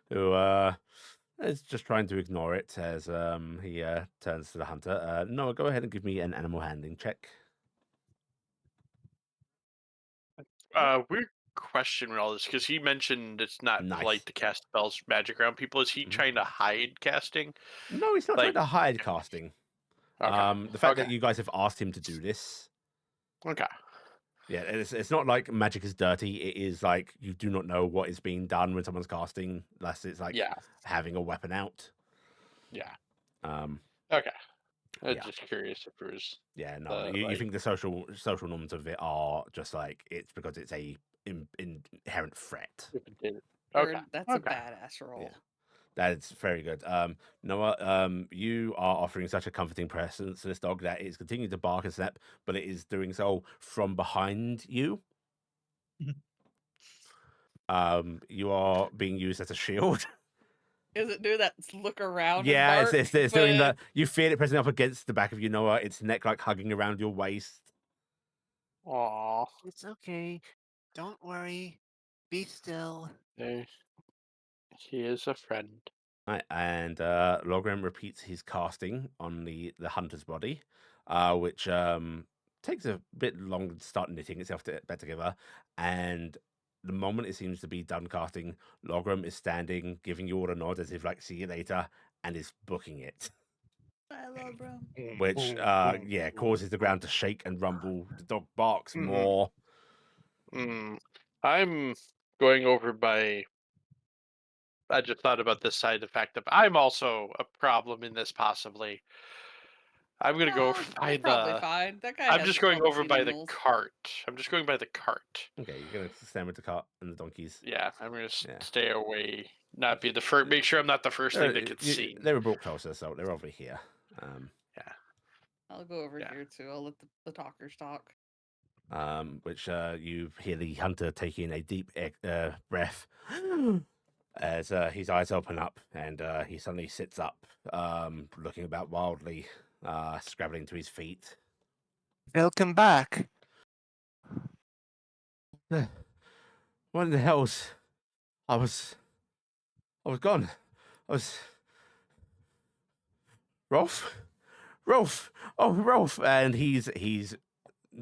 who is just trying to ignore it as he turns to the hunter. Noah, go ahead and give me an animal handling check. Weird question with all this because he mentioned it's not Nice. polite to cast spells magic around people. Is he Mhm. trying to hide casting? No, he's not Like- trying to hide casting. Okay. The fact that Okay. you guys have asked him to do this. Okay. Yeah, it's not like magic is dirty. It is like you do not know what is being done when someone's casting, unless it's like Yeah. having a weapon out. Yeah. Um, Okay. I was Yeah. just curious if it was. yeah, no, you think the social norms of it are just like it's because it's a inherent threat. If it did. Or Okay. that's a Okay. badass roll. Yeah. That's very good. Noah, you are offering such a comforting presence to this dog that it's continuing to bark and snap, but it is doing so from behind you. You are being used as a shield. Is it doing that look around and Yeah, bark? it's doing but that. You feel it pressing up against the back of you, Noah. Its neck like hugging around your waist. Aw. It's okay. Don't worry. Be still. There. He is a friend. Right, and Logran repeats his casting on the hunter's body, which takes a bit longer to start knitting itself back together. And the moment it seems to be done casting, Logran is standing, giving you all a nod as if like see you later, and is booking it. I love bro. Which yeah, causes the ground to shake and rumble. The dog barks more. I'm going over by. I just thought about this side effect of I'm also a problem in this possibly. I'm gonna go over by You're probably the. fine. That guy I'm has just his going trouble over seeing by the animals. cart. I'm just going by the cart. Okay, you're gonna stand with the cart and the donkeys. Yeah, I'm gonna Yeah. stay away. Not be the first. Make sure I'm not the first thing that gets seen. They were brought closer, so they're over here. Yeah. I'll go over Yeah. here too. I'll let the talkers talk. Which you hear the hunter taking a deep breath as his eyes open up and he suddenly sits up, looking about wildly, scrabbling to his feet. Welcome back. What in the hell's? I was gone. I was. Rolf. Oh, Rolf, and he's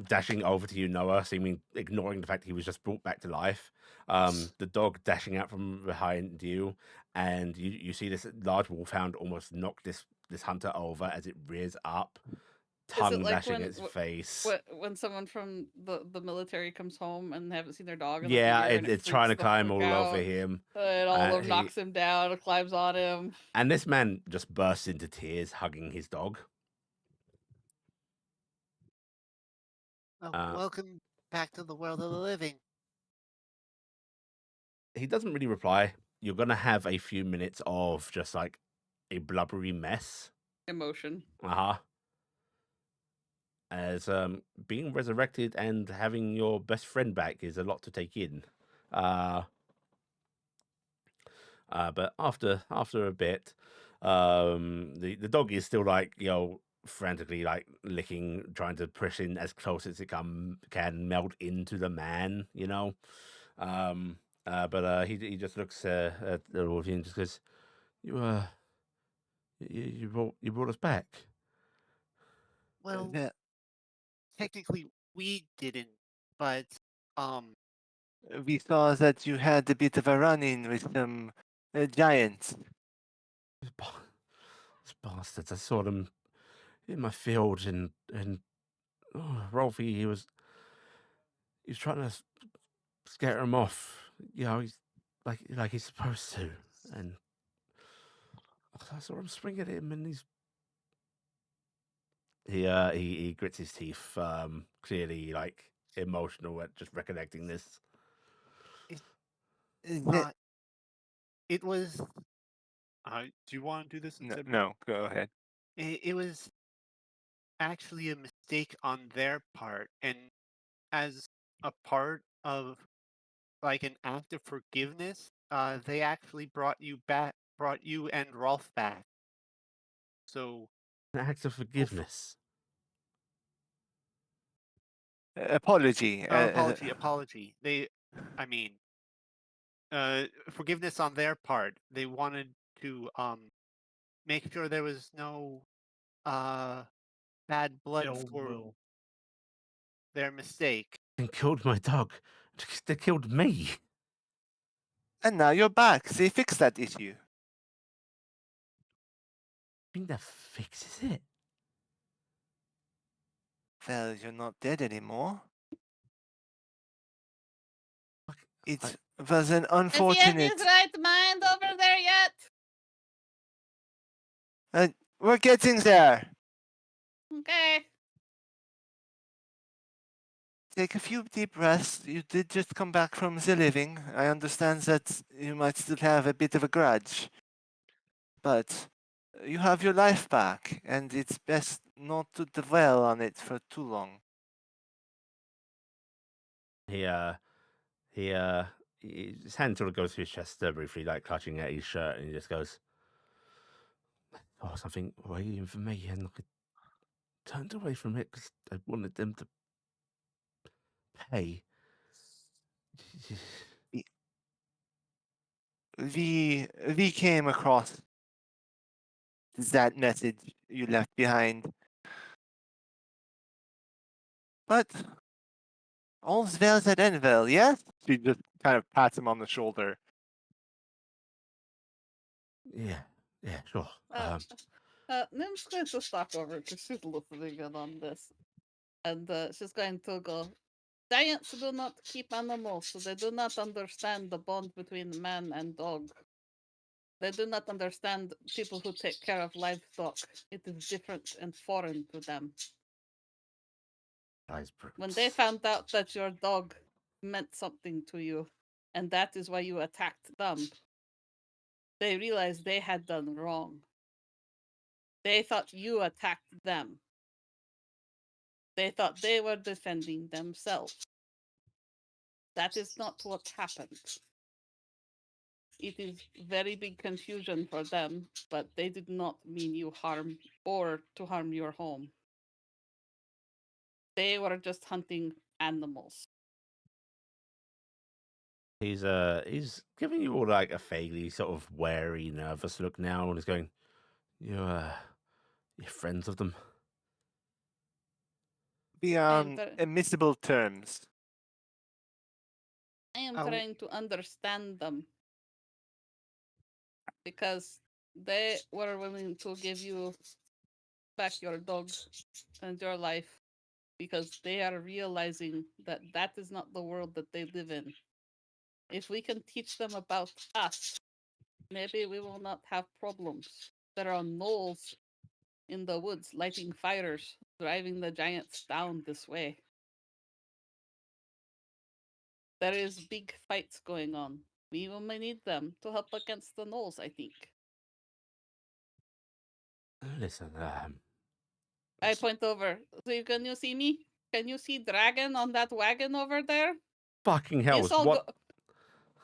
dashing over to you, Noah, seeming ignoring the fact he was just brought back to life. The dog dashing out from behind you, and you see this large wolfhound almost knock this hunter over as it rears up, tongue like lashing when- its face. When someone from the military comes home and they haven't seen their dog in Yeah, like a year, and it's trying to freaks the climb frick all out, over him. and all of them he- knocks him down, and climbs on him. And this man just bursts into tears, hugging his dog. Oh, welcome back to the world of the living. He doesn't really reply. You're gonna have a few minutes of just like a blubbery mess. Emotion. As being resurrected and having your best friend back is a lot to take in. But after a bit, the dog is still like, frantically like licking, trying to push in as close as it can meld into the man, but he just looks at the wolf and just goes, you brought us back. Well, Yeah, technically we didn't, but we saw that you had a bit of a run-in with some giants. Those bastards! I saw them in my field, and Rolfie, he was trying to scare him off. He's like he's supposed to, and I saw him spring at him, and he grits his teeth, clearly like emotional at just recollecting this. it was. Do you want to do this No, instead? no, go ahead. It was actually a mistake on their part, and as a part of like an act of forgiveness, they actually brought you and Rolf back. So An act of forgiveness. Apology. apology. I mean, forgiveness on their part. They wanted to make sure there was no bad blood Ill for will. their mistake. They killed my dog. They killed me. And now you're back. They fixed that issue. I think that fixes it. Well, you're not dead anymore. It was an Is he in unfortunate. his right mind over there yet? We're getting there. Okay. Take a few deep breaths. You did just come back from the living. I understand that you might still have a bit of a grudge. but you have your life back, and it's best not to dwell on it for too long. He his hand sort of goes to his chest briefly, like clutching at his shirt, and he just goes, "Oh, something waiting for me," and I turned away from it because I wanted them to pay. We came across that message you left behind. But all's well that end well, yes? She just kind of pats him on the shoulder. Yeah, sure. Nim's going to stop over because she's listening in on this. And she's going to go, giants do not keep animals, so they do not understand the bond between man and dog. They do not understand people who take care of livestock. It is different and foreign to them. When they found out that your dog meant something to you, and that is why you attacked them, they realized they had done wrong. They thought you attacked them. They thought they were defending themselves. That is not what happened. It is very big confusion for them, but they did not mean you harm or to harm your home. They were just hunting animals. He's giving you all like a vaguely sort of wary, nervous look now, and he's going, "You're friends of them." Be on admissible terms. I am Oh. trying to understand them because they were willing to give you back your dog and your life because they are realizing that that is not the world that they live in. If we can teach them about us, maybe we will not have problems. There are gnolls in the woods lighting fires, driving the giants down this way. There is big fights going on. We will may need them to help against the gnolls, I think. Listen, I point over. So can you see me? Can you see Dragon on that wagon over there? fucking hell, This all what?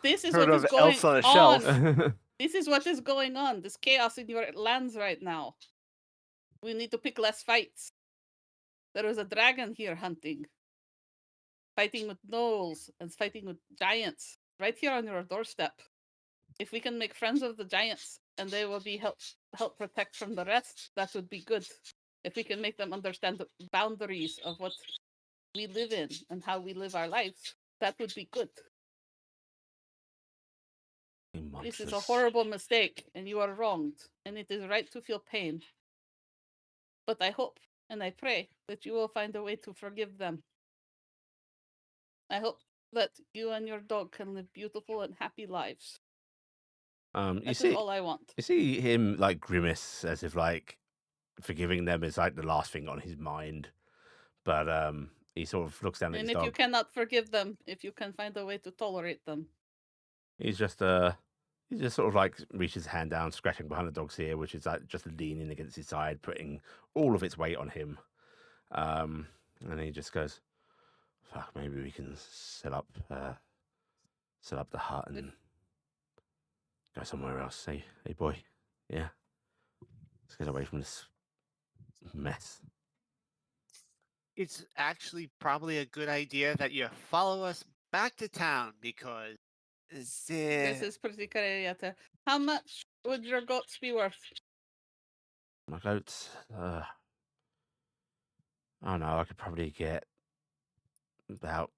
This is Heard what is of going elves on a shelf. on. This is what is going on. This chaos in your lands right now. We need to pick less fights. There is a dragon here hunting, fighting with gnolls and fighting with giants right here on your doorstep. If we can make friends of the giants and they will be help protect from the rest, that would be good. If we can make them understand the boundaries of what we live in and how we live our lives, that would be good. This is a horrible mistake, and you are wronged, and it is right to feel pain. But I hope and I pray that you will find a way to forgive them. I hope that you and your dog can live beautiful and happy lives. That is all I want. You see him like grimace as if like forgiving them is like the last thing on his mind. But he sort of looks down at And his if dog. you cannot forgive them, if you can find a way to tolerate them. He's just sort of like reaches his hand down, scratching behind the dog's ear, which is like just leaning against his side, putting all of its weight on him. And he just goes, "Fuck, maybe we can set up the hut and go somewhere else. Hey boy, yeah, let's get away from this mess." It's actually probably a good idea that you follow us back to town because This is pretty crazy. How much would your goats be worth? My goats, I don't know, I could probably get about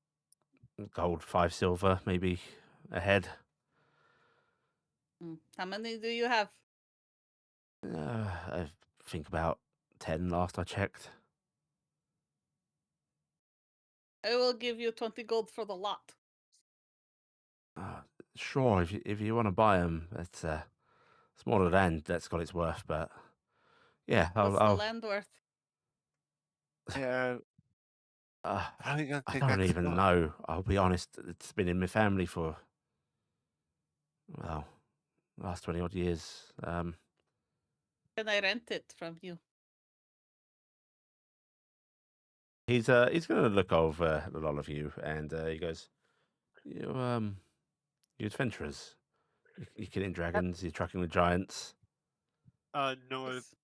gold 5 silver, maybe a head. How many do you have? I think about 10 last I checked. I will give you 20 gold for the lot. Sure, if you want to buy them, it's more the land that's got its worth, but yeah, What's the land worth? Yeah. I don't even know. I'll be honest. It's been in my family for, well, last 20 odd years. Can I rent it from you? He's gonna look over at all of you, and he goes, "You you adventurers. You're killing dragons. You're trucking with giants." Noah Yes.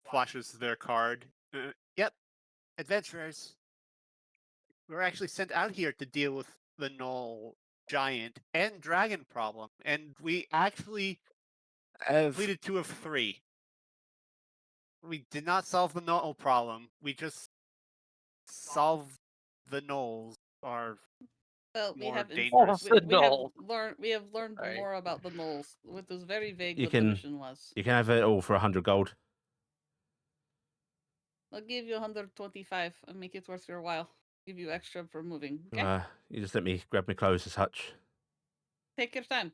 flashes their card. Yep, adventurers. We were actually sent out here to deal with the Null giant and dragon problem, and we actually completed 2 of 3. We did not solve the Null problem. We just solved the Knolls. Are Well, we more have dangerous. The we have knoll. learned Right. more about the gnolls. It was very vague You what the can- mission was. You can have it all for 100 gold. I'll give you 125 and make it worth your while. Give you extra for moving. Okay. You just let me grab my clothes as such. Take your time.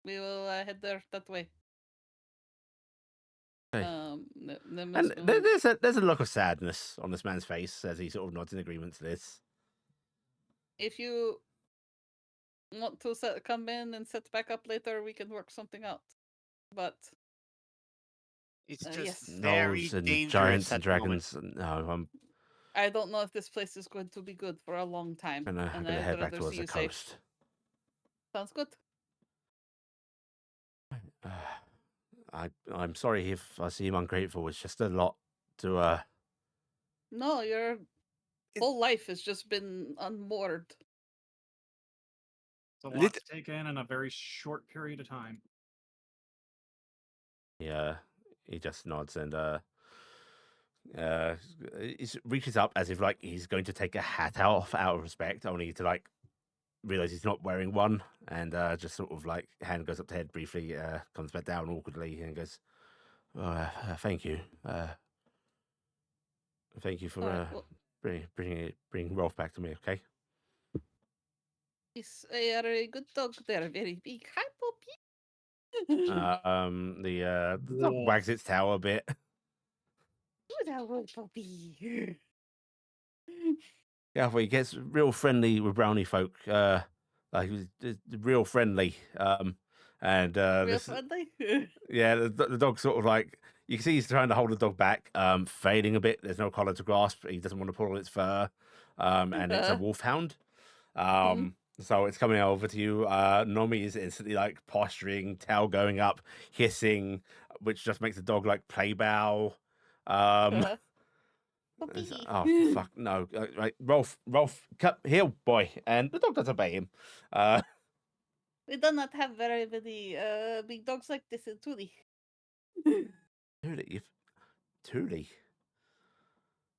We will head there that way. Okay. Them And is moving. there's a look of sadness on this man's face as he sort of nods in agreement to this. If you want to come in and set back up later, we can work something out. But It's yes. just very Gnolls and dangerous giants at and the moment. dragons. No, I'm I don't know if this place is going to be good for a long time. gonna and head I'd back rather towards see the you safe. coast. Sounds good. I'm sorry if I seem ungrateful. It's just a lot to No, your whole life has just been unmoored. It's a lot to take in a very short period of time. Yeah, he just nods and he reaches up as if like he's going to take a hat off out of respect, only to like realize he's not wearing one, and just sort of like hand goes up to head briefly, comes back down awkwardly, and goes, "Thank you, thank you for Alright, well, bringing Rolf back to me." Okay. yes, they are a good dog. They're very big. Hi, puppy. The dog wags its tail a bit. Good old puppy. Yeah, well, he gets real friendly with brownie folk. Like he's real friendly. And Real this, friendly. yeah, the dog sort of like you can see he's trying to hold the dog back, fading a bit. There's no collar to grasp. He doesn't want to pull on its fur. And it's a wolfhound. So it's coming over to you. Nomi is instantly like posturing, tail going up, hissing, which just makes the dog like play bow. Puppy. Oh fuck no! Right, Rolf, cut heel boy, and the dog does obey him. We do not have very many big dogs like this in Tuli. Thule.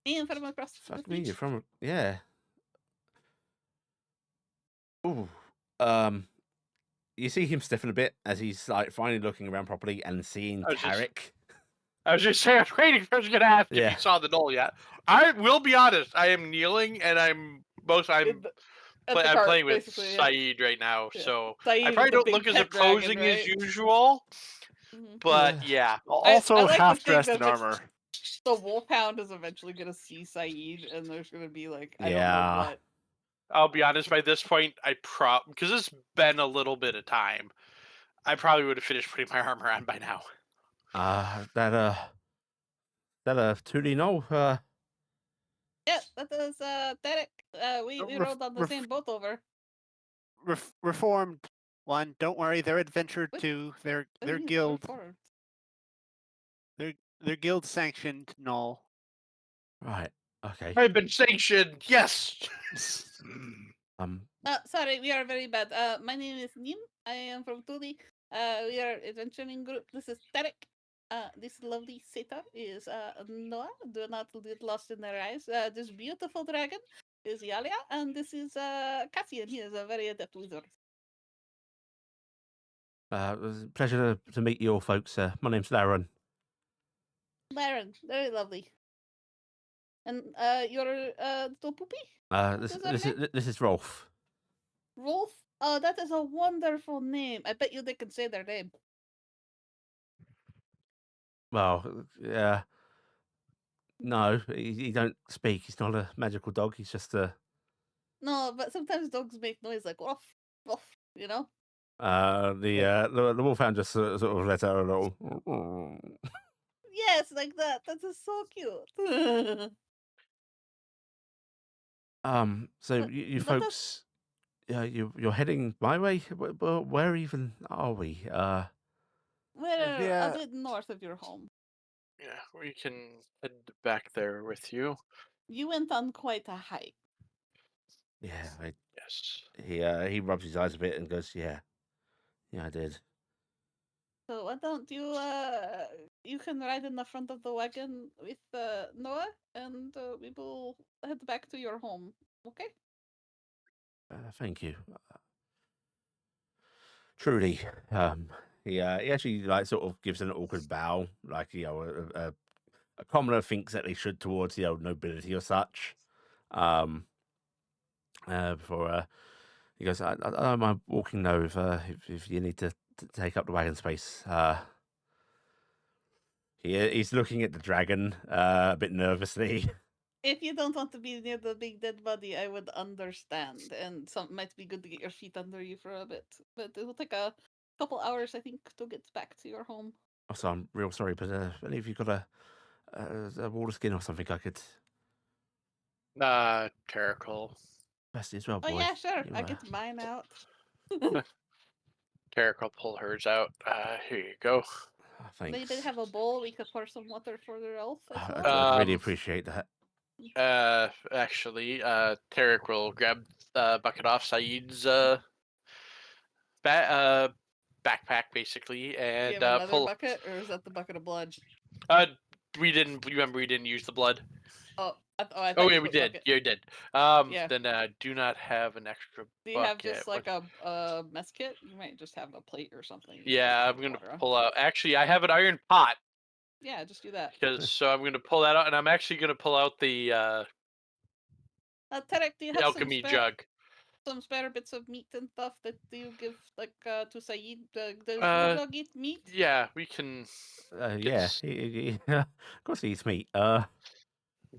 I am from across the Fuck me, beach. you're from yeah. Ooh, you see him stiffen a bit as he's like finally looking around properly and seeing Taryc. I was just saying, I was waiting for us to ask if Yeah. you saw the knoll yet. I will be honest. I am kneeling and I'm At the I'm cart, playing with basically, yeah. Saeed right now, Yeah. so Saeed I is probably the don't big look as pet dragon, opposing right? as usual. Mhm. But yeah, Also I like to half think dressed that in armor. The wolfhound is eventually going to see Saeed, and there's going to be like, I don't Yeah. know what. I'll be honest. By this point, because it's been a little bit of time, I probably would have finished putting my armor on by now. That Thule no. Yeah, that is Taryc. We rode on the same boat over. Reformed one. Don't worry, they're adventure What? too. They're What do you mean, guild. reformed? They're guild sanctioned. Null. Right. Okay. I've been sanctioned. Yes. Sorry, we are very bad. My name is Nim. I am from Tuli. We are adventuring group. This is Taryc. This lovely satyr is Noah. Do not get lost in their eyes. This beautiful dragon is Iala, and this is Cassian. He is a very adept wizard. It was a pleasure to meet you all, folks. My name's Laren. Laren, very lovely. And your little poopy? This is Rolf. Rolf? Oh, that is a wonderful name. I bet you they can say their name. Well, yeah. No, he don't speak. He's not a magical dog. He's just a. No, but sometimes dogs make noise like woof, woof, you know? The wolfhound just sort of let out a little. Yes, like that. That is so cute. So But you let us- folks, you're heading my way. Where even are we? We're a yeah. bit north of your home. Yeah, we can head back there with you. You went on quite a hike. Yeah, Yes. he rubs his eyes a bit and goes, yeah, I did. So why don't you you can ride in the front of the wagon with Noah, and we will head back to your home. Okay? Thank you. Truly, he actually like sort of gives an awkward bow, like a commoner thinks that they should towards nobility or such. Before he goes, I don't mind walking though if you need to take up the wagon space. He's looking at the dragon a bit nervously. If you don't want to be near the big dead body, I would understand, and some might be good to get your feet under you for a bit. But it will take a couple hours, I think, to get back to your home. Also, I'm real sorry, but if you've got a water skin or something, I could Taryc best as well, Oh boy. yeah, sure. You, I get mine out. will pull hers out. Here you go. thanks. Maybe have a bowl. We could pour some water for their elf as well. I'd really Um, appreciate that. Actually, Taryc will grab bucket off Saeed's backpack basically, Do and you have another pull. bucket, or is that the bucket of blood? We didn't remember we didn't use the blood. Oh, I thought Oh you yeah, we put did. bucket. You did. Yeah. Then do not have an extra Do you have bucket. just like a mess kit? You might just have a plate or something. you Yeah, can I'm gonna water on. pull out. Actually, I have an iron pot Yeah, just do that. because so I'm gonna pull that out, and I'm actually gonna pull out the Taryc, do you have alchemy jug. some spare bits of meat and stuff that you give like to Saeed? Does your Uh, dog eat meat? Yeah, we can. Yeah, It's- he of course he eats meat. I'm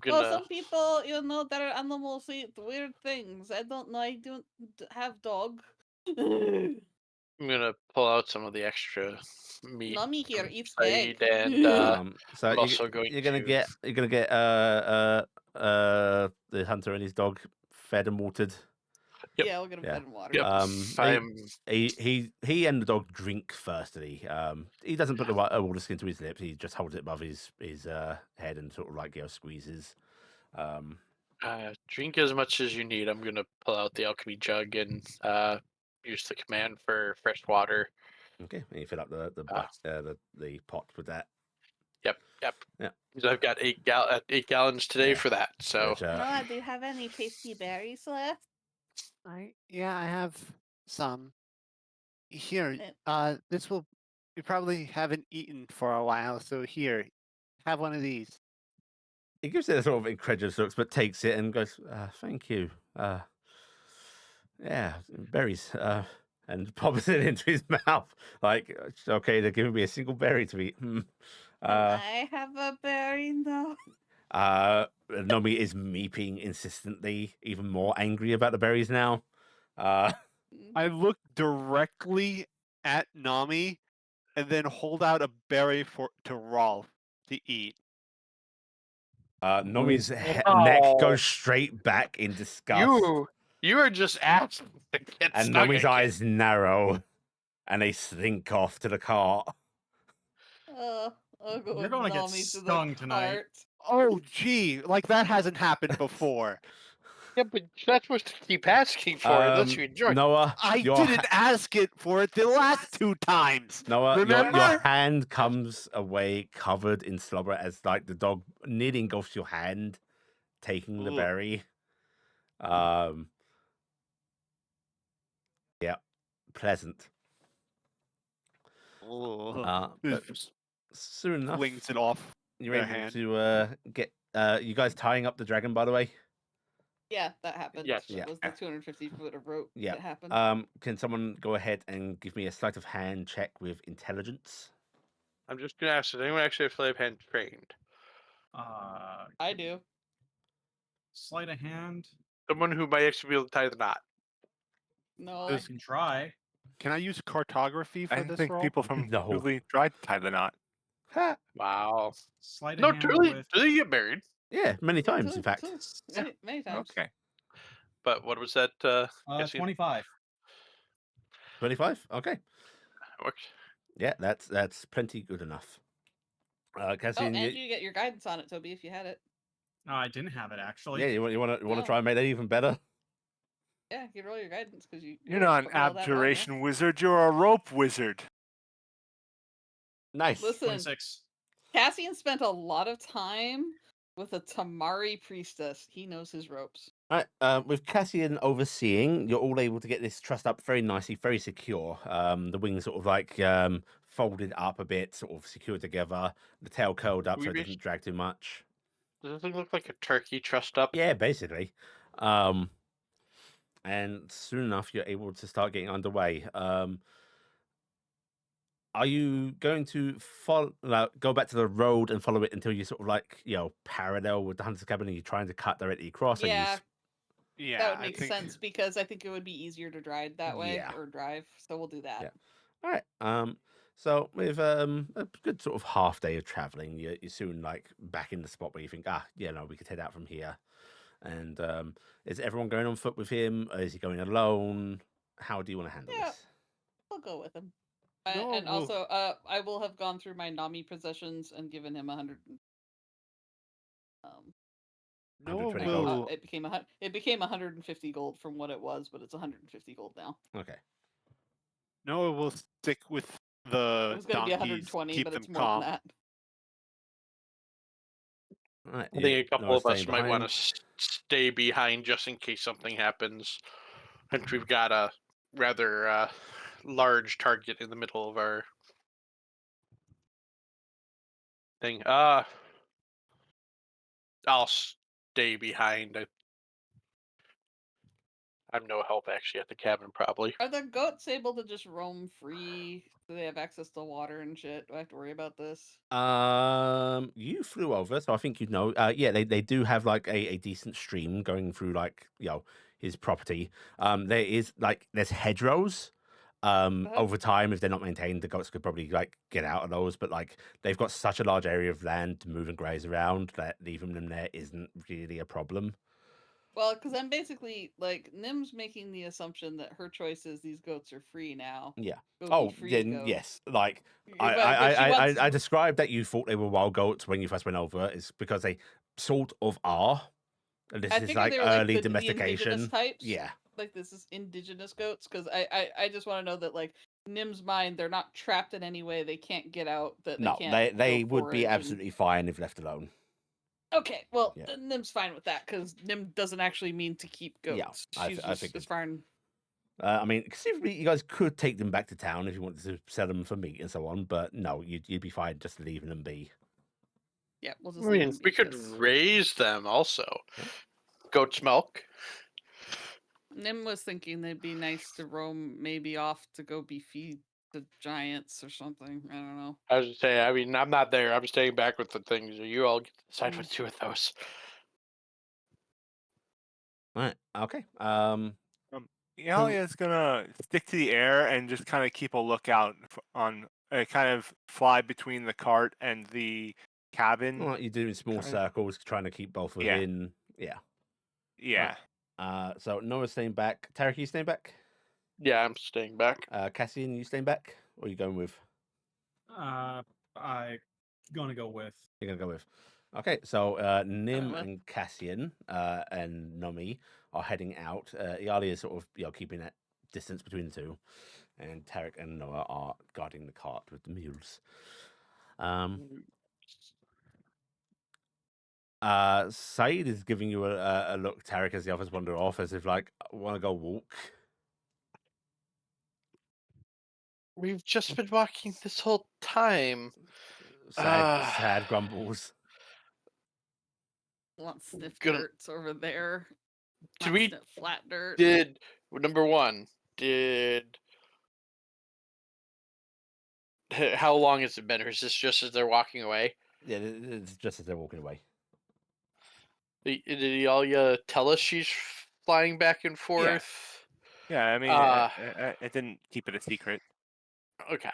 Well, gonna. some people, their animals eat weird things. I don't know. I don't have dog. I'm gonna pull out some of the extra meat. Nami here from eats Saeed, egg. and so I'm also going you're gonna to. get the hunter and his dog fed and watered. Yep. Yeah, we'll get him Yeah. fed and water. Yep. I'm. He and the dog drink thirstily. He doesn't put the water skin to his lips. He just holds it above his head and sort of like squeezes. Drink as much as you need. I'm gonna pull out the alchemy jug and use the command for fresh water. Okay, and you fill up the pot with that. Yep. Yeah. So I've got 8 gallons today Yeah. for that. So Which, Noah, do you have any tasty berries left? I have some. Here, Eh. this will. You probably haven't eaten for a while, so here, have one of these. he gives it a sort of incredulous looks, but takes it and goes, "Thank you." Yeah, berries. And pops it into his mouth. Like, okay, they're giving me a single berry to eat. Can Uh, I have a berry now? Nomi is meeping insistently, even more angry about the berries now. I look directly at Nami, and then hold out a berry to Rolf to eat. Nomi's neck Oh. goes straight back in disgust, you are just asking to get and stung Nomi's again. eyes narrow, and they slink off to the cart. I'll go You're with gonna get Nami to the stung tonight. cart. Oh, gee, like that hasn't happened before. Yeah, but you're not supposed to keep asking for it unless you enjoy it. Noah, I your didn't ask it for it the last 2 times. Noah, your Remember? hand comes away covered in slobber as like the dog nearly engulfs your hand, taking the Ugh. berry. Yeah, pleasant. But Just soon enough, flings it off. you're their able hand. to get. You guys tying up the dragon, by the way. Yeah, that happened. Yes. That was the 250 foot of rope Yeah. that happened. Can someone go ahead and give me a sleight of hand check with intelligence? I'm just gonna ask, does anyone actually have sleight of hand trained? I do. Sleight of hand. Someone who might actually be able to tie the knot. No. You can try. Can I use cartography for I this think roll? people from No. Yuli tried to tie the knot. Ha! Wow. Sleight of No, hand do with they get married? Yeah, many times, in fact. Many times. Okay. But what was that? Cassian? 25. 25? Okay. Works. Yeah, that's plenty good enough. Oh, Cassian, and you get your guidance on it, Toby, if you had it. I didn't have it actually. yeah, you want to No. try and make that even better? Yeah, you roll your guidance because you. You're not an put me all that well, yeah. abjuration wizard, you're a rope wizard. Nice. Listen, 26. Cassian spent a lot of time with a Tamari priestess. He knows his ropes. All right, with Cassian overseeing, you're all able to get this trussed up very nicely, very secure. The wings sort of like folded up a bit, sort of secured together. The tail curled up so it doesn't drag too much. Does this thing look like a turkey trussed up? Yeah, basically. And soon enough, you're able to start getting underway. Are you going to follow, go back to the road and follow it until you sort of like, parallel with the hunter's cabin and you're trying to cut directly across? Yeah, Yeah, that would I make think sense because I think it would be easier to drive that way Yeah. or drive. So we'll do that. Yeah. All right. So with a good sort of half day of traveling, you're soon like back in the spot where you think, we could head out from here. And is everyone going on foot with him? Or is he going alone? How do you want to handle Yeah. this? I'll go with him. No, And we'll- also, I will have gone through my Nami possessions and given him 100. no, 120 we'll, gold. It became 150 gold from what it was, but it's 150 gold now. Okay. no, we'll stick with It the was going to be donkeys. 120, Keep but them it's more calm. than that. All right. I think a couple of us staying might want behind? to stay behind just in case something happens. Since we've got a rather large target in the middle of our thing. I'll stay behind. I'm no help actually at the cabin, probably. Are the goats able to just roam free? Do they have access to water and shit? Do I have to worry about this? You flew over, so I think you know. Yeah, they do have like a decent stream going through like his property. There is like there's hedgerows. Over time, if they're not maintained, the goats could probably like get out of those. But like they've got such a large area of land to move and graze around that leaving them there isn't really a problem. Well, because I'm basically like Nim's making the assumption that her choice is these goats are free now. Yeah. Go Oh, be free, then goat. yes. Like But she wants I described that you thought they were wild goats when you first went over. It's because they sort of are. And this I is figured like they were early like the indigenous domestication. types. Yeah. Like this is indigenous goats because I just want to know that like Nim's mind they're not trapped in any way. They can't get out. That No, can't they go would be forage and- absolutely fine if left alone. Okay, well Yeah. then Nim's fine with that because Nim doesn't actually mean to keep Yeah, goats. I She's figured. just fine. I mean, conceivably, you guys could take them back to town if you wanted to sell them for meat and so on, but no, you'd be fine just leaving them be. Yeah, we'll just. I leave mean, them we be, could 'cause raise them also. Yeah. Goat's milk. Nim was thinking they'd be nice to roam maybe off to go be feed the giants or something. I don't know. I was just saying, I mean, I'm not there. I'm staying back with the things. You all get to decide what to do with those. Right. Okay. Ialia's gonna stick to the air and just kind of keep a lookout on, kind of fly between the cart and the cabin. Well, you're doing small Kinda- circles, trying to keep both Yeah. within. Yeah. Yeah. So Noah's staying back. Taryc, you staying back? Yeah, I'm staying back. Cassian, you staying back? Or are you going with? I gonna go with. You're gonna go with. Okay, so Nim with. and Cassian and Nomi are heading out. Iali is sort of keeping that distance between the two, and Taryc and Noah are guarding the cart with the mules. Said is giving you a look, Taryc, as the others wander off, as if like, want to go walk. We've just been walking this whole time. Sad grumbles. Want sniff Gonna- dirts over there. Did Want we- sniff flat dirt? Number one, how long has it been, or is this just as they're walking away? Yeah, it's just as they're walking away. Did Iala tell us she's flying back and forth? Yeah, I mean, Uh, it didn't keep it a secret. Okay.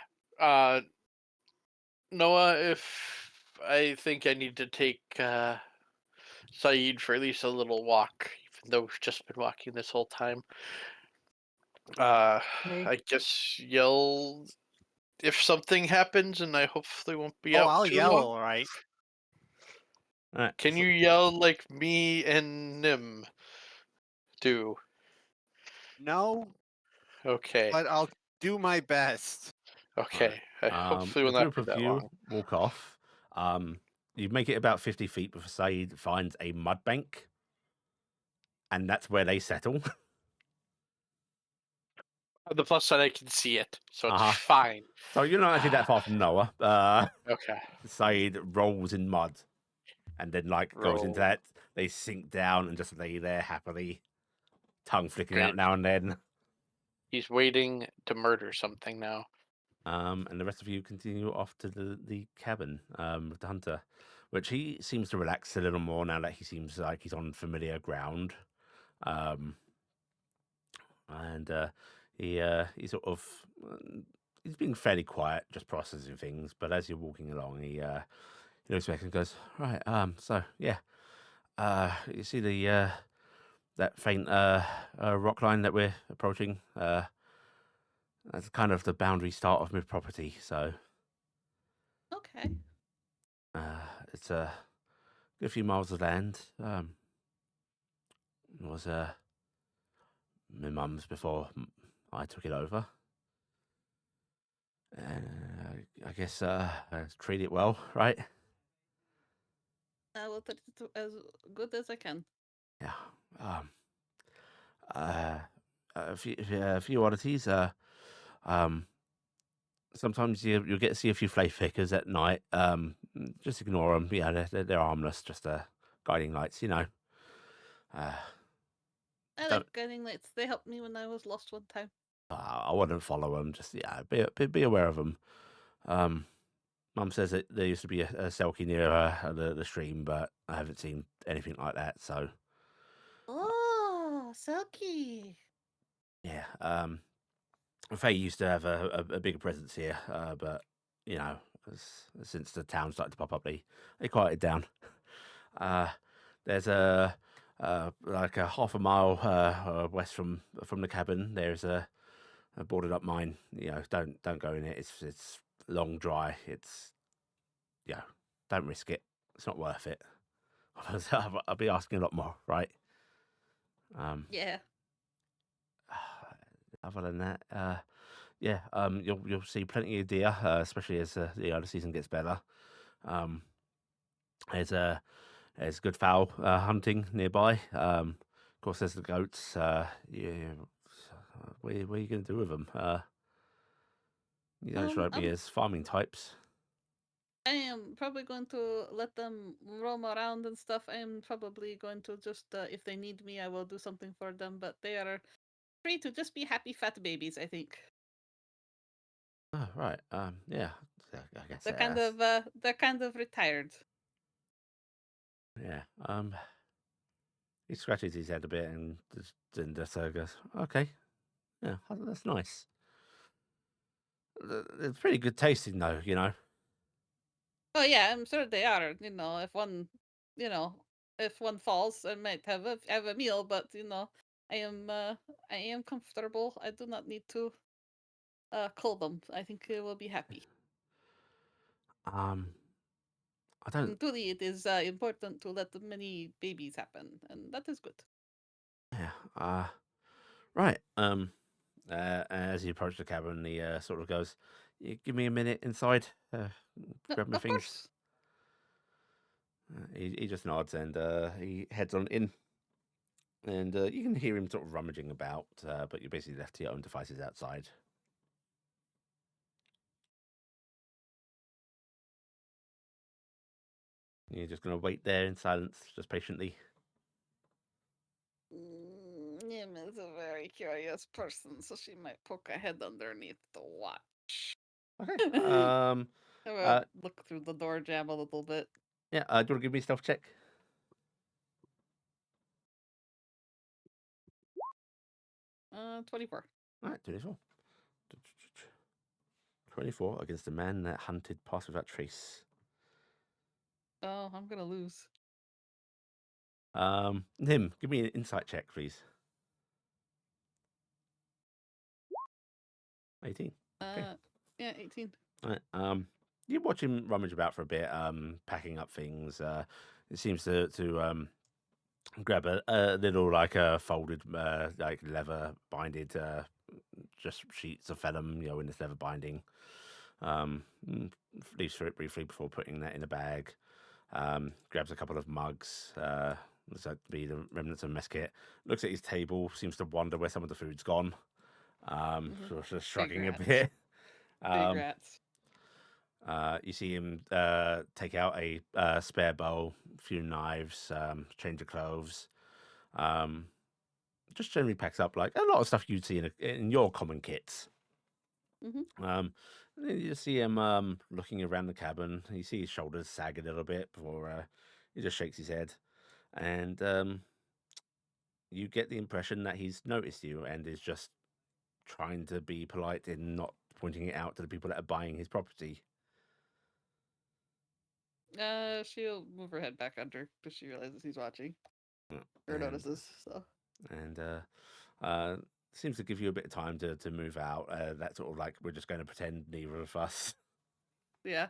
Noah, if I think I need to take Saeed for at least a little walk, even though we've just been walking this whole time. Okay. I guess yell if something happens, and I hopefully won't be Oh, out I'll too yell, long. all right. All right. Can you yell like me and Nim do? No, Okay. but I'll do my best. Okay. I hopefully The will not group be of that you long. walk off. You make it about 50 feet before Saeed finds a mud bank, and that's where they settle. On the plus side, I can see it, so it's Uh-huh. fine. So you're not actually that far from Noah. Okay. Saeed rolls in mud, and then goes into Roll. that. They sink down and just lay there happily, tongue flicking out Great. now and then. He's waiting to murder something now. And the rest of you continue off to the cabin with the hunter, which he seems to relax a little more now that he seems like he's on familiar ground. Um, and he sort of he's being fairly quiet, just processing things. But as you're walking along, he looks back and goes, "Right, so yeah, you see the that faint rock line that we're approaching. That's kind of the boundary start of my property. So Okay. it's a good few miles of land. It was my mum's before I took it over. I guess treat it well, right? I will treat it as good as I can. Yeah. A few oddities. Um, sometimes you'll get to see a few flay flickers at night. Just ignore them. Yeah, they're harmless. Just guiding lights, you know. I Don't- like guiding lights. They helped me when I was lost one time. I wouldn't follow them. Just be aware of them. Mum says that there used to be a selkie near the stream, but I haven't seen anything like that. So Oh, Selkie. yeah, Faye used to have a bigger presence here, but you know, since the town started to pop up, they quieted down. There's like a half a mile west from the cabin. There's a boarded up mine. You know, don't go in it. It's long, dry. It's don't risk it. It's not worth it. I'll be asking a lot more, right? Yeah. Other than that, yeah, you'll see plenty of deer, especially as the season gets better. Um, there's good fowl hunting nearby. Of course, there's the goats. Yeah, what are you going to do with them? You don't strike me as farming types. I am probably going to let them roam around and stuff. I am probably going to just, if they need me, I will do something for them. But they are free to just be happy fat babies, I think. Oh, right. Yeah. I guess They're kind of retired. yeah. He scratches his head a bit and just goes, "Okay, yeah, that's nice. It's pretty good tasting, though, you know." Oh yeah, I'm sure they are. If one falls, I might have a meal, but I am comfortable. I do not need to kill them. I think they will be happy. I don't. And truly, it is important to let many babies happen, and that is good. Yeah. Right. As you approach the cabin, he sort of goes, Give me a minute inside. Grab my Of things." course. He just nods and he heads on in. And you can hear him sort of rummaging about, but you're basically left to your own devices outside. You're just going to wait there in silence, just patiently. Nim is a very curious person, so she might poke a head underneath the watch. Okay. I will look through the door jam a little bit. Yeah. Do you want to give me a stealth check? 24. All right, 24. 24 against the man that hunted Pass Without Trace. Oh, I'm gonna lose. Nim, give me an insight check, please. 18. Yeah, 18. Right. You watch him rummage about for a bit, packing up things. It seems to grab a little like a folded like leather binded just sheets of vellum, in this leather binding. Leaves through it briefly before putting that in a bag. Grabs a couple of mugs. Looks like to be the remnants of a mess kit. Looks at his table, seems to wonder where some of the food's gone. Sort of shrugging a rats. bit. Big rats. You see him take out a spare bowl, a few knives, change of clothes. Just generally packs up like a lot of stuff you'd see in your common kits. Mhm. And then you see him looking around the cabin. You see his shoulders sag a little bit before he just shakes his head. And you get the impression that he's noticed you and is just trying to be polite and not pointing it out to the people that are buying his property. She'll move her head back under because she realizes he's watching or And, notices. So and seems to give you a bit of time to move out. That sort of like, we're just going to pretend neither of us. yeah.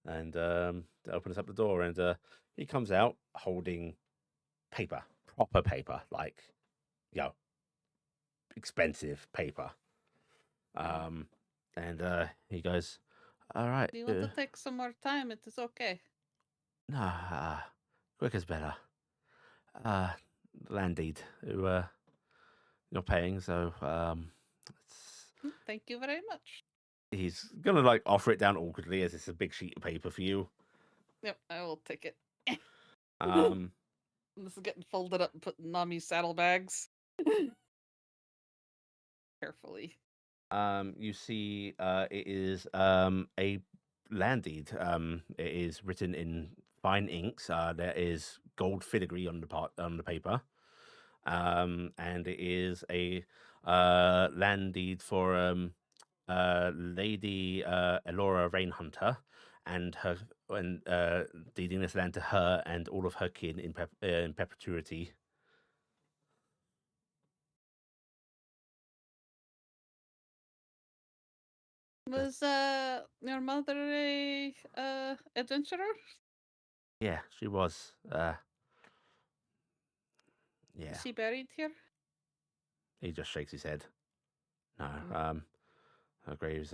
And that opens up the door, and he comes out holding paper, proper paper, like, expensive paper. And he goes, "All right, Do you want to take some more time? It is okay. no, quick is better. Land deed, who you're paying, so Thank you very much. he's gonna like offer it down awkwardly as it's a big sheet of paper for you. Yep, I will take it. Um, This is getting folded up and put in Nami's saddlebags. Carefully. you see, it is a land deed. It is written in fine inks. There is gold filigree on the paper. And it is a land deed for Lady Elora Rainhunter and her deeding this land to her and all of her kin in perpetuity. Was your mother a adventurer? Yeah, she was. Yeah, Is she buried here? he just shakes his head. No, her grave's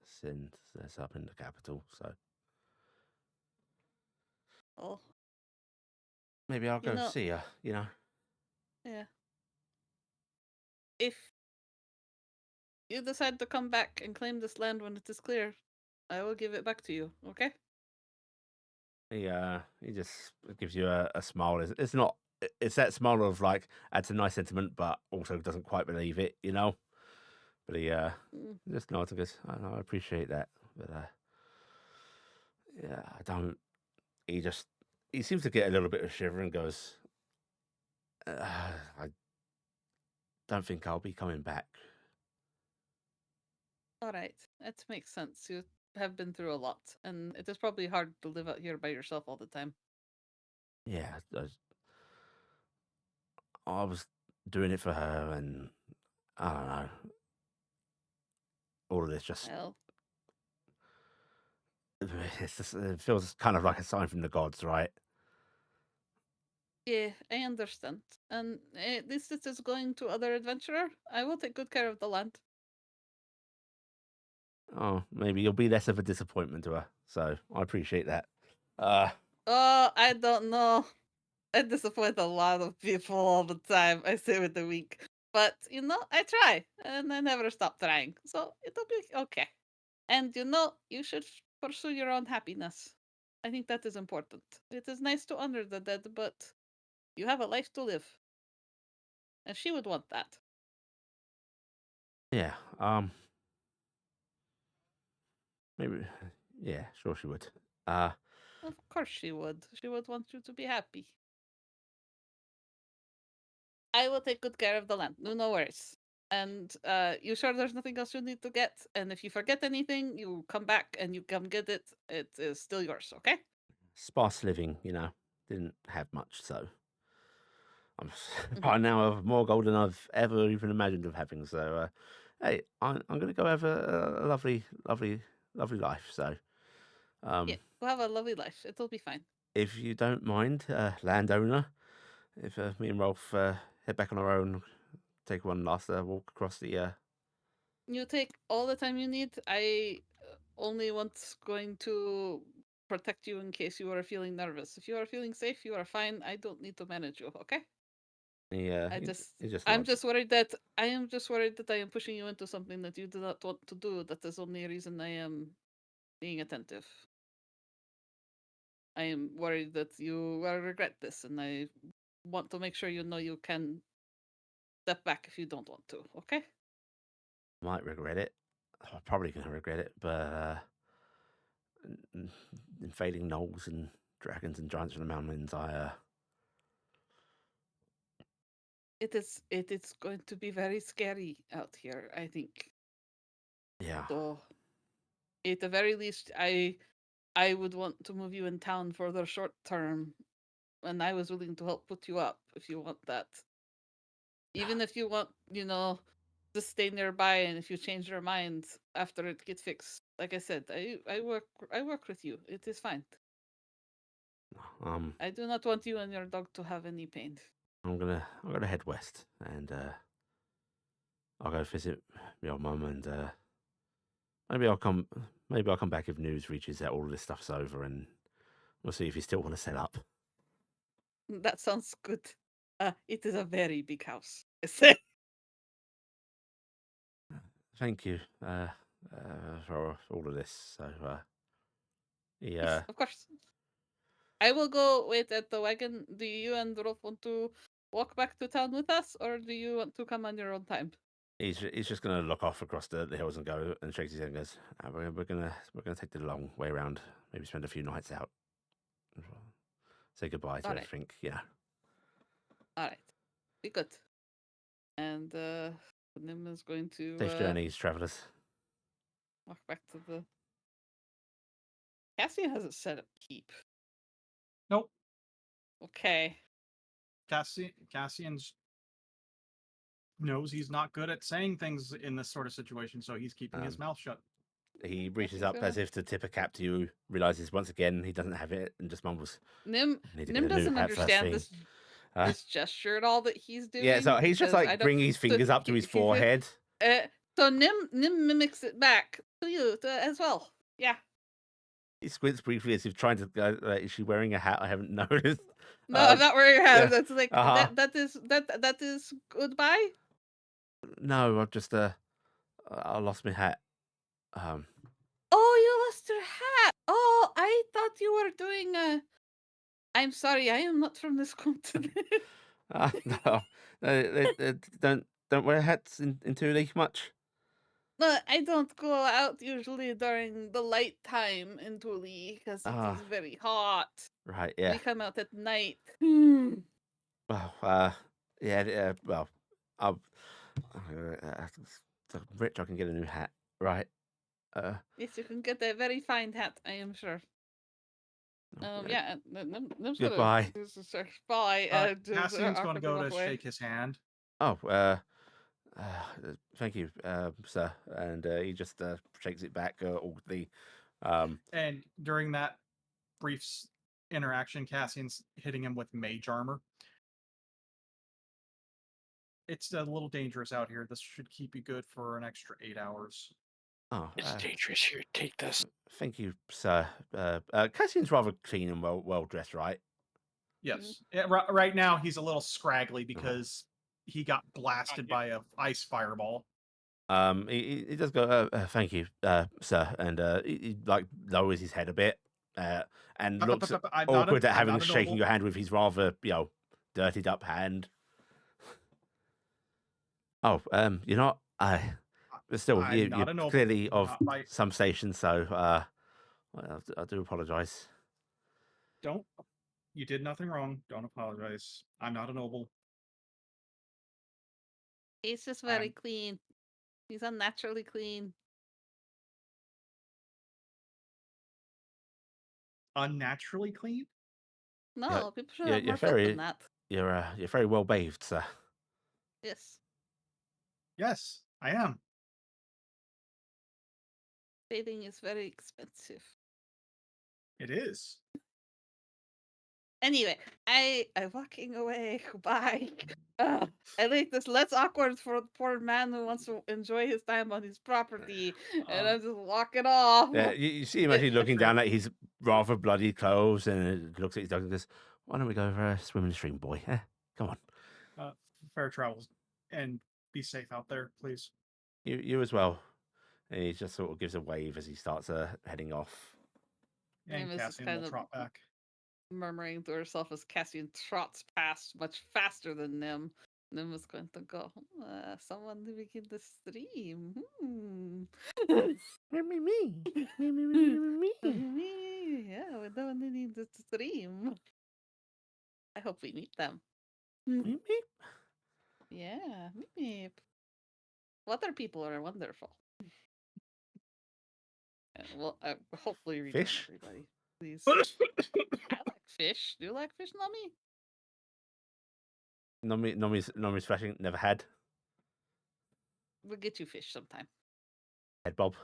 since that's up in the capital, so Oh, maybe I'll You go know- see her. yeah. If you decide to come back and claim this land when it is clear, I will give it back to you, okay? He just gives you a smile. It's not. It's that smile of like, adds a nice sentiment, but also doesn't quite believe it. But he Mm. just nods and goes, I appreciate that, but yeah, I don't. He seems to get a little bit of shiver and goes, I don't think I'll be coming back. All right, that makes sense. You have been through a lot, and it is probably hard to live out here by yourself all the time. Yeah, I was doing it for her, and I don't know. All of this just, Well, it feels kind of like a sign from the gods, right? yeah, I understand. And at least it is going to other adventurer. I will take good care of the land. Oh, maybe you'll be less of a disappointment to her. So I appreciate that. Oh, I don't know. I disappoint a lot of people all the time. I say with the week. But, I try. And I never stop trying. So it'll be okay. And, you should pursue your own happiness. I think that is important. It is nice to honor the dead, but you have a life to live. And she would want that. Yeah. Maybe. Yeah. Sure, she would. Of course she would. She would want you to be happy. I will take good care of the land. No worries. And you sure there's nothing else you need to get? And if you forget anything, you come back and you come get it. It is still yours, okay? Sparse living, didn't have much, so Mhm. I now have more gold than I've ever even imagined of having. So, hey, I'm going to go have a lovely, lovely, lovely life. So, Yeah, we'll have a lovely life. It'll be fine. if you don't mind, landowner, if me and Rolf head back on our own, take one last walk across the. You take all the time you need. I only want going to protect you in case you are feeling nervous. If you are feeling safe, you are fine. I don't need to manage you, okay? He just I'm nods. just worried that I am pushing you into something that you do not want to do. That is the only reason I am being attentive. I am worried that you will regret this, and I want to make sure you know you can step back if you don't want to, okay? Might regret it. I'm probably going to regret it, but invading gnolls and dragons and giants from the mountains, It is going to be very scary out here, I think. yeah. So at the very least, I would want to move you in town for the short term, and I was willing to help put you up if you want that. Even if you want, to stay nearby, and if you change your mind after it gets fixed, like I said, I work with you. It is fine. I do not want you and your dog to have any pain. I'm gonna head west and I'll go visit my old mum and maybe I'll come back if news reaches that all this stuff's over and we'll see if you still want to set up. That sounds good. It is a very big house. Thank you for all of this. So Yes, of course. I will go wait at the wagon. Do you and Rolf want to walk back to town with us, or do you want to come on your own time? he's just gonna look off across the hills and go and shakes his head and goes, we're gonna take the long way around. Maybe spend a few nights out. Say goodbye to All right. everything. All right. Be good. And Nim is going to Safe journeys, travellers. walk back to the. Cassian hasn't set up keep. Nope. Okay. Cassian's knows he's not good at saying things in this sort of situation, so he's keeping his mouth shut. He reaches he's up gonna- as if to tip a cap to you, realizes once again he doesn't have it, and just mumbles. Nim Need to get a new doesn't hat first understand thing. this gesture at all that he's doing. Yeah, so he's just because I like don't- bringing his fingers up to his forehead. So Nim mimics it back to you as well. Yeah. He squints briefly as if trying to go, is she wearing a hat? I haven't noticed. No, I'm not wearing a hat. yeah. That's like Uh-huh. that is goodbye. No, I've just I lost my hat. Oh, you lost your hat. Oh, I thought you were doing I'm sorry, I am not from this continent. No, they don't wear hats in Thule much. No, I don't go out usually during the light time in Thule because it is very hot. Right, yeah. We come out at night. Well, yeah, well, I'm rich. I can get a new hat, right? Yes, you can get a very fine hat, I am sure. Yeah, Nim's Goodbye. Bye. Cassian's going to go to shake his hand. Oh, thank you, sir. And he just shakes it back awkwardly. And during that brief interaction, Cassian's hitting him with mage armor. It's a little dangerous out here. This should keep you good for an extra 8 hours. Oh, It's dangerous here. Take this. thank you, sir. Cassian's rather clean and well dressed, right? Yes. Yeah, right now, he's a little scraggly because he got blasted by a ice fireball. He does go, thank you, sir, and he like lowers his head a bit, and looks awkward at having shaking your hand with his rather, dirtied up hand. Oh, you're not. But still, you're clearly of some station, so I do apologize. Don't. You did nothing wrong. Don't apologize. I'm not a noble. He's just very I'm- clean. He's unnaturally clean. Unnaturally clean? No, people should yeah, have you're more filth very- than that. You're very well bathed, sir. Yes. Yes, I am. Bathing is very expensive. It is. Anyway, I'm walking away. Bye. I think this less awkward for the poor man who wants to enjoy his time on his property, and I'm just walking off. Yeah, you see him It- actually looking Sure. down at his rather bloody clothes, and looks at his dog and goes, "Why don't we go for a swim in the stream, boy? Come on, Fair travels, and be safe out there, please. you as well." And he just sort of gives a wave as he starts heading off. And Amos is Cassian kind will of- trot back. Murmuring to herself as Cassian trots past much faster than Nim. Nim is going to go, someone to begin the stream. Me. Yeah, we don't need the stream. I hope we meet them. Yeah, meep. Water people are wonderful. Well, hopefully rejoin Fish? everybody, please. I like fish. Do you like fish, Nami? Nomi's flashing. Never had We'll get you fish sometime. head bob.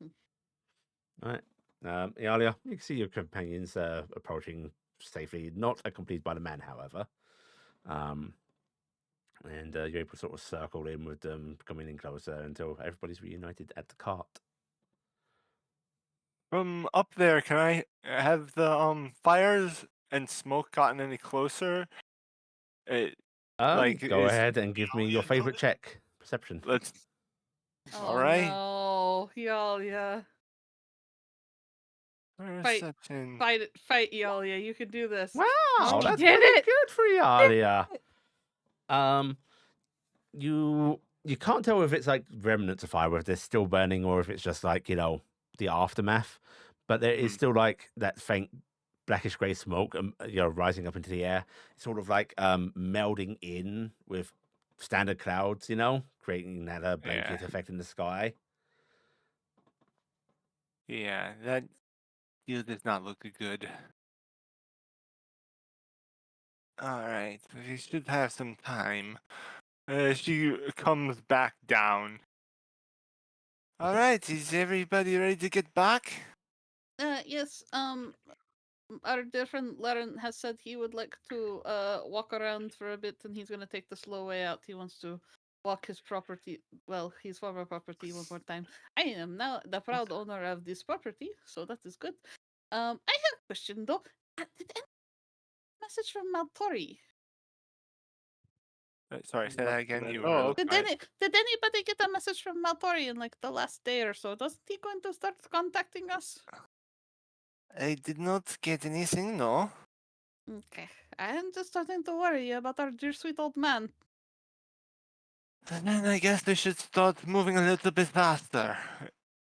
All right, Iala, you can see your companions approaching safely, not accompanied by the man, however. And you're able to sort of circle in with them, coming in closer until everybody's reunited at the cart. From up there, can I have the fires and smoke gotten any closer? Like, Go is- ahead and give me your Yalia, favorite go check. Perception. Let's. Oh Alright. no, Yalia. Perception. Fight, Yalia. You can do this. Wow, You that's did pretty it! good for Ialia. You can't tell if it's like remnants of fire, if they're still burning, or if it's just like the aftermath. But there is still like that faint blackish grey smoke, rising up into the air. It's sort of like melding in with standard clouds, creating that blanket effect in the sky. Yeah, that deal does not look good. Alright, we should have some time. She comes back down. Alright, is everybody ready to get back? Yes. Our dear friend Laren has said he would like to walk around for a bit, and he's gonna take the slow way out. He wants to walk his property, well, his former property one more time. I am now the proud owner of this property, so that is good. I have a question though. Did any message from Maltori? Sorry, say that again. You Oh, were okay. Did anybody get a message from Maltori in like the last day or so? Doesn't he going to start contacting us? I did not get anything, no. Okay, I'm just starting to worry about our dear sweet old man. Then I guess we should start moving a little bit faster.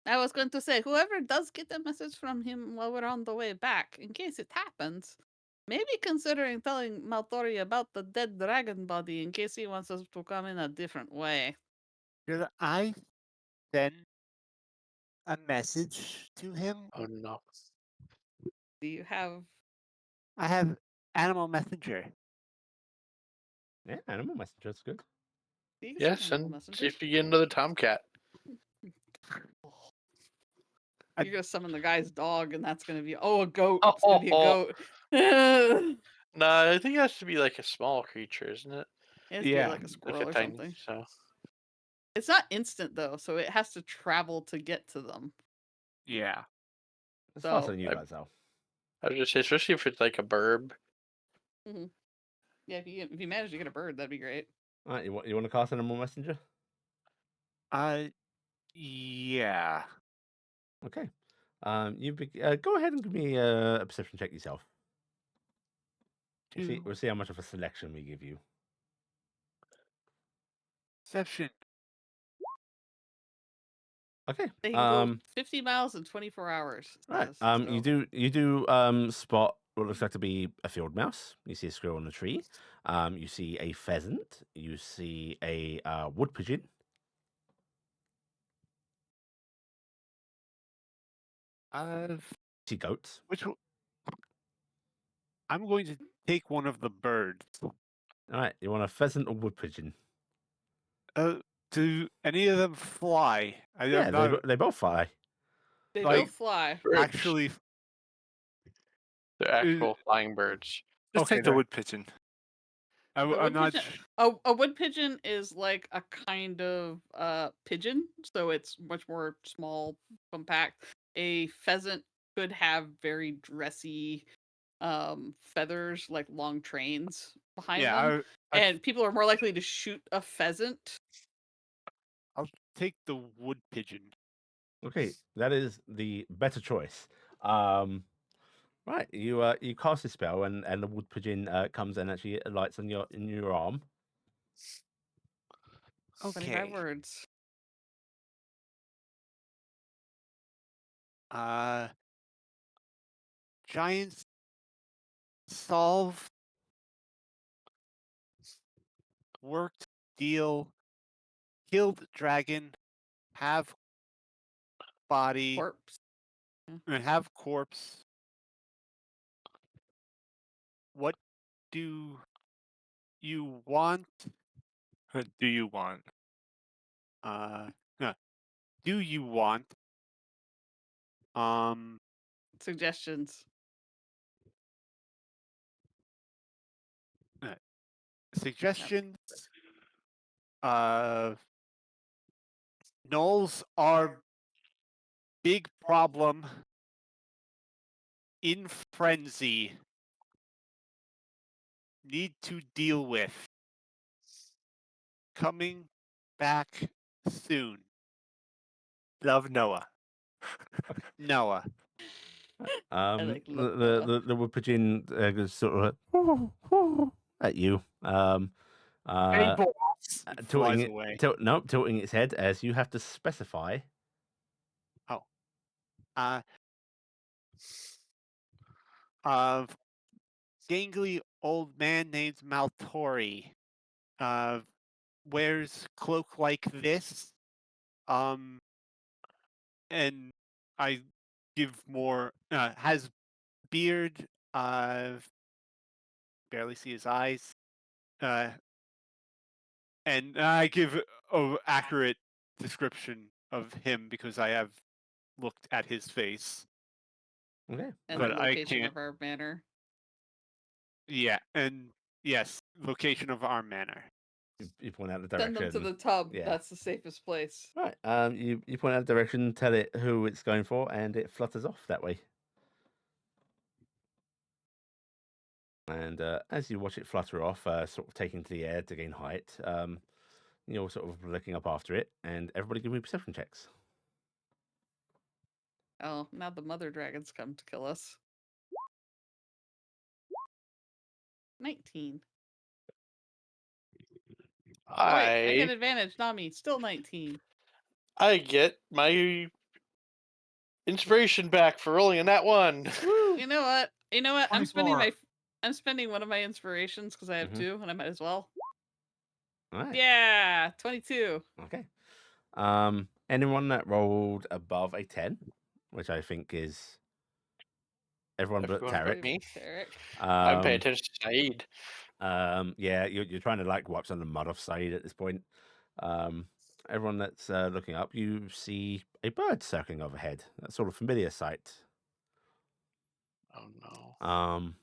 I was going to say, whoever does get a message from him while we're on the way back, in case it happens, maybe considering telling Maltori about the dead dragon body in case he wants us to come in a different way. Should I send a message to him? Oh no. Do you have? I have Animal Messenger. Yeah, animal messenger, that's good. do you Yes, send animal and messages? see if you get another tomcat. You're gonna summon the guy's dog, and that's gonna be a goat. Oh, It's gonna be a oh, goat. No, I think it has to be like a small creature, isn't it? It has to be Yeah, like a squirrel Like a or tiny. something. So It's not instant though, so it has to travel to get to them. Yeah. It's So, faster than you I- guys, though. I was just say, especially if it's like a burb. Yeah, if you manage to get a bird, that'd be great. All right, you want to cast animal messenger? Yeah. Okay. Go ahead and give me a perception check yourself. We'll see how much of a selection we give you. Perception. Okay. They can go 50 miles in 24 hours. it Right. says, You so- do spot what looks like to be a field mouse. You see a squirrel on a tree. You see a pheasant. You see a wood pigeon. You see goats. I'm going to take one of the birds. All right, you want a pheasant or wood pigeon? Do any of them fly? Yeah, I'm not they both fly. They Like- both fly. Birds. actually. They're actual flying birds. Just Okay, take the there. wood pigeon. The I'm wood not. pigeon- A wood pigeon is like a kind of pigeon, so it's much more small, compact. A pheasant could have very dressy feathers, like long trains behind them. Yeah, And people are more likely to shoot a pheasant. I'll take the wood pigeon. Okay, that is the better choice. Right, you cast a spell, and the wood pigeon comes and actually alights on your arm. 25 Okay. words. Giants solve, worked, deal, killed dragon, have body, Corpse. have corpse. What do you want? What do you want? No. Do you want? Suggestions. Suggestions. Gnolls are big problem in frenzy. Need to deal with. Coming back soon. Love Noah. Noah. like love Noah. The wood pigeon goes sort of at you. Hey, boss. It Tilting flies it, away. tilting its head as you have to specify. Gangly old man named Maltori. Wears cloak like this. And I give more. Has beard. Barely see his eyes. And I give a accurate description of him because I have looked at his face. Okay. And but the I location can't- of our manor. Yeah, and yes, location of our manor. You point out the Send direction. them to the tub. Yeah. That's the safest place. Right. You point out the direction, tell it who it's going for, and it flutters off that way. And as you watch it flutter off, sort of taking to the air to gain height, you're sort of looking up after it, and everybody give me perception checks. Oh, now the mother dragons come to kill us. 19. Wait, I get advantage, Nami. Still 19. I get my inspiration back for rolling in that one. You know what? I'm spending 24. I'm spending one of my inspirations because I have Mhm. 2, and I might as well. All right. Yeah, 22. Okay. Anyone that rolled above a 10, which I think is everyone but Everyone but Taryc. me. Taryc. I'm paying attention to Saeed. Yeah, you're trying to like wipe some of the mud off Saeed at this point. Everyone that's looking up, you see a bird circling overhead. That sort of familiar sight. Oh no. Um,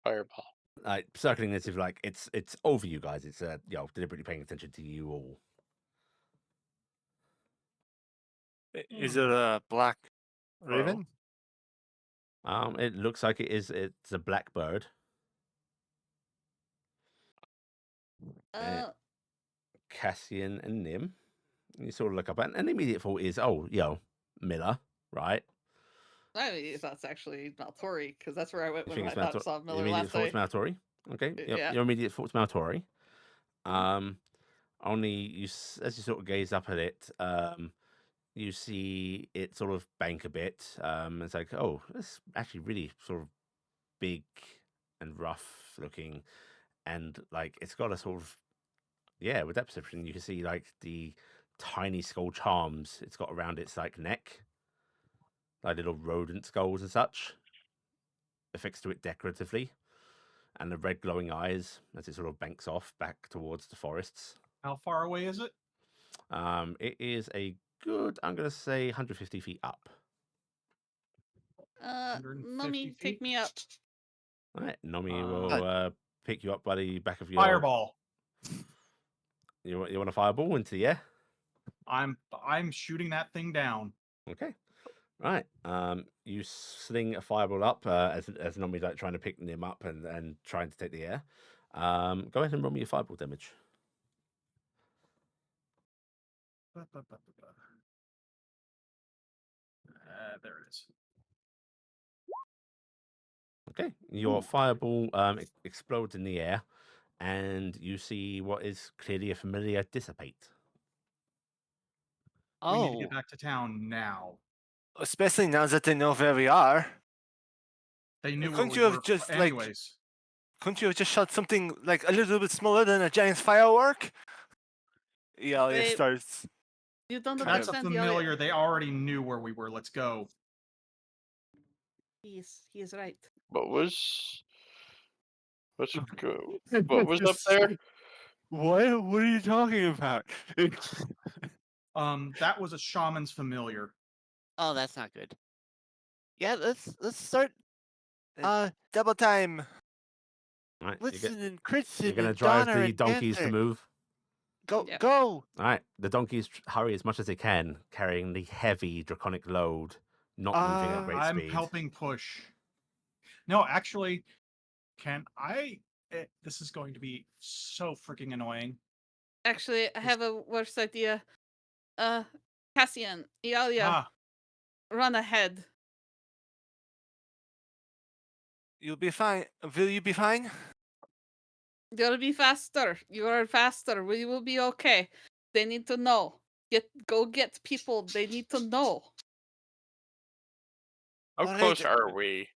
Fireball. like circling as if like it's over you guys. It's deliberately paying attention to you all. Is it a black raven? It looks like it is. It's a black bird. Cassian and Nim. You sort of look up, and the immediate thought is, Miller, right? I mean, that's actually Maltori, because that's where I went You when think I it's thought saw Your Miller immediate last thought's night. Maltori. Okay, yep. Yeah. Your immediate thought's Maltori. Only as you sort of gaze up at it, you see it sort of bank a bit. It's like, oh, it's actually really sort of big and rough looking, and like it's got a sort of with that perception, you can see like the tiny skull charms it's got around its like neck, like little rodent skulls and such, affixed to it decoratively, and the red glowing eyes as it sort of banks off back towards the forests. How far away is it? It is a good, I'm going to say 150 feet up. 150 Mommy, take feet? me up. All right, Nomi will pick you up by the back of your Fireball. You want a fireball into the air? I'm shooting that thing down. Okay. Right. You sling a fireball up as Nomi's like trying to pick him up and trying to take the air. Go ahead and roll me your fireball damage. There it is. Okay. Your fireball explodes in the air, and you see what is clearly a familiar dissipate. We need to get back to town now. Especially now that they know where we are. They knew Couldn't where you we have were just, like, anyways. Couldn't you have just shot something like a little bit smaller than a giant firework? Iala Wait, starts. You don't Kind That's a understand, familiar. They already knew where we were. Let's go. He is right. What was what was up there? What? What are you talking about? That was a shaman's familiar. Oh, that's not good. Yeah, let's start. Double time. All right. Blitzen and You're Critson going to and drive Donner the and donkeys to Panther. move. Go, Yep. go! All right. The donkeys hurry as much as they can, carrying the heavy draconic load, not moving at great I'm speed. helping push. No, actually, can I? This is going to be so freaking annoying. Actually, I have a worse idea. Cassian, Iala, run ahead. You'll be fine. Will you be fine? You'll be faster. You are faster. We will be okay. They need to know. Go get people. They need to know. How All close right. are we?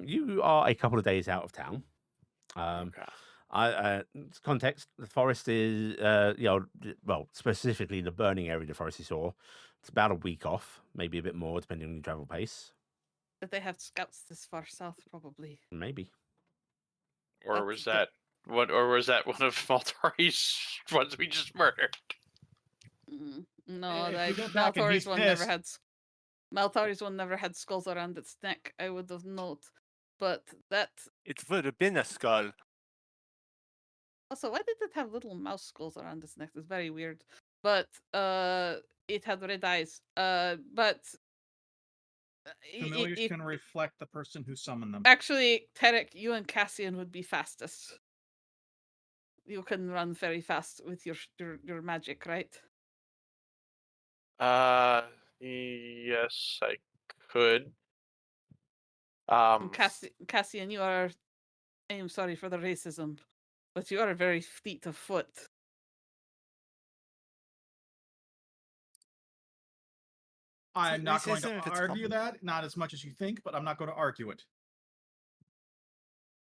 You are a couple of days out of town. Okay. Context: the forest is, well, specifically the burning area of the forest you saw. It's about a week off, maybe a bit more, depending on your travel pace. That they have scouts this far south, probably. Maybe. Or was that one of Maltari's ones we just murdered? No, If we go back and he's Maltari's one never pissed. had. Maltari's one never had skulls around its neck. I would have known, but that. It would have been a skull. Also, why did it have little mouse skulls around its neck? It's very weird. But it had red eyes. But Familiars can reflect the person who summoned them. actually, Taryc, you and Cassian would be fastest. You can run very fast with your magic, right? Yes, I could. And Cassian, you are. I am sorry for the racism, but you are very fleet of foot. I'm not going racism to if it's argue common. that, not as much as you think, but I'm not going to argue it.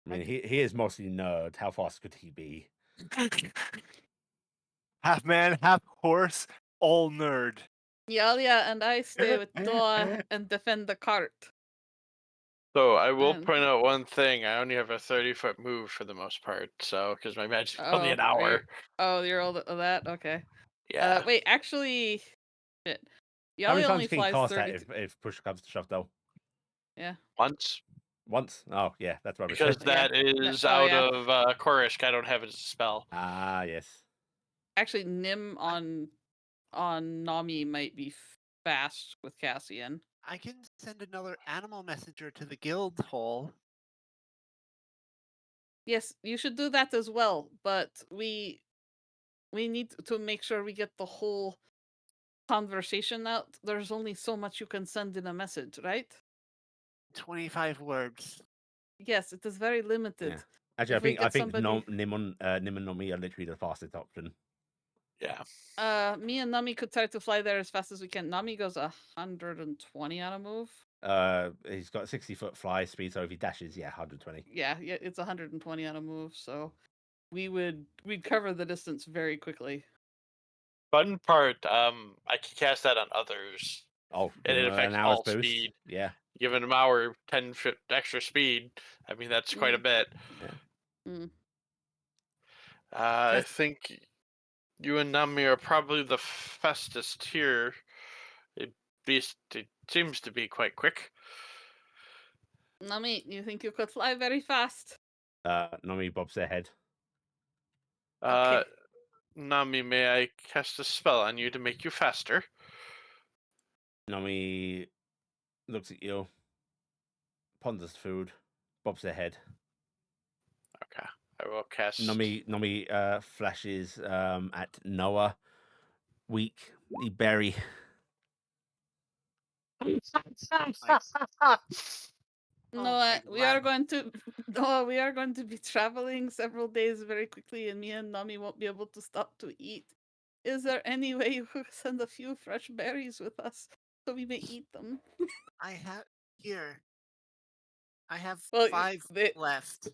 I mean, he is mostly nerd. How fast could he be? Half man, half horse, all nerd. Yalia and I stay with Doa and defend the cart. So I will And- point out one thing. I only have a 30-foot move for the most part. So because my magic's only an Oh, hour. you're all of that? Okay. Yeah. Wait, actually, shit. How many Yalia times only can you flies cast 30. that if push comes to shove, though? Yeah. Once. Once? Oh, yeah, that's rubbish. Because Yeah. that is Oh, out yeah. of Korish. I don't have it as a spell. Ah, yes. Actually, Nim on Nami might be fast with Cassian. I can send another animal messenger to the guild hall. Yes, you should do that as well, but we need to make sure we get the whole conversation out. There's only so much you can send in a message, right? 25 words. Yes, it is very limited. Yeah. Actually, If we I get think somebody- Nim and Nomi are literally the fastest option. Yeah. Me and Nami could try to fly there as fast as we can. Nami goes 120 on a move. He's got 60-foot fly speed, so if he dashes, 120. Yeah, it's 120 on a move, so we'd cover the distance very quickly. Fun part, I can cast that on others, Oh, and it an affects hour's all boost. speed. Yeah. Giving them our 10 foot extra speed. I mean, that's quite a bit. Yeah. Mm. I think you and Nami are probably the fastest here. It seems to be quite quick. Nami, you think you could fly very fast? Nami bobs their head. Uh, Nami, may I cast a spell on you to make you faster? Nami looks at you, ponders food, bobs their head. Okay, I will cast. Nami flashes at Noah. Weak, berry. Noah, my we are lab. going to Noah, we are going to be traveling several days very quickly, and me and Nami won't be able to stop to eat. Is there any way you could send a few fresh berries with us so we may eat them? I have here. I have Well, 5 left.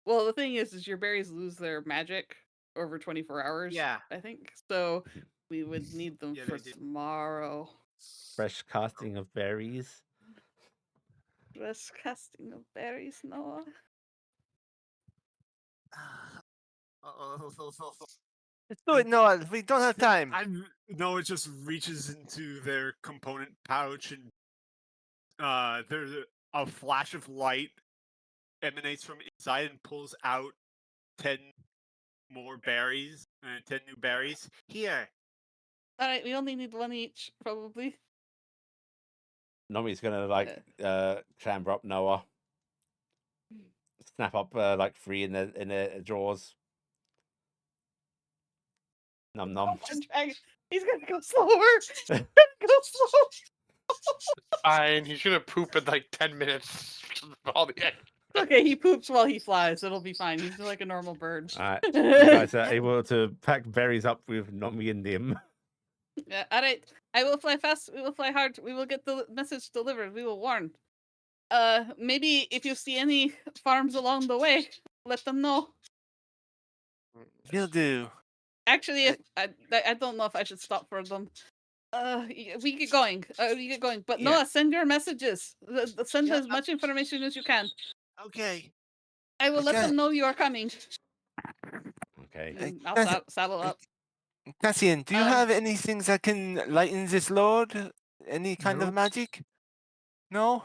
Well, the thing is your berries lose their magic over 24 hours. Yeah. I think so. We would need them Yeah, for they do. tomorrow. Fresh casting of berries. Fresh casting of berries, Noah. Let's do it, Noah. We don't have time. Noah just reaches into their component pouch and there's a flash of light emanates from inside and pulls out 10 more berries, 10 new berries. Here. All right, we only need one each, probably. Nami's gonna clamber up Noah, snap up 3 in the drawers. Nom nom. He's gonna go slower. He's gonna go slow. Fine, he's gonna poop in like 10 minutes. All the Okay, he poops while he flies. It'll be fine. He's like a normal bird. All right, you guys are able to pack berries up with Nami and him. Yeah, all right. I will fly fast. We will fly hard. We will get the message delivered. We will warn. Maybe if you see any farms along the way, let them know. Will do. Actually, if I don't know if I should stop for them. We get going. We get going. But Yeah. Noah, send your messages. Send Yeah, as much information as you can. Okay. I will let Okay. them know you are coming. Okay. And I'll That's- saddle up. Cassian, do you Um, have anything that can lighten this load? Any kind of Nope. magic? No?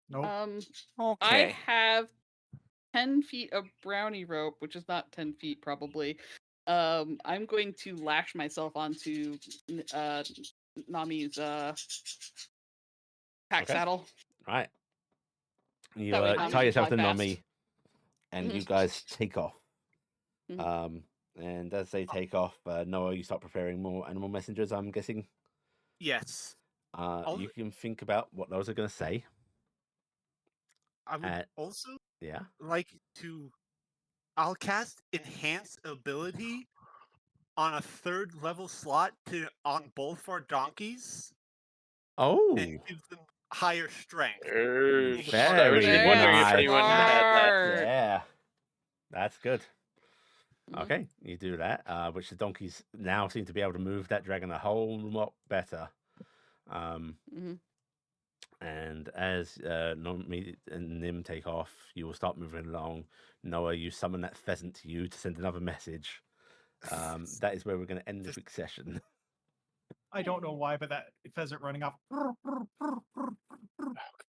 Nope. I Okay. have 10 feet of brownie rope, which is not 10 feet probably. I'm going to lash myself onto Nami's pack Okay. saddle. Right. You That way Nami tie can yourself fly to fast. Nami, and Mhm. you guys take off. Mhm. And as they take off, Noah, you start preparing more animal messengers. I'm guessing. Yes. You can think about what those are going to say. I would also Yeah. like to. I'll cast Enhance Ability on a 3rd level slot on both our donkeys Oh, and give them higher strength. I was very wondering if nice. anyone had that. Smart. Yeah, that's good. Mhm. Okay, you do that, which the donkeys now seem to be able to move that dragon a whole lot better. Mhm. And as Nami and Nim take off, you will start moving along. Noah, you summon that pheasant to you to send another message. That is where we're going to end this week's session. I don't know why, but that pheasant running off.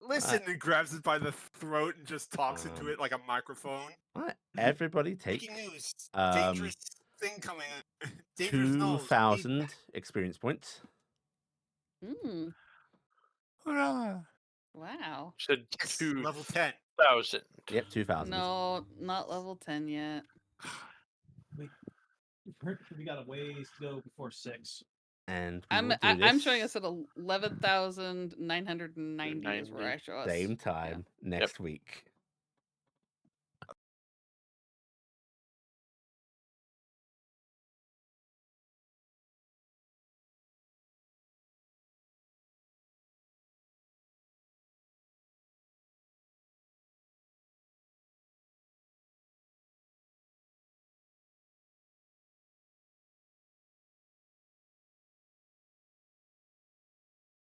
Listen, and grabs it by the throat and just talks into Um, it like a microphone. Right, everybody take Breaking news. 2,000 Dangerous thing coming. Dangerous nose. We need- experience points. Mm. Hurrah. Wow. Said Yes, level 10. 2,000. Yep, 2,000. No, not level 10 yet. We got a ways to go before 6. And we I'm will do I'm showing this us at 11,990 is where I show us. same time next week.